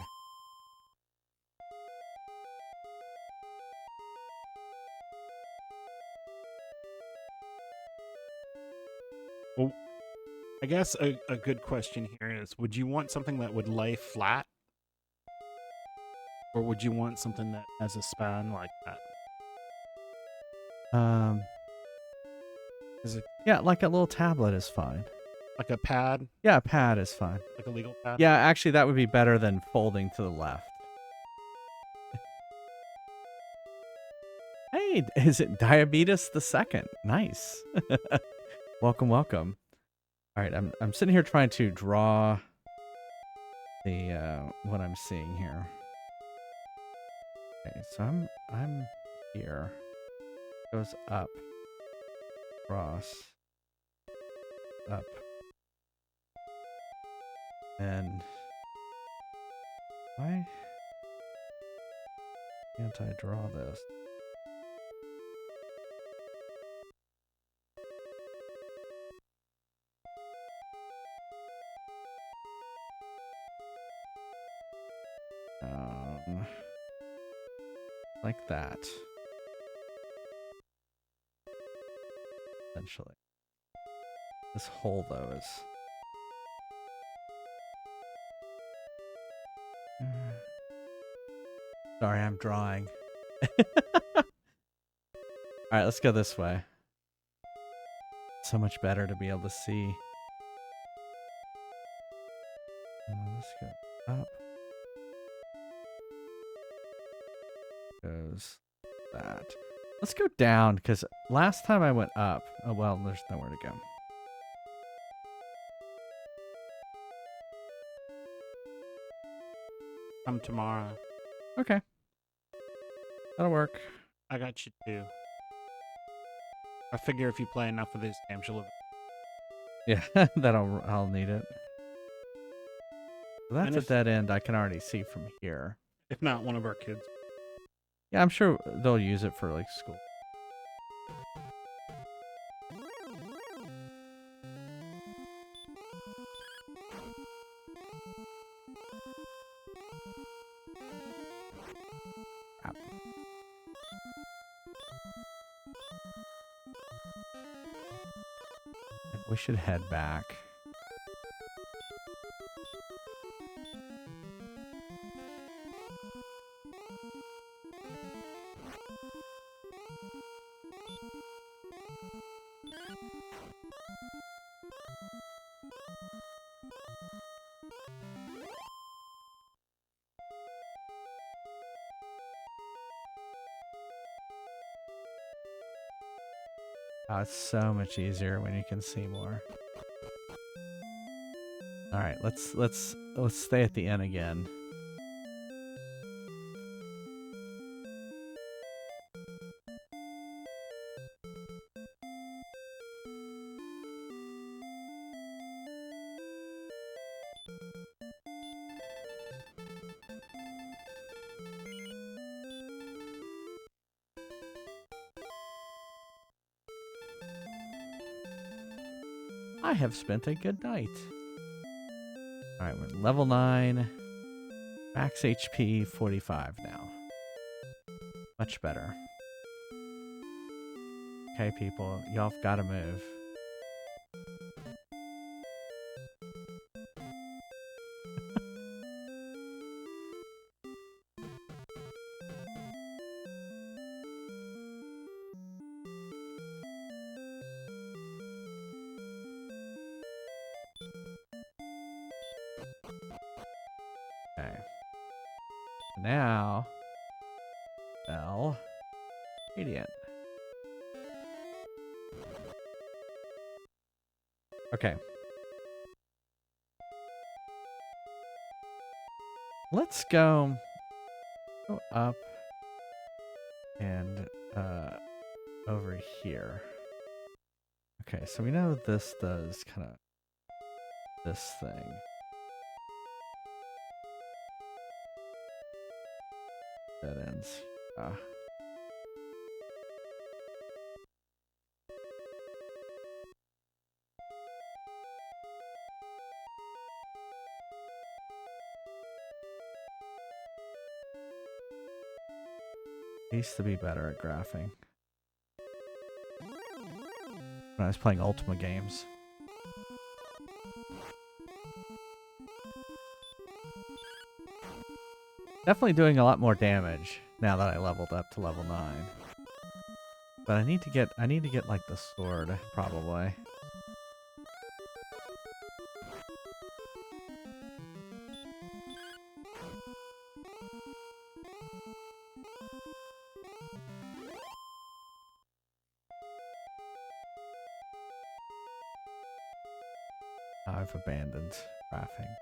Well, I guess a good question here is, would you want something that would lay flat? Or would you want something that has a span like that? Is it
Yeah, like a little tablet is fine.
like a pad?
Yeah, a pad is fine.
Like a legal pad?
Yeah, actually, that would be better than folding to the left. Hey, is it Diabetes the Second? Nice. Welcome, welcome. All right, I'm sitting here trying to draw the what I'm seeing here. Okay, so I'm here. Goes up, across, up, and why can't I draw this? Like that. Essentially. This hole, though, is... Sorry, I'm drawing. Alright, let's go this way. So much better to be able to see. Let's go up. Goes that. Let's go down, because last time I went up... Oh, well, there's nowhere to go.
Come tomorrow.
Okay. That'll work.
I got you too. I figure if you play enough of these games, you'll...
Yeah, I'll need it. So that's
And
a
if-
dead end I can already see from here.
If not, one of our kids.
Yeah, I'm sure they'll use it for, like, school. Crap. We should head back. Oh, it's so much easier when you can see more. All right, let's stay at the end again. I have spent a good night. All right, we're level 9. Max HP 45 now. Much better. Okay, people, y'all have got to move. Okay. Now, Bell, Radiant. Okay. Let's go up and over here. Okay, so we know this does kind of this thing. That ends. I used to be better at graphing when I was playing Ultima games. Definitely doing a lot more damage now that I leveled up to level 9. But I need to get like the sword probably. I've abandoned graphing.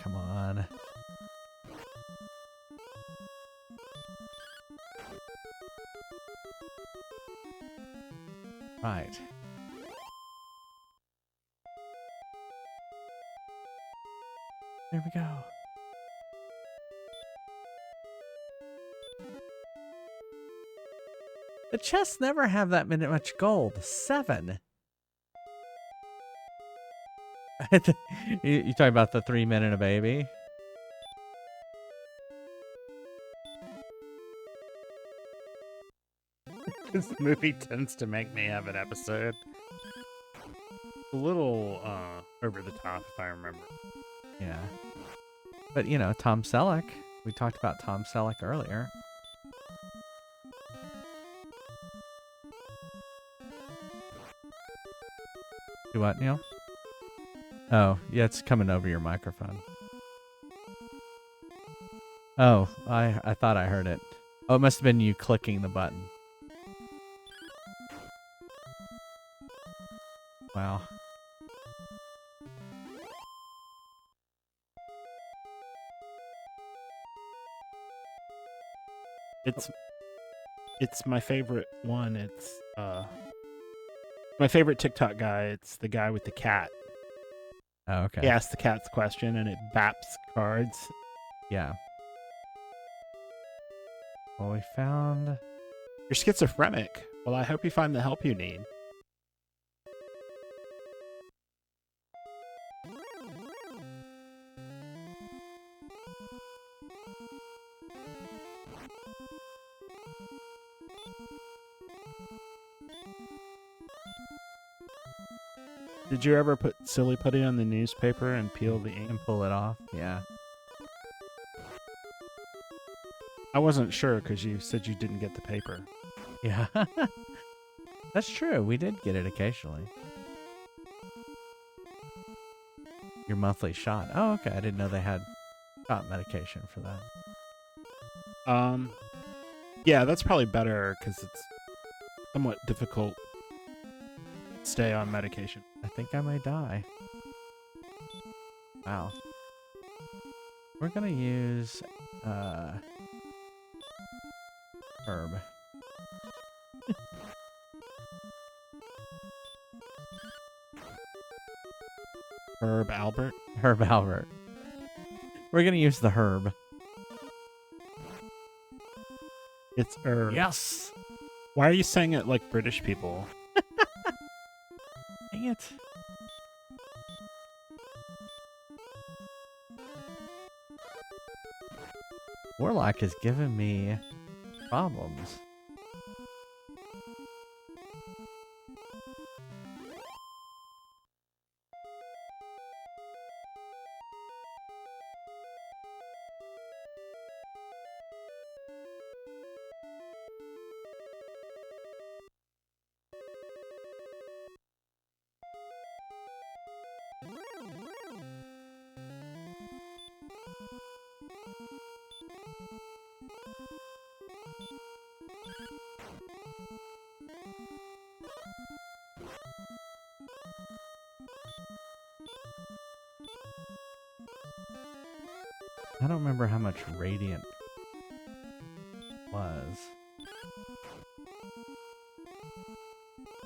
Come on. Right. There we go. The chests never have that much gold. 7. You talking about the 3 men and a baby?
This movie tends to make me have an episode. A little over the top, if I remember.
Yeah. But, you know, Tom Selleck. We talked about Tom Selleck earlier. Do what, Neil? Oh, yeah, it's coming over your microphone. Oh, I thought I heard it. Oh, it must have been you clicking the button. Wow.
It's my favorite one. It's my favorite TikTok guy. It's the guy with the cat.
Oh, okay.
He asks the cat's question and it baps cards.
Yeah. Well, we found...
You're schizophrenic. Well, I hope you find the help you need. Did you ever put silly putty on the newspaper and peel the ink?
And pull it off. Yeah.
I wasn't sure because you said you didn't get the paper.
Yeah. That's true. We did get it occasionally. Your monthly shot. Oh, okay. I didn't know they had shot medication for that.
Yeah, that's probably better because it's somewhat difficult to stay on medication.
I think I may die. Wow. We're gonna use herb.
Herb Albert.
Herb Albert. We're gonna use the herb.
It's herb.
Yes.
Why are you saying it like British people?
Dang it. Warlock is giving me problems. I don't remember how much radiant was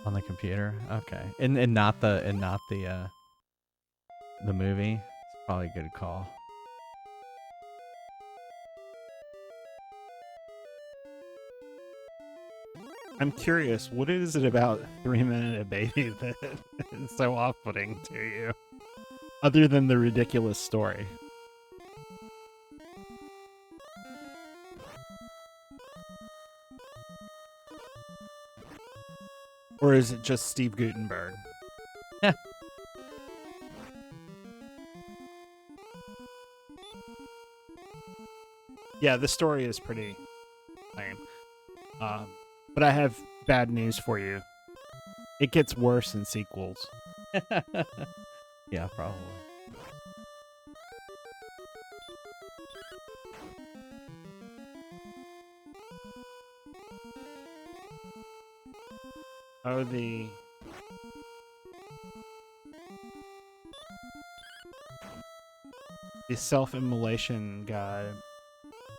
on the computer. Okay, and not the movie. It's probably a good call.
I'm curious, what is it about 3 Minute a Baby that is so off-putting to you? Other than the ridiculous story. Or is it just Steve Gutenberg? Yeah, the story is pretty lame. But I have bad news for you. It gets worse in sequels.
Yeah, probably.
Oh, the self-immolation guy.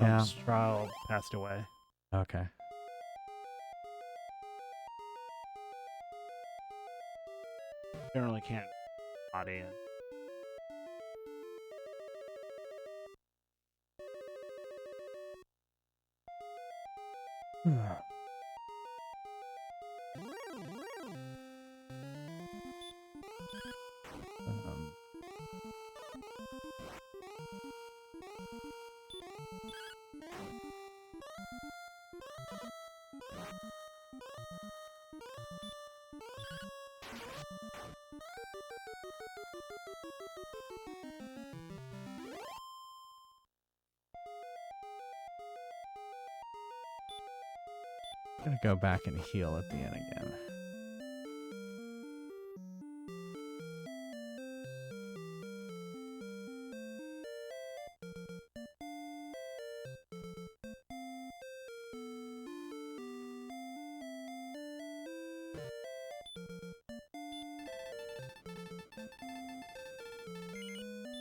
Yeah.
Trump's trial passed away.
Okay.
Generally can't body in.
Um, gonna go back and heal at the end again.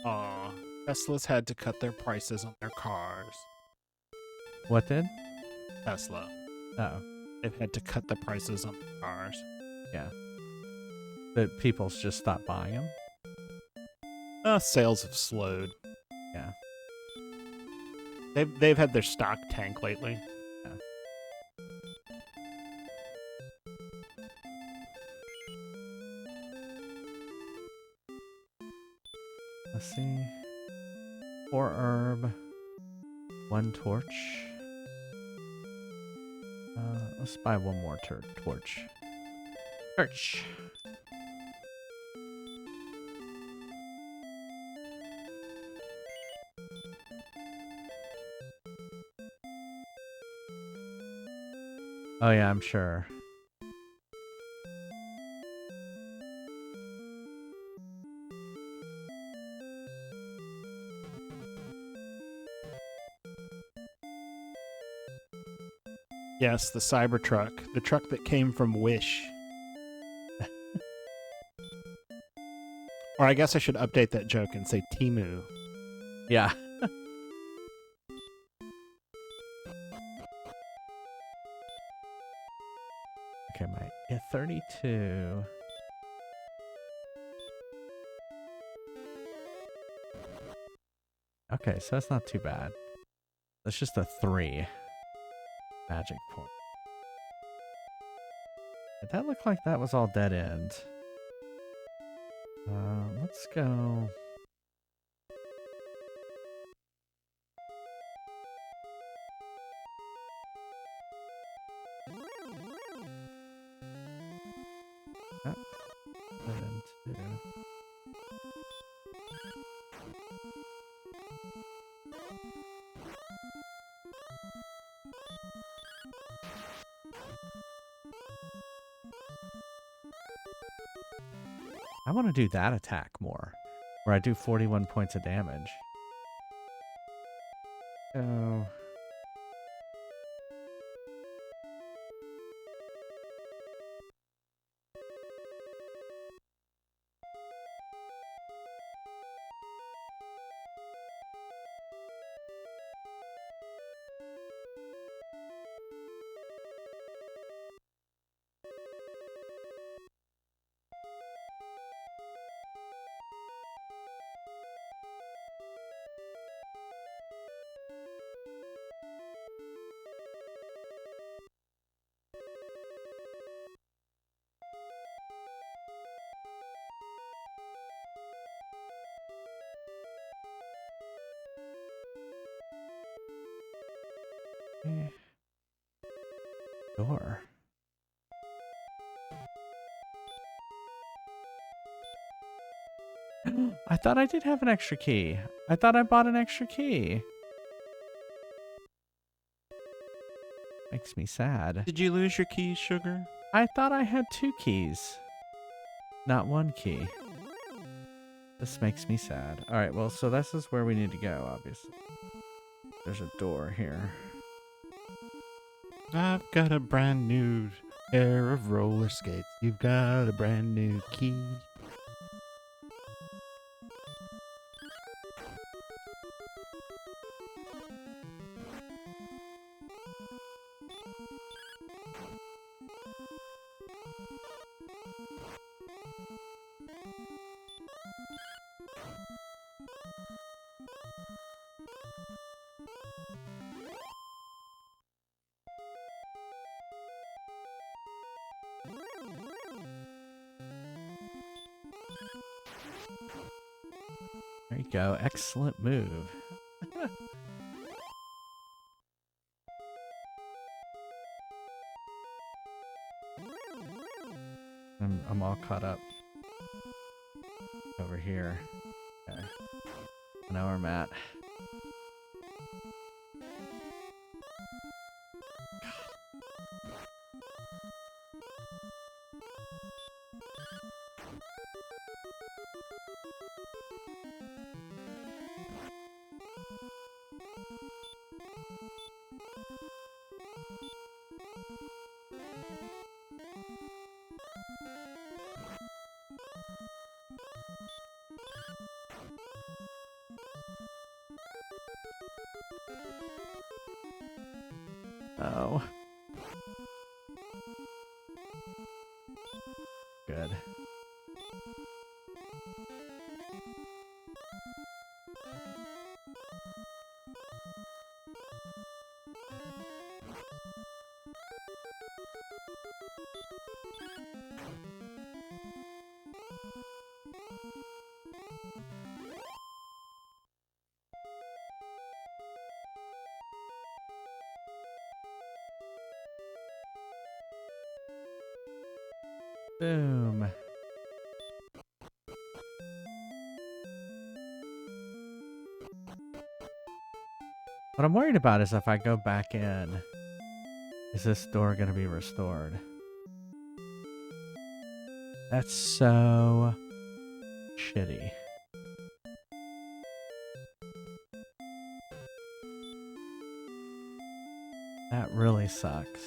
Aw, Tesla's had to cut their prices on their cars.
What did?
Tesla.
Oh,
They've had to cut the prices on their cars.
yeah. But people's just stopped buying them.
Sales have slowed.
Yeah.
They've had their stock tank lately.
Let's see. 4 herb, 1 torch. Let's buy one more torch. Torch. Oh yeah, I'm sure.
Yes, the Cybertruck, the truck that came from Wish. Or I guess I should update that joke and say Timu.
Yeah. Okay, my 32. Okay, so that's not too bad. That's just a 3 magic point. Did that look like that was all dead end? Let's go. That dead end too. I want to do that attack more, where I do 41 points of damage. So... Door. I thought I did have an extra key. I thought I bought an extra key. Makes me sad.
Did you lose your keys, Sugar?
I thought I had 2 keys. Not 1 key. This makes me sad. Alright, well, so this is where we need to go, obviously. There's a door here.
I've got a brand new pair of roller skates. You've got a brand new key.
There you go. Excellent move. I'm all caught up over here. Okay. Now we're at. Oh. Good. Boom. What I'm worried about is if I go back in Is this door gonna be restored? That's so shitty. That really sucks.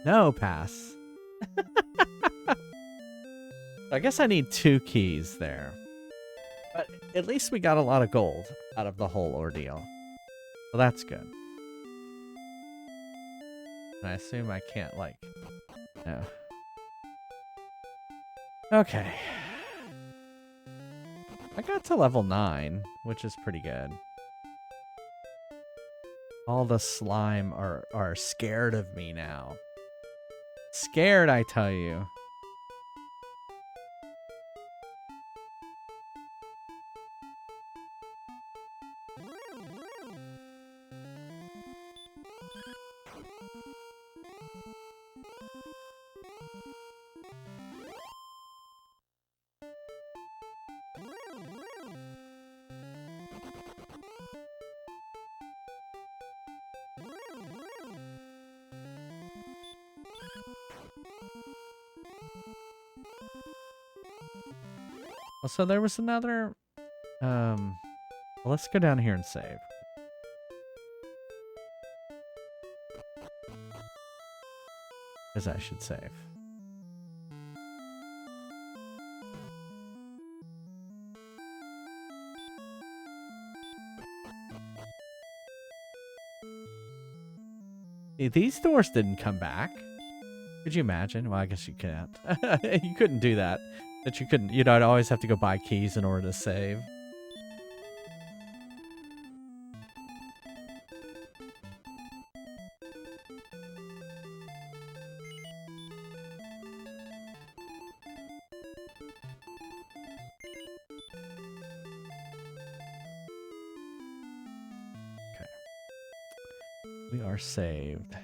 No, pass. I guess I need 2 keys there. But at least we got a lot of gold out of the whole ordeal. So that's good. And I assume I can't, like... No. Okay. I got to level 9, which is pretty good. All the slime are scared of me now. Scared, I tell you. Well, so there was another... well, let's go down here and save. Because I should save. See, these doors didn't come back. Could you imagine? Well, I guess you can't. You couldn't do that. That you couldn't, you know, I'd always have to go buy keys in order to save. Okay. We are saved.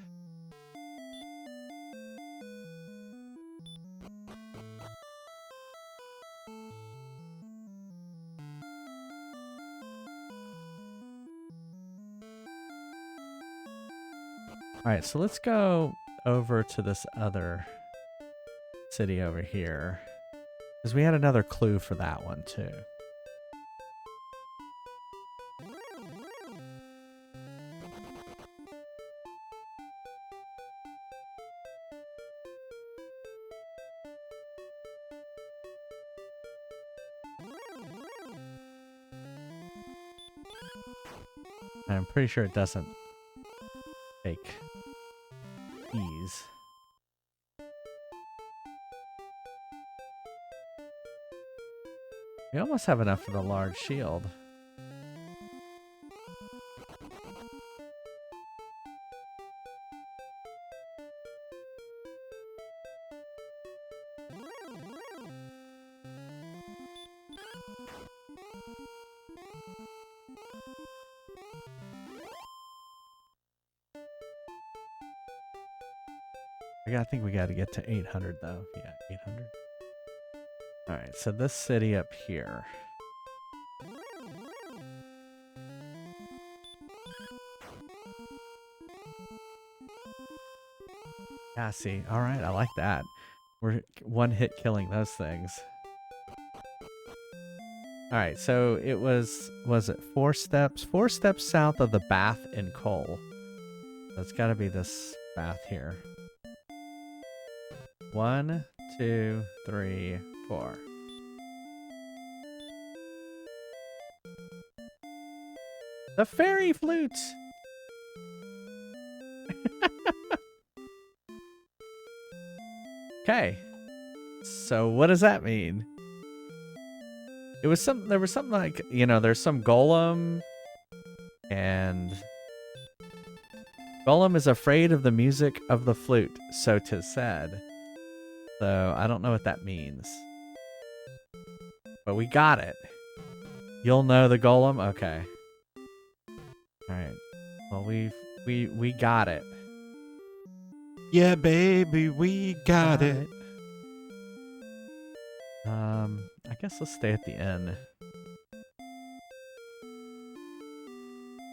Alright, so let's go over to this other city over here. Because we had another clue for that one, too. I'm pretty sure it doesn't take keys. We almost have enough for the large shield. I think we got to get to 800 though. Yeah, 800. All right, so this city up here. Yeah, see. All right, I like that. We're one hit killing those things. All right, so it was it 4 steps? 4 steps south of the bath in coal. So it's got to be this bath here. 1, 2, 3, 4. The fairy flute. Okay. So what does that mean? It was there was something like, you know, there's some golem and golem is afraid of the music of the flute, so 'tis said. So I don't know what that means. But we got it. You'll know the golem? Okay. Alright. Well, we got it.
Yeah, baby, we got it.
I guess let's stay at the inn.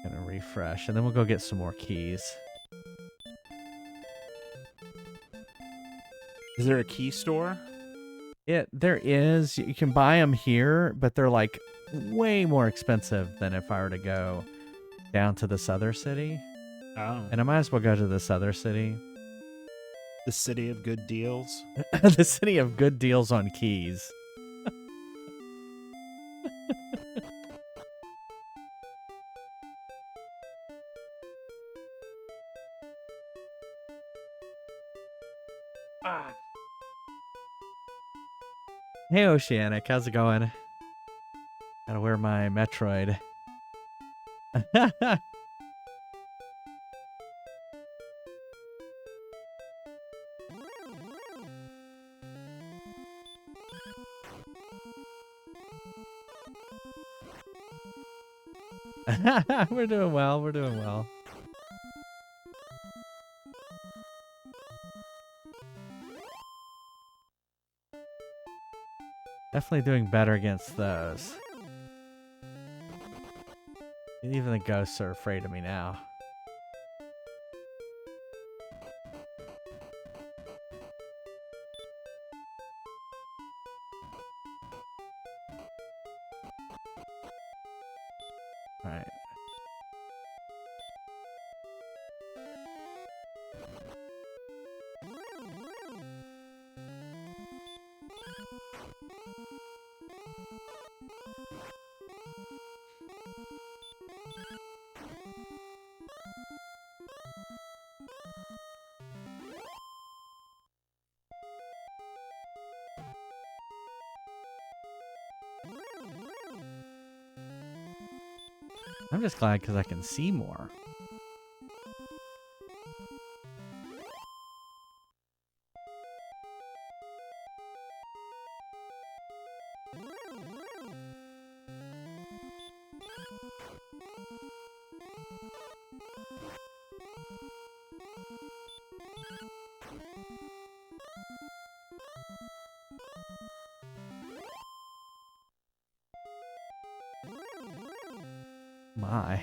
Gonna refresh, and then we'll go get some more keys.
Is there a key store?
There is. You can buy them here, but they're like way more expensive than if I were to go down to this other city.
Oh.
And I might as well go to this other city.
The city of good deals.
The city of good deals on keys. Hey, Oceanic, how's it going? Gotta wear my Metroid. We're doing well, we're doing well. Definitely doing better against those. Even the ghosts are afraid of me now. Alright. I'm just glad because I can see more. My.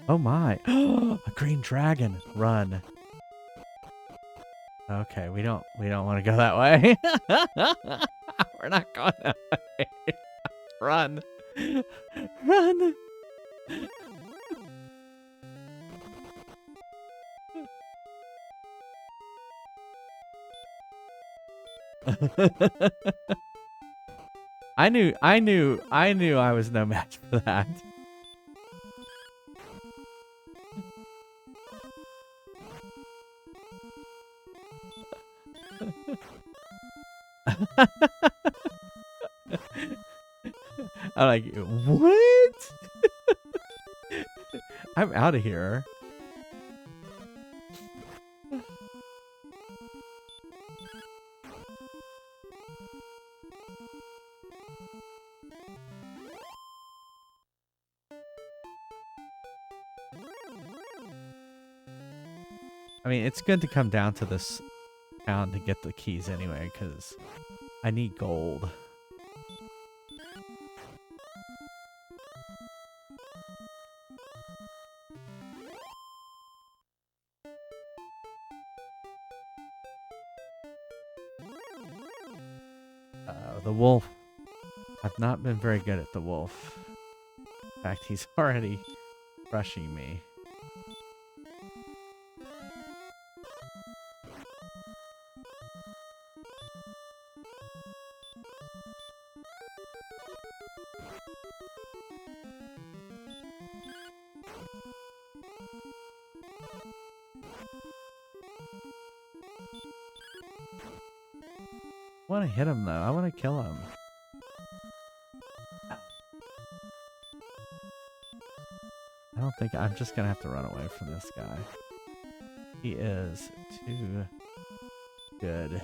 Oh my. A green dragon. Run. Okay, we don't want to go that way. We're not going that way. Run. Run. I knew I was no match for that. I'm like, what? I'm out of here. I mean, it's good to come down to this town to get the keys anyway, because I need gold. The wolf. I've not been very good at the wolf. In fact, he's already rushing me. I want to hit him though. I want to kill him. I don't think I'm just gonna have to run away from this guy. He is too good.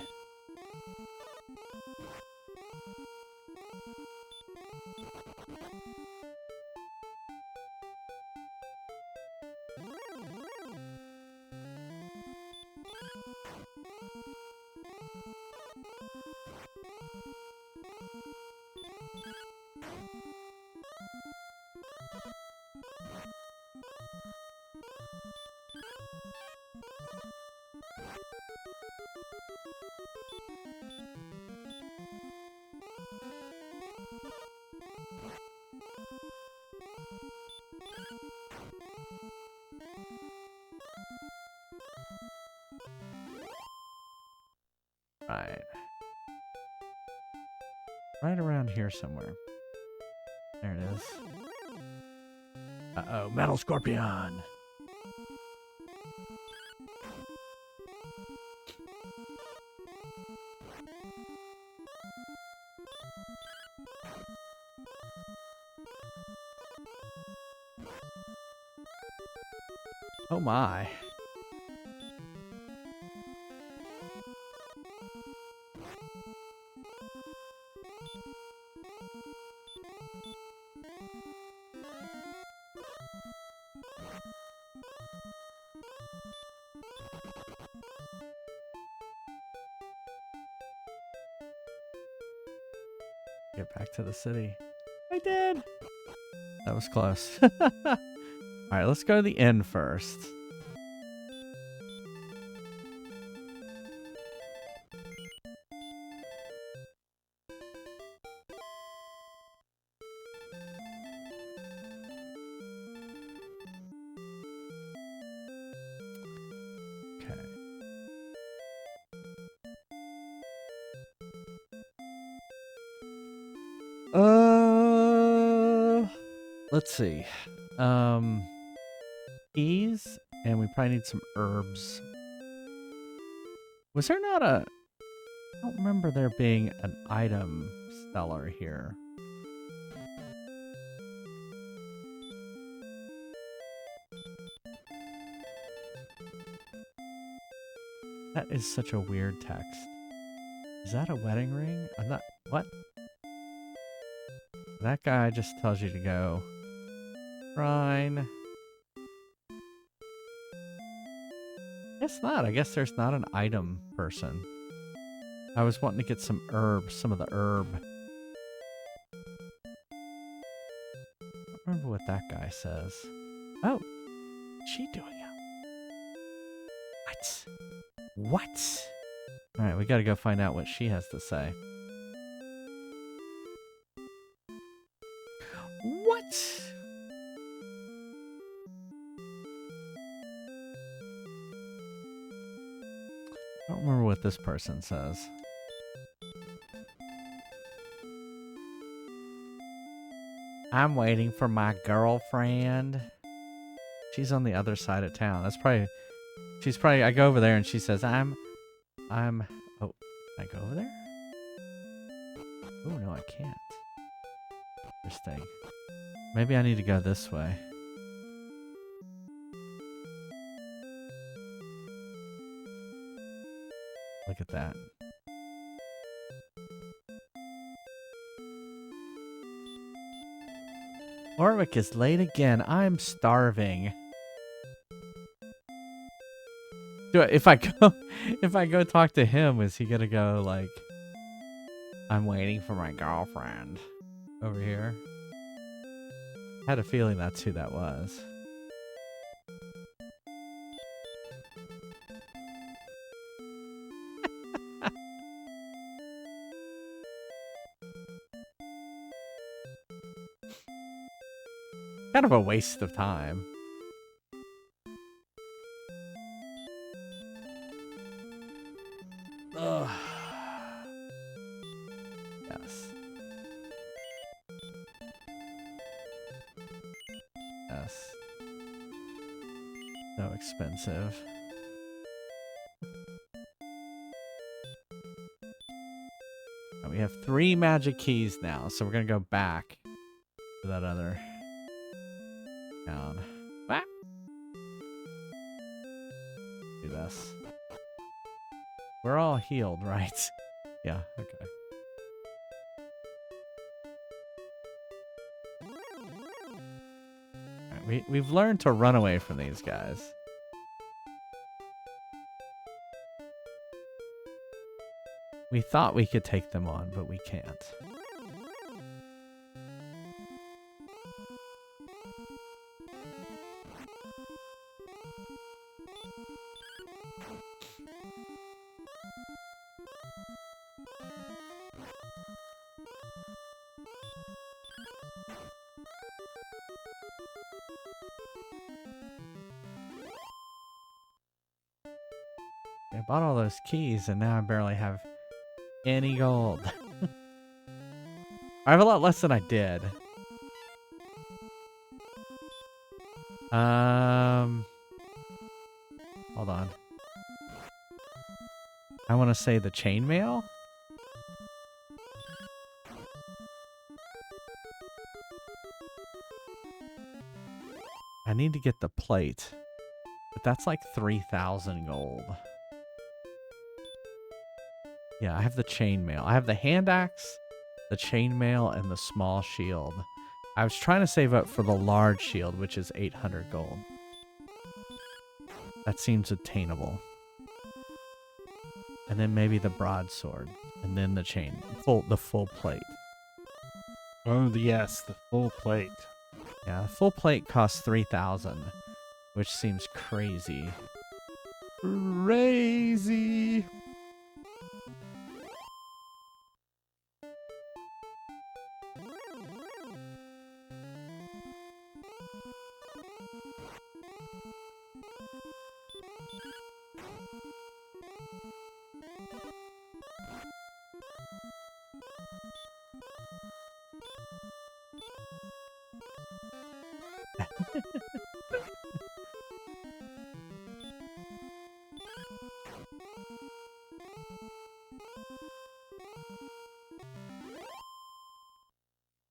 Right. Right around here somewhere. There it is. Uh-oh, Metal Scorpion! Oh my. Get back to the city. I did! That was close. Alright, let's go to the inn first. Okay. Let's see. Keys, and we probably need some herbs. Was there not a... I don't remember there being an item seller here. That is such a weird text. Is that a wedding ring? I'm not... What? That guy just tells you to go. Shrine. Guess not. I guess there's not an item person. I was wanting to get some herbs, some of the herb. I don't remember what that guy says. Oh, what's she doing out? What? What? Alright, we gotta go find out what she has to say. What? I don't remember what this person says. I'm waiting for my girlfriend. She's on the other side of town. That's probably... She's probably... I go over there and she says, I'm... Oh, can I go over there? Oh, no, I can't. Interesting. Maybe I need to go this way. Look at that. Orwick is late again. I'm starving. If I go talk to him, is he gonna go like, I'm waiting for my girlfriend over here? I had a feeling that's who that was. Kind of a waste of time. Ugh. Yes. Yes. So expensive. We have 3 magic keys now, so we're gonna go back to that other town. Ah! Do this. We're all healed, right? Yeah, okay. Alright, we've learned to run away from these guys. We thought we could take them on, but we can't. I bought all those keys and now I barely have any gold. I have a lot less than I did. Hold on. I want to say the chainmail. I need to get the plate, but that's like 3,000 gold. Yeah, I have the chainmail. I have the hand axe, the chainmail, and the small shield. I was trying to save up for the large shield, which is 800 gold. That seems attainable. And then maybe the broadsword, and then the the full plate.
Oh, yes, the full plate.
Yeah, the full plate costs 3,000, which seems crazy.
Crazy.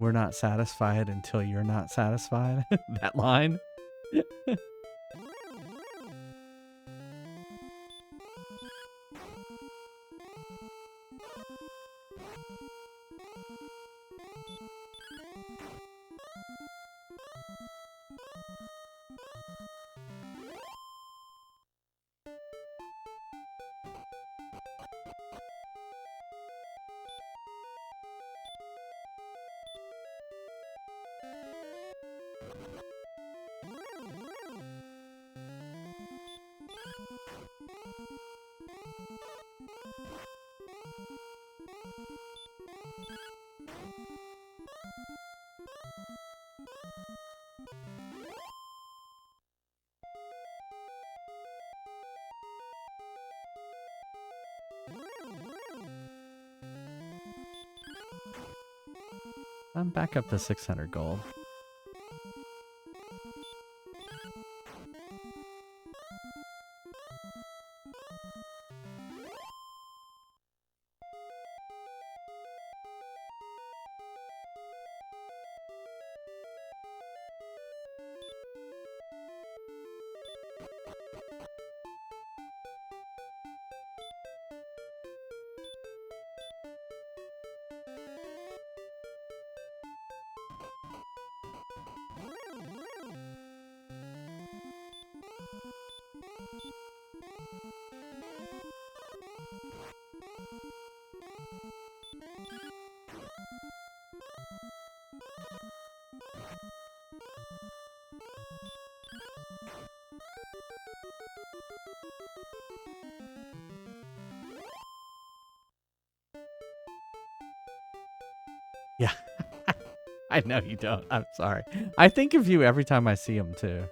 We're not satisfied until you're not satisfied. That line. I'm back up to 600 gold. Yeah. I know you don't. I'm sorry. I think of you every time I see him too.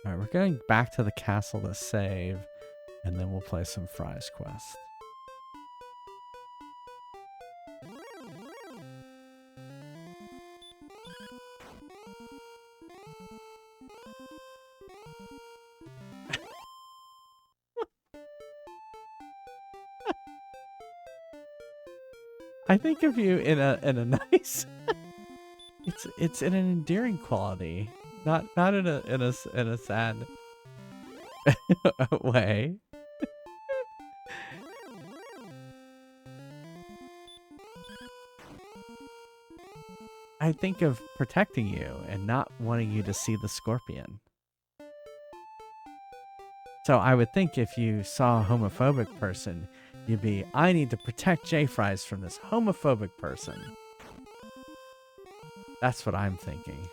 All right, we're going back to the castle to save, and then we'll play some Fry's Quest. I think of you in a nice. it's in an endearing quality, not in a sad way. I think of protecting you and not wanting you to see the scorpion. So I would think if you saw a homophobic person, you'd be, I need to protect J-Fries from this homophobic person. That's what I'm thinking.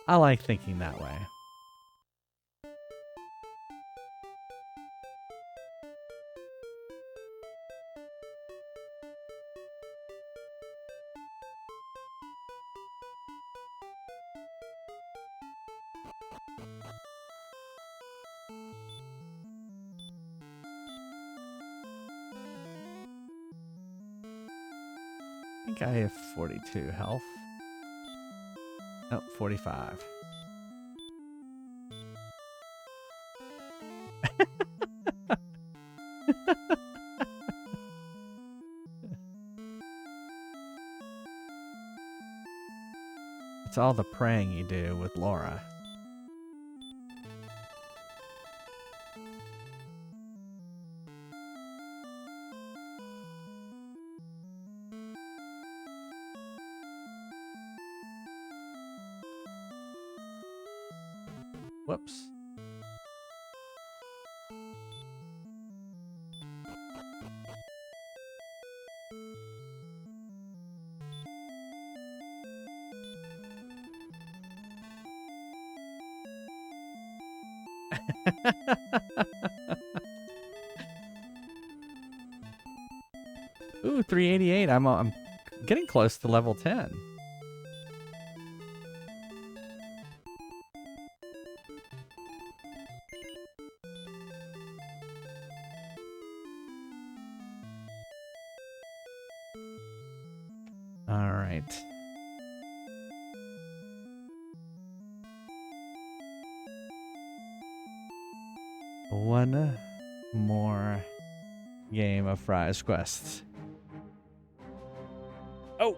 I like thinking that way. I think I have 42 health. No, 45. It's all the praying you do with Laura. Whoops. Ooh, 388. I'm getting close to level 10. All right. One more game of Fry's Quest. Oh!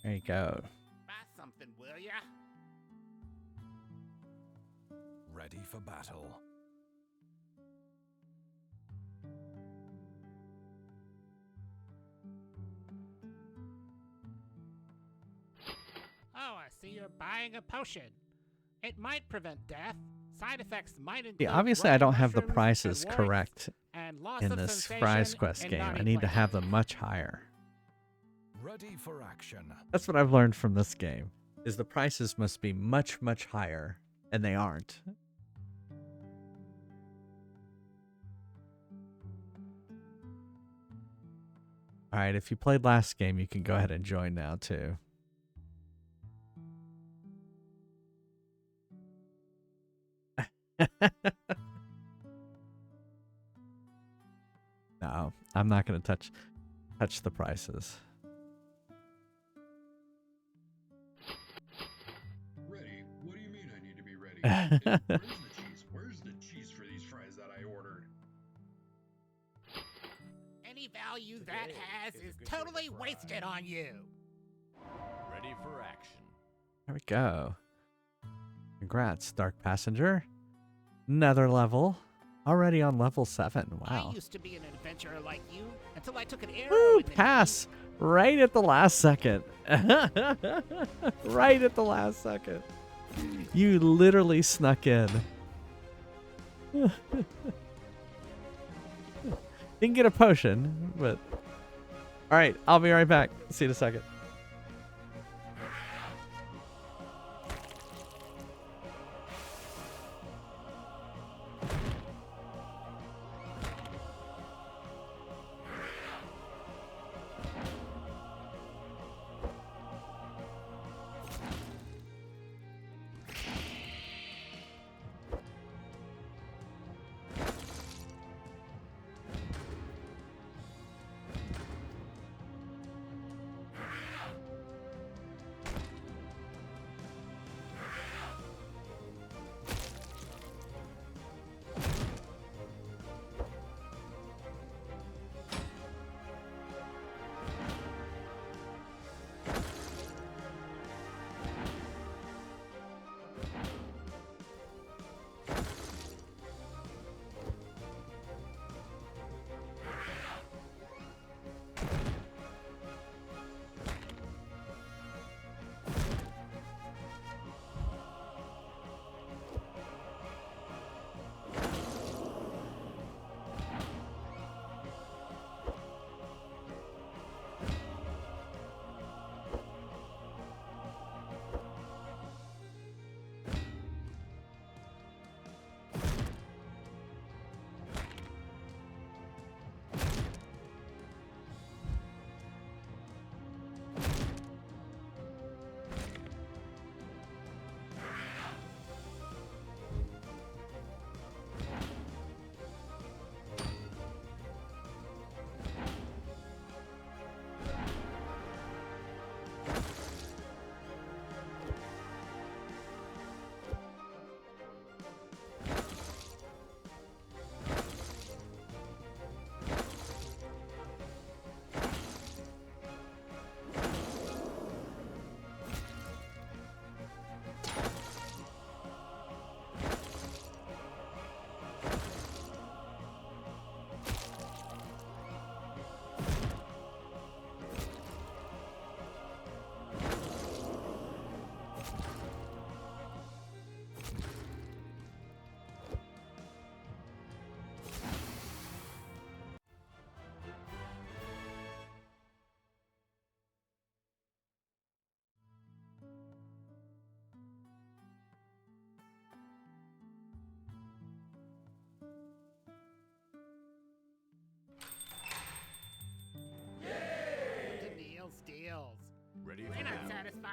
There you go.
Buy something, will ya?
Ready for battle.
Oh, I see you're buying a potion. It might prevent death. Side effects might include
Yeah, obviously I don't have the
mushrooms
prices
and warmth
correct
and loss
in
of
this
sensation
Fry's Quest
and
game. I
naughty
need to
pleasure.
have them much higher.
Ready for action.
That's what I've learned from this game, is the prices must be much, much higher, and they aren't. Alright, if you played last game, you can go ahead and join now, too. No, I'm not going to touch the prices.
Ready? What do you mean I need to be ready? And where's the cheese? Where's the cheese for these fries that I ordered?
Any value that
Today
has
is a
is
good day to
totally
fry.
wasted on you.
Ready for action.
There we go. Congrats, Dark Passenger. Another level. Already on level 7. Wow.
I used to be an adventurer like you until I took an arrow
Woo,
in the knee.
pass right at the last second. Right at the last second. You literally snuck in. Didn't get a potion, but... Alright, I'll be right back. See you in a second.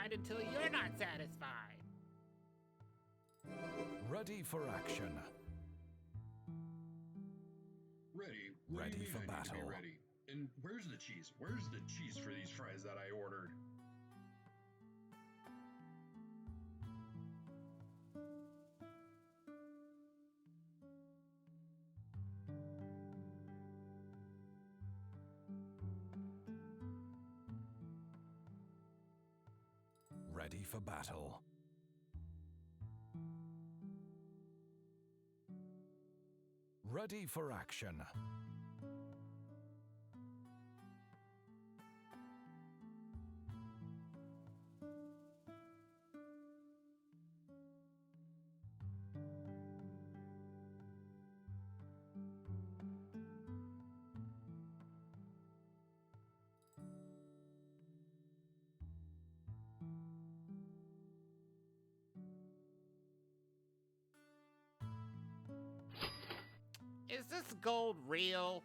satisfied until you're not satisfied.
Ready for action.
Ready?
Ready
do you
for
mean I need to be
battle.
ready? And where's the cheese? Where's the cheese for these fries that I ordered?
Ready for battle. Ready for action.
Is this gold real?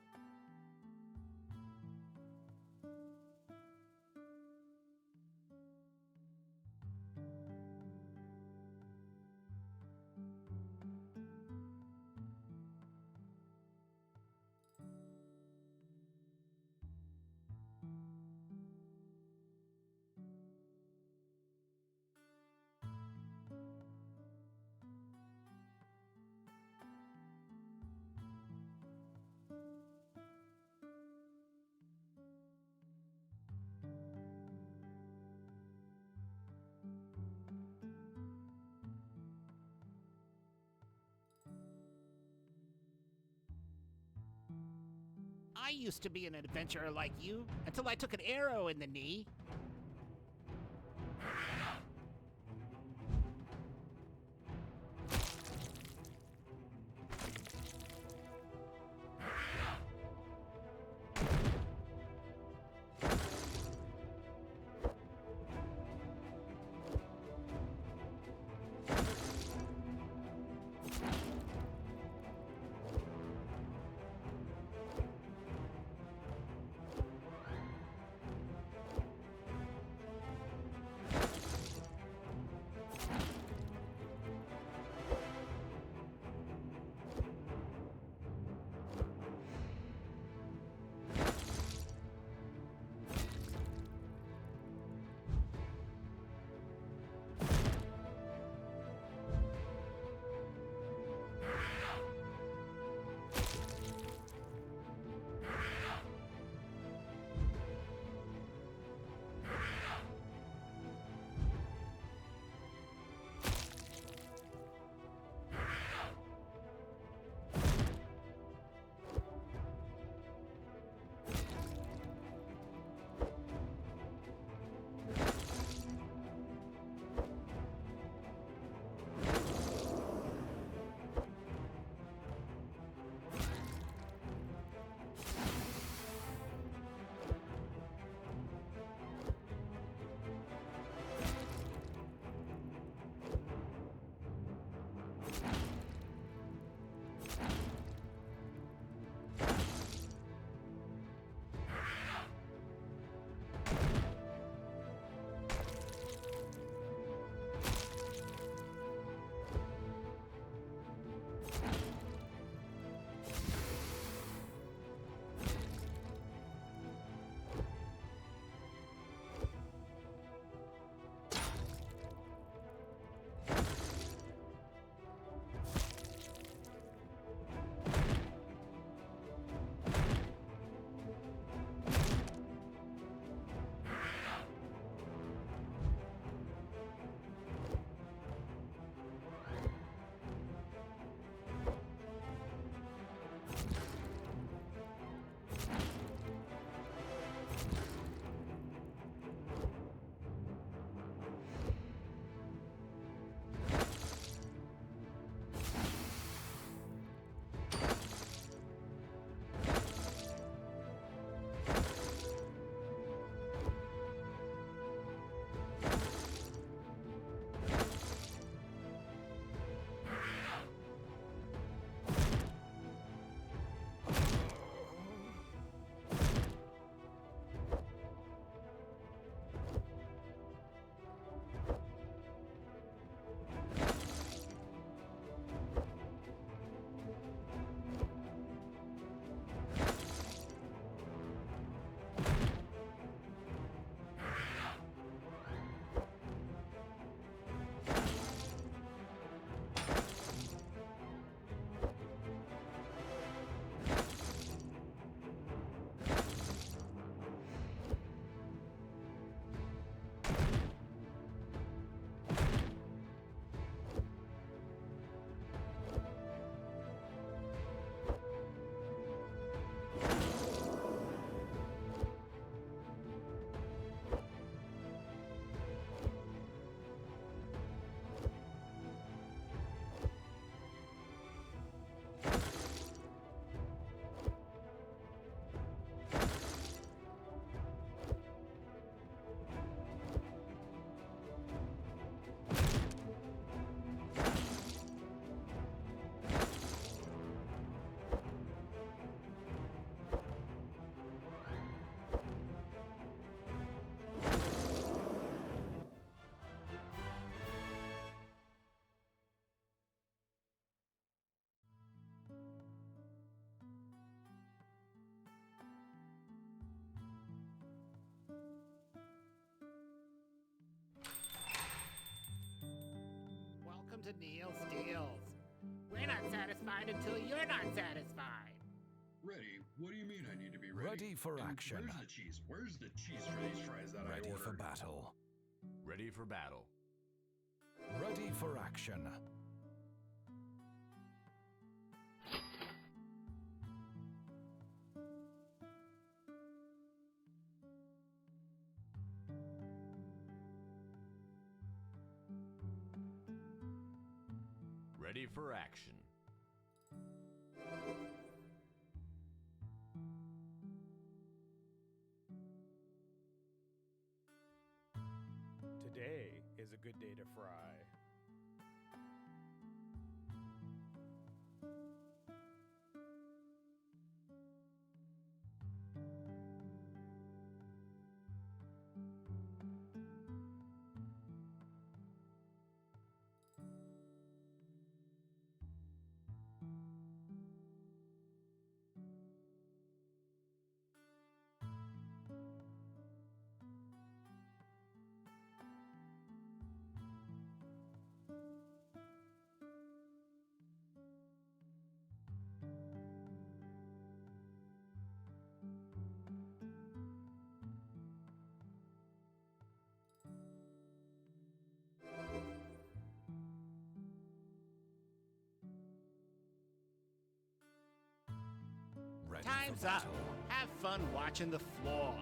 I used to be an adventurer like you until I took an arrow in the knee. Neil steals. We're not satisfied until you're not satisfied.
Ready? What do you mean I need to be ready?
Ready for
And
action.
Where's the cheese? Where's the cheese for these fries that
Ready
I ordered?
for battle.
Ready for battle.
Ready for action.
Ready for action. Today is a good day to fry.
Ready
Time's
for
up.
battle.
Have fun watching the floor.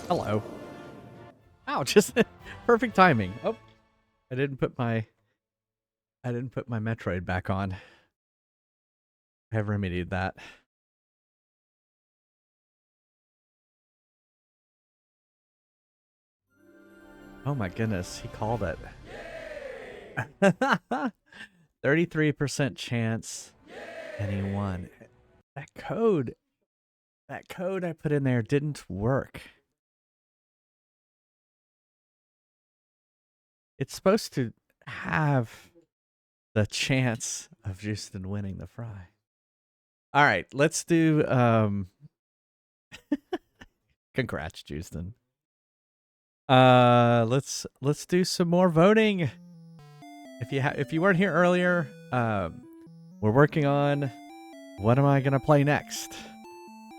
Hello. Ow, just perfect timing. Oh, I didn't put my Metroid back on. I have remedied that. Oh my goodness, he called it. 33% chance, and he won. That code I put in there didn't work. It's supposed to have the chance of Justin winning the fry. All right, let's do congrats, Justin. Let's do some more voting. If you weren't here earlier, we're working on what am I gonna play next.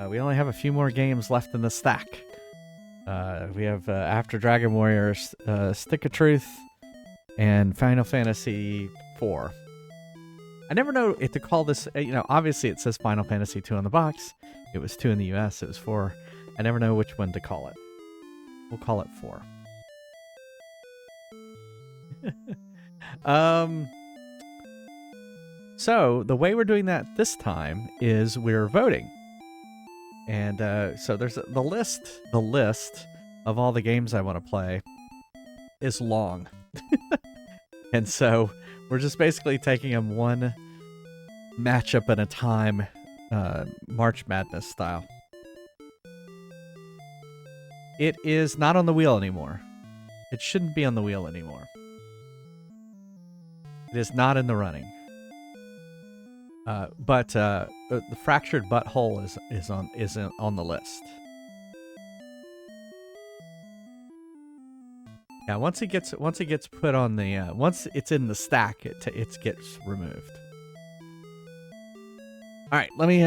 We only have a few more games left in the stack. We have After Dragon Warriors, Stick of Truth, and Final Fantasy IV. I never know if to call this. Obviously it says Final Fantasy 2 on the box. It was 2 in the US. It was 4. I never know which one to call it. We'll call it 4. So the way we're doing that this time is we're voting. And so there's the list of all the games I want to play is long. And so we're just basically taking them one matchup at a time, March Madness style. It is not on the wheel anymore. It shouldn't be on the wheel anymore. It is not in the running. But the fractured butthole is on the list. Yeah, once it gets put on the once it's in the stack, it gets removed. All right, let me.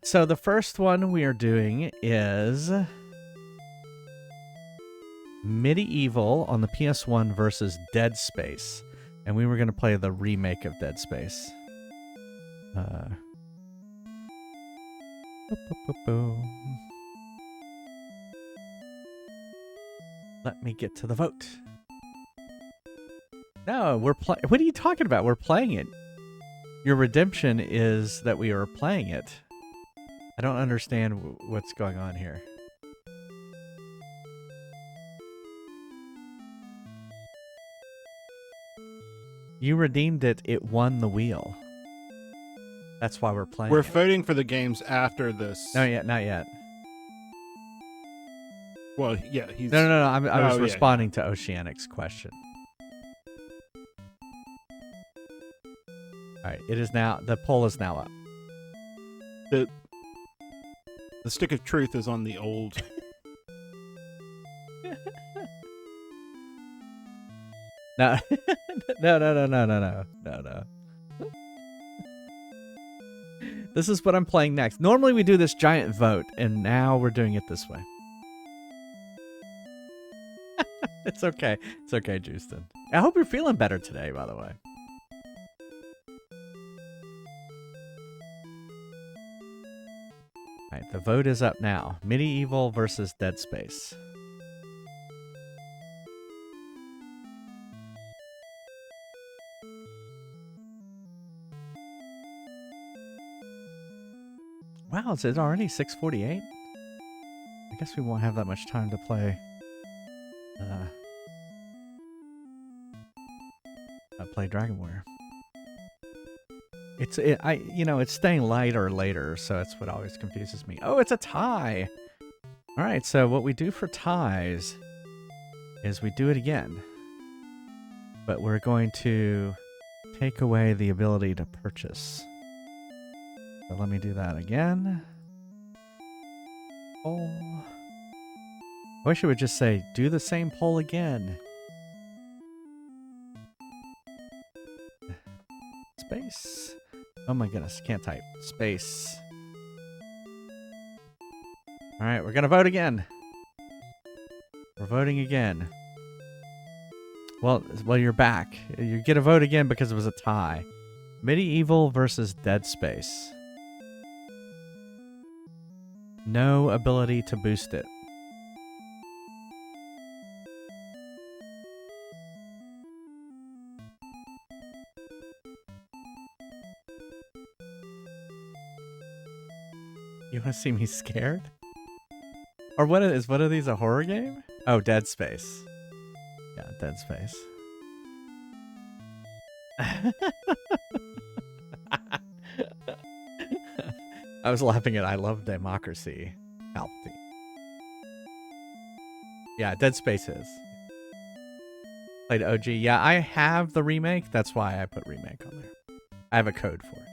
So the first one we are doing is Medieval on the PS1 versus Dead Space, and we were going to play the remake of Dead Space. Let me get to the vote. No, we're playing. What are you talking about? We're playing it. Your redemption is that we are playing it. I don't understand what's going on here. You redeemed it. It won the wheel. That's why we're playing.
We're
it.
voting for the games after this.
Not yet.
Well, yeah, he's.
No. I was
yeah.
responding to Oceanic's question. All right, it is now. The poll is now up.
The Stick of Truth is on the old.
No. No. This is what I'm playing next. Normally we do this giant vote, and now we're doing it this way. It's okay. It's okay, Justin. I hope you're feeling better today, by the way. All right, the vote is up now. Medieval versus Dead Space. Wow, is it already 6:48? I guess we won't have that much time to play. Play Dragon Warrior. It's staying lighter later, so that's what always confuses me. Oh, it's a tie. All right, so what we do for ties is we do it again, but we're going to take away the ability to purchase. So let me do that again. Poll. I wish it would just say, do the same poll again. Space. Oh my goodness, can't type. Space. All right, we're going to vote again. We're voting again. Well, you're back. You get a vote again because it was a tie. Medieval versus Dead Space. No ability to boost it. You want to see me scared? Or what is one of these a horror game? Oh, Dead Space. Yeah, Dead Space. I was laughing at I Love Democracy. Palpatine. Yeah, Dead Space is. Played OG. Yeah, I have the remake. That's why I put remake on there. I have a code for it.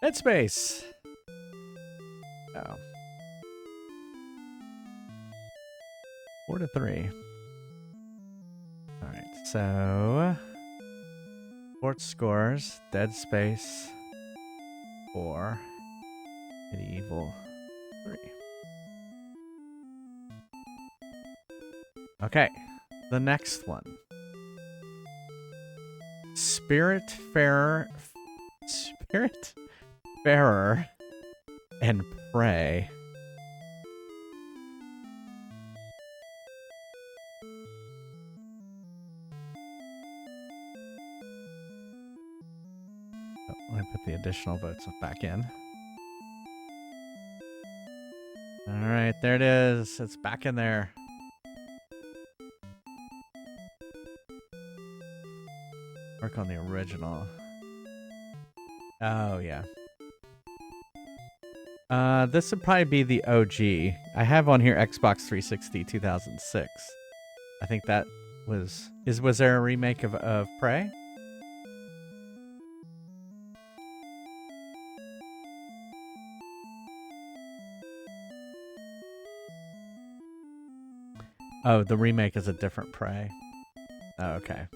Dead Space. Oh. 4-3. All right, so sports scores. Dead Space 4. Medieval 3. Okay, the next one. Spiritfarer and Prey. Oh, let me put the additional votes back in. All right, there it is. It's back in there. Work on the original. Oh, yeah. This would probably be the OG. I have on here Xbox 360 2006. I think that was... Was there a remake of Prey? Oh, the remake is a different Prey. Oh, okay.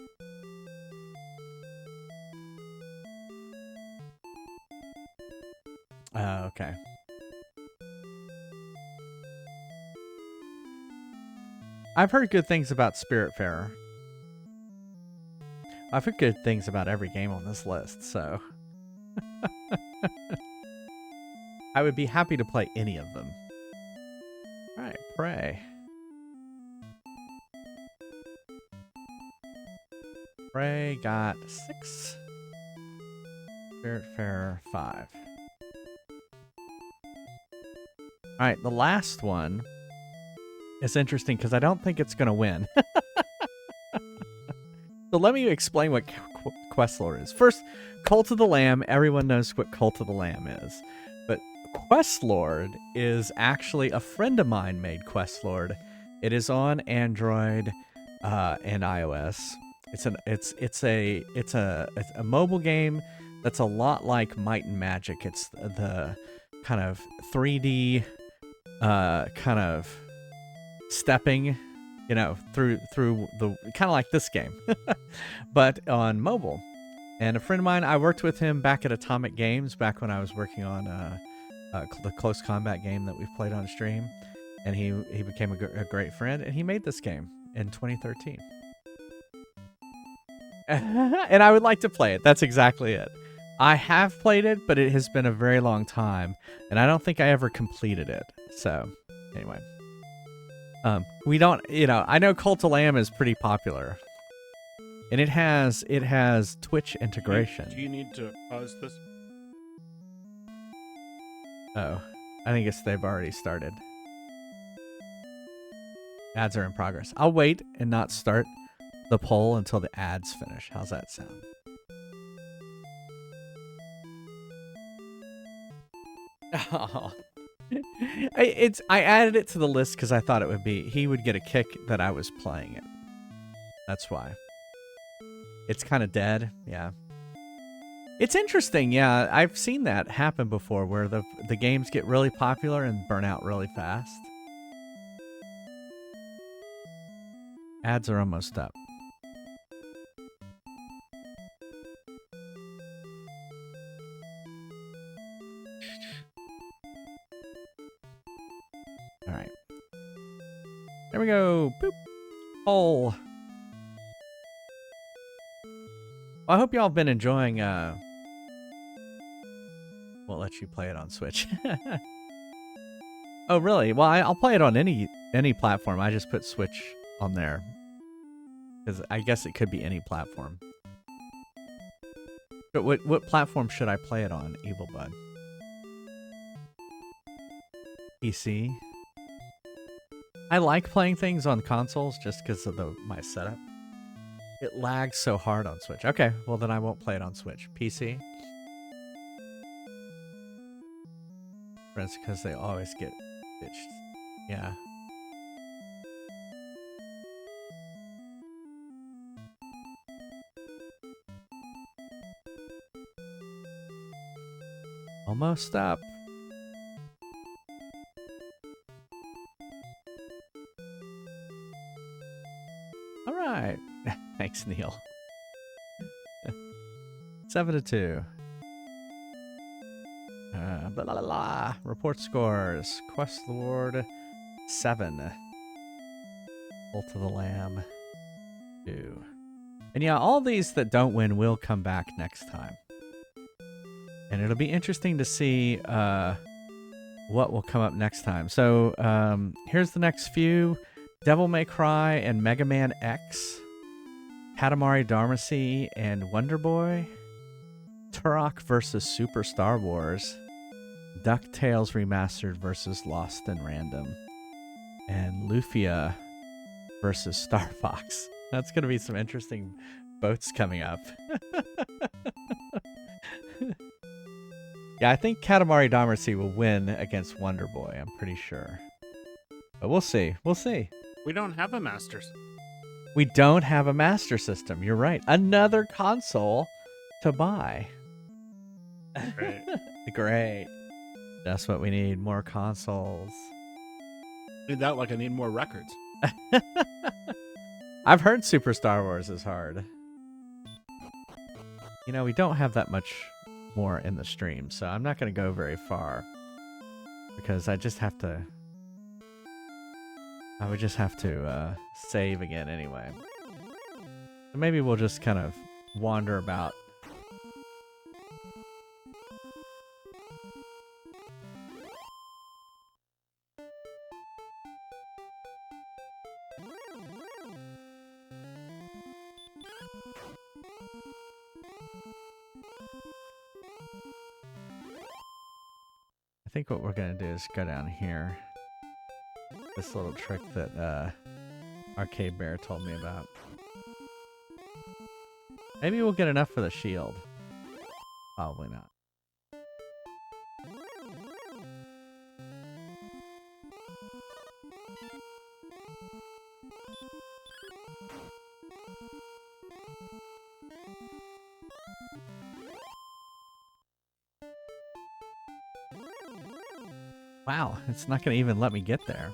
Oh, okay. I've heard good things about Spiritfarer. I've heard good things about every game on this list, so... I would be happy to play any of them. Alright, Prey. Prey got 6. Spiritfarer 5. Alright, the last one is interesting because I don't think it's going to win. So let me explain what Questlord is. First, Cult of the Lamb. Everyone knows what Cult of the Lamb is. But Questlord is actually a friend of mine made Questlord. It is on Android and iOS. It's a mobile game that's a lot like Might and Magic. It's the kind of 3D kind of stepping, through the kind of like this game, but on mobile. And a friend of mine, I worked with him back at Atomic Games back when I was working on the close combat game that we've played on stream, and he became a great friend, and he made this game in 2013. And I would like to play it. That's exactly it. I have played it, but it has been a very long time, and I don't think I ever completed it. So, anyway. We don't, I know Cult of Lamb is pretty popular. And it has Twitch integration.
Do you need to pause this?
Oh, I think they've already started. Ads are in progress. I'll wait and not start the poll until the ads finish. How's that sound? Oh. I added it to the list because I thought he would get a kick that I was playing it. That's why. It's kind of dead, yeah. It's interesting, yeah. I've seen that happen before where the games get really popular and burn out really fast. Ads are almost up. All right. There we go. Boop. Poll. Well, I hope y'all have been enjoying. We'll let you play it on Switch. Oh, really? Well, I'll play it on any platform. I just put Switch on there because I guess it could be any platform. But what platform should I play it on, Evil Bud? PC. I like playing things on consoles just because of my setup. It lags so hard on Switch. Okay, well then I won't play it on Switch. PC. Friends, because they always get ditched. Yeah. Almost up. All right. Thanks, Neil. 7-2. Blah, blah, blah, blah. Report scores. Quest Lord 7. Bolt of the Lamb 2. And yeah, all these that don't win will come back next time. And it'll be interesting to see what will come up next time. So here's the next few. Devil May Cry and Mega Man X. Katamari Damacy and Wonder Boy. Turok versus Super Star Wars. DuckTales Remastered versus Lost in Random. And Lufia versus Star Fox. That's going to be some interesting votes coming up. Yeah, I think Katamari Damacy will win against Wonder Boy. I'm pretty sure. But we'll see. We'll see.
We don't have a Master System.
We don't have a Master System. You're right. Another console to buy.
Great.
Great. That's what we need. More consoles.
Need that like I need more records.
I've heard Super Star Wars is hard. You know, we don't have that much more in the stream, so I'm not going to go very far. Because I would just have to save again anyway. So maybe we'll just kind of wander about. I think what we're going to do is go down here. This little trick that Arcade Bear told me about. Maybe we'll get enough for the shield. Probably not. Wow, it's not going to even let me get there.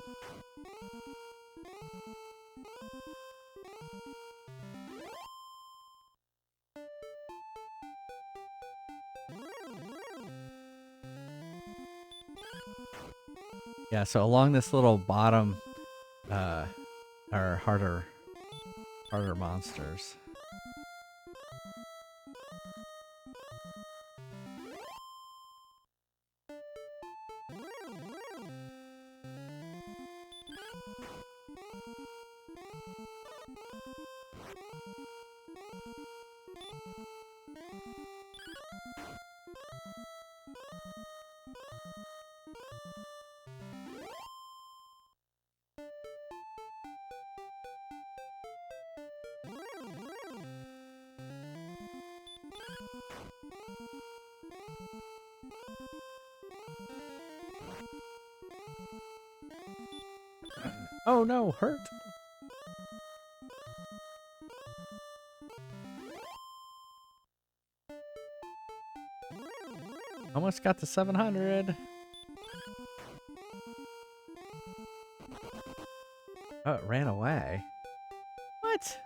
Yeah, so along this little bottom are harder monsters. Oh no, hurt. Almost got to 700. Oh, it ran away. What?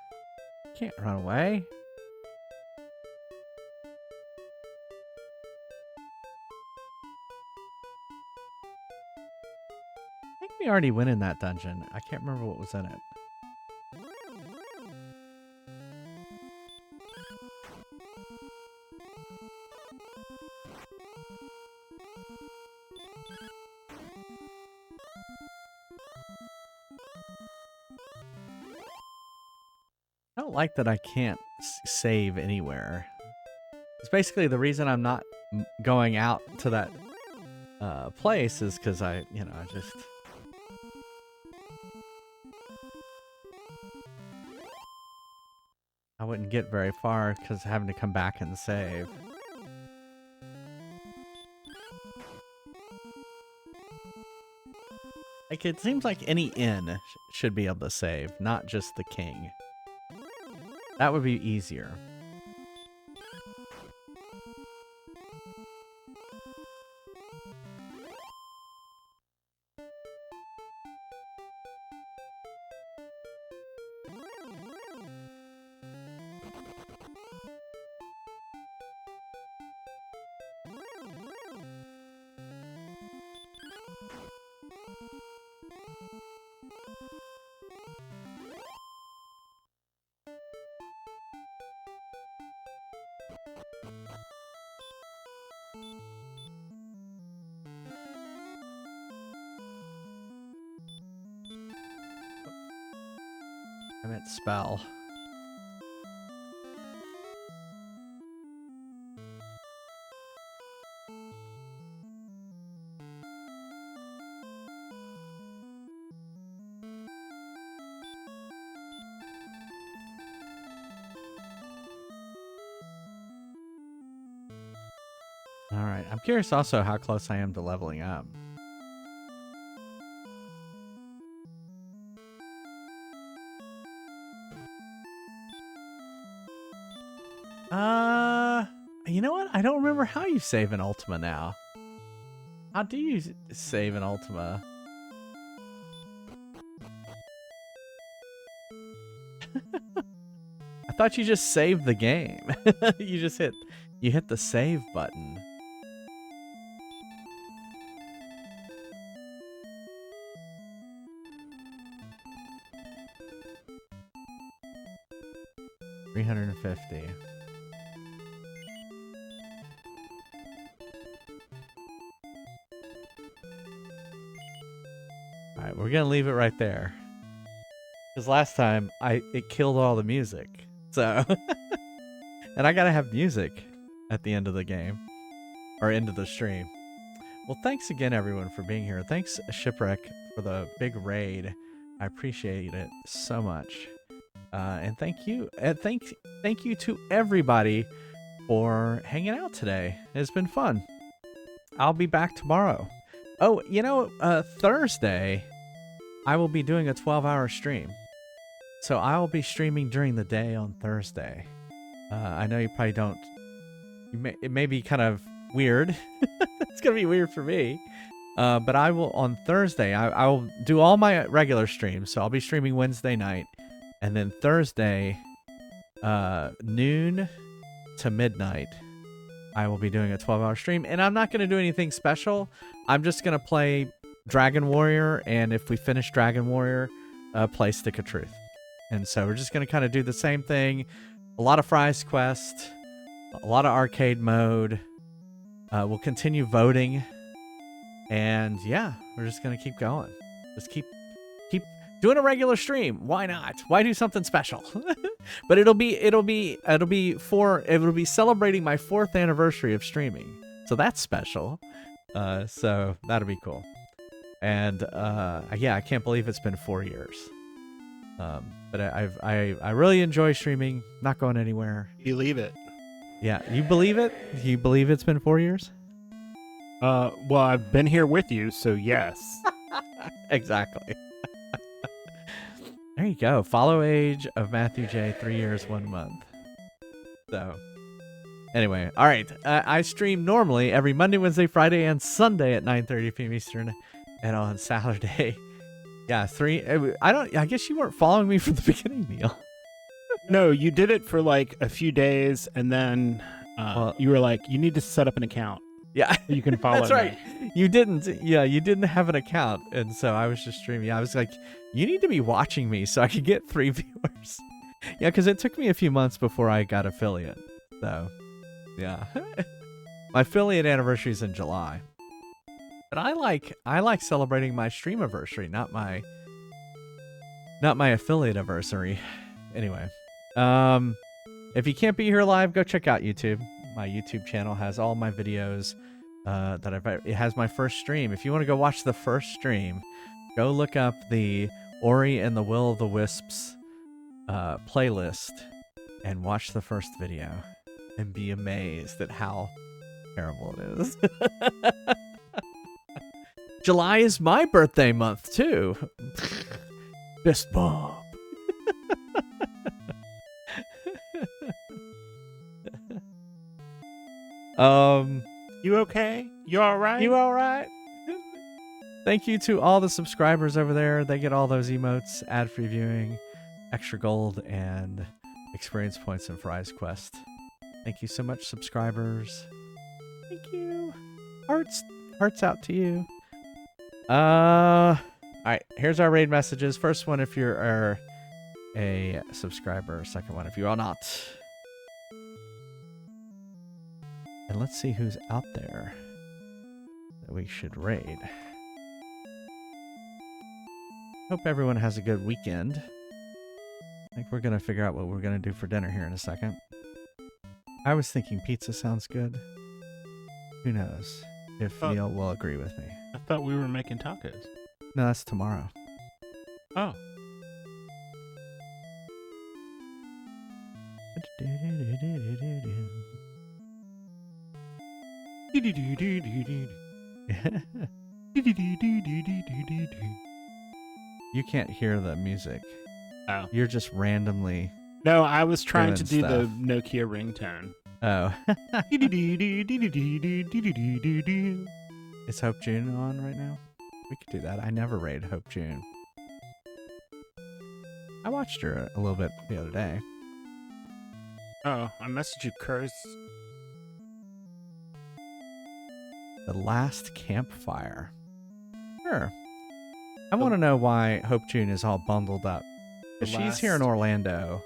Can't run away. I think we already went in that dungeon. I can't remember what was in it. I don't like that I can't save anywhere. It's basically the reason I'm not going out to that place is because I just. I wouldn't get very far because having to come back and save. Like, it seems like any inn should be able to save, not just the king. That would be easier. I meant spell. All right. I'm curious also how close I am to leveling up. You know what? I don't remember how you save in Ultima now. How do you save in Ultima? I thought you just saved the game. You hit the save button. $350. All right, we're gonna leave it right there. Because last time it killed all the music. So and I gotta have music at the end of the game. Or end of the stream. Well, thanks again everyone for being here. Thanks Shipwreck for the big raid. I appreciate it so much. And thank you. Thank you to everybody for hanging out today. It's been fun. I'll be back tomorrow. Oh, you know, Thursday, I will be doing a 12-hour stream. So I will be streaming during the day on Thursday. I know you probably don't. It may be kind of weird. It's going to be weird for me. But I will, on Thursday, I will do all my regular streams. So I'll be streaming Wednesday night. And then Thursday, noon to midnight, I will be doing a 12-hour stream. And I'm not going to do anything special. I'm just going to play Dragon Warrior. And if we finish Dragon Warrior, play Stick of Truth. And so we're just going to kind of do the same thing. A lot of Fry's Quest. A lot of arcade mode. We'll continue voting. And yeah, we're just going to keep going. Just keep doing a regular stream. Why not? Why do something special? But it'll be celebrating my 4th anniversary of streaming. So that's special. So that'll be cool. And yeah, I can't believe it's been 4 years. But I really enjoy streaming. Not going anywhere.
Believe it.
Yeah, you believe it? You believe it's been 4 years?
Well, I've been here with you, so yes.
Exactly. There you go. Follow age of Matthew J. 3 years, 1 month. So, anyway, all right. I stream normally every Monday, Wednesday, Friday, and Sunday at 9:30 p.m. Eastern, and on Saturday. Yeah, I guess you weren't following me from the beginning, Neil.
No, you did it for like a few days, and then you were like, you need to set up an account.
Yeah,
you can follow.
That's right. You didn't. Yeah, you didn't have an account, and so I was just streaming. I was like, you need to be watching me so I could get 3 viewers. Yeah, because it took me a few months before I got affiliate. So, yeah, my affiliate anniversary is in July. But I like celebrating my stream anniversary, not my affiliate anniversary. Anyway, if you can't be here live, go check out YouTube. My YouTube channel has all my videos that it has my first stream. If you want to go watch the first stream, go look up the Ori and the Will of the Wisps playlist and watch the first video and be amazed at how terrible it is. July is my birthday month too. Fist bump.
You okay? You all right?
You all right? Thank you to all the subscribers over there. They get all those emotes, ad-free viewing, extra gold, and experience points in Fry's Quest. Thank you so much, subscribers. Thank you. Hearts out to you. All right, here's our raid messages. First one if you're a subscriber. Second one if you are not. And let's see who's out there that we should raid. Hope everyone has a good weekend. I think we're going to figure out what we're going to do for dinner here in a second. I was thinking pizza sounds good. Who knows if Neil will agree with me.
I thought we were making tacos.
No, that's tomorrow.
Oh.
You can't hear the music.
Oh.
You're just randomly...
No, I was trying to do
stuff.
the Nokia ringtone.
Oh. Is Hope June on right now? We could do that. I never raid Hope June. I watched her a little bit the other day.
Oh, I messaged you, curse.
The Last Campfire. Sure. I want to know why Hope June is all bundled up. 'Cause she's here in Orlando.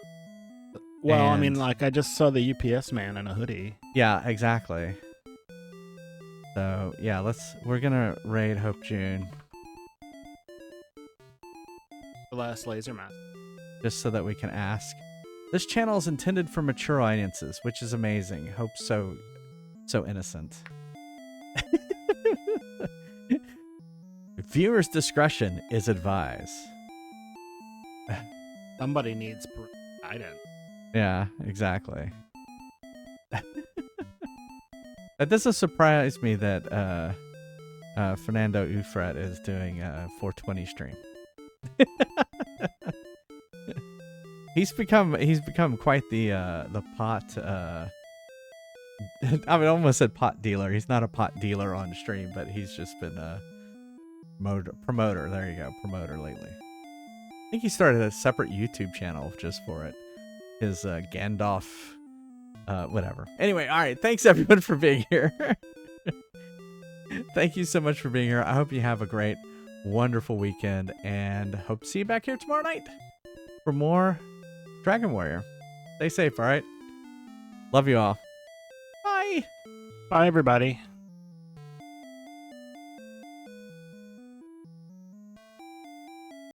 Well, I
and-
mean, like, I just saw the UPS man in a hoodie.
Yeah, exactly. So, yeah, we're gonna raid Hope June
The last laser mask.
just so that we can ask. This channel is intended for mature audiences, which is amazing. Hope's so innocent. Viewers' discretion is advised.
Somebody needs guidance.
Yeah, exactly. That doesn't surprise me that Fernando Ufret is doing a 420 stream. He's become quite the pot. I mean, almost said pot dealer. He's not a pot dealer on stream, but he's just been a promoter. There you go, promoter lately. I think he started a separate YouTube channel just for it. His Gandalf, whatever. Anyway, all right. Thanks everyone for being here. Thank you so much for being here. I hope you have a great, wonderful weekend, and hope to see you back here tomorrow night for more Dragon Warrior. Stay safe, all right? Love you all. Bye.
Bye, everybody.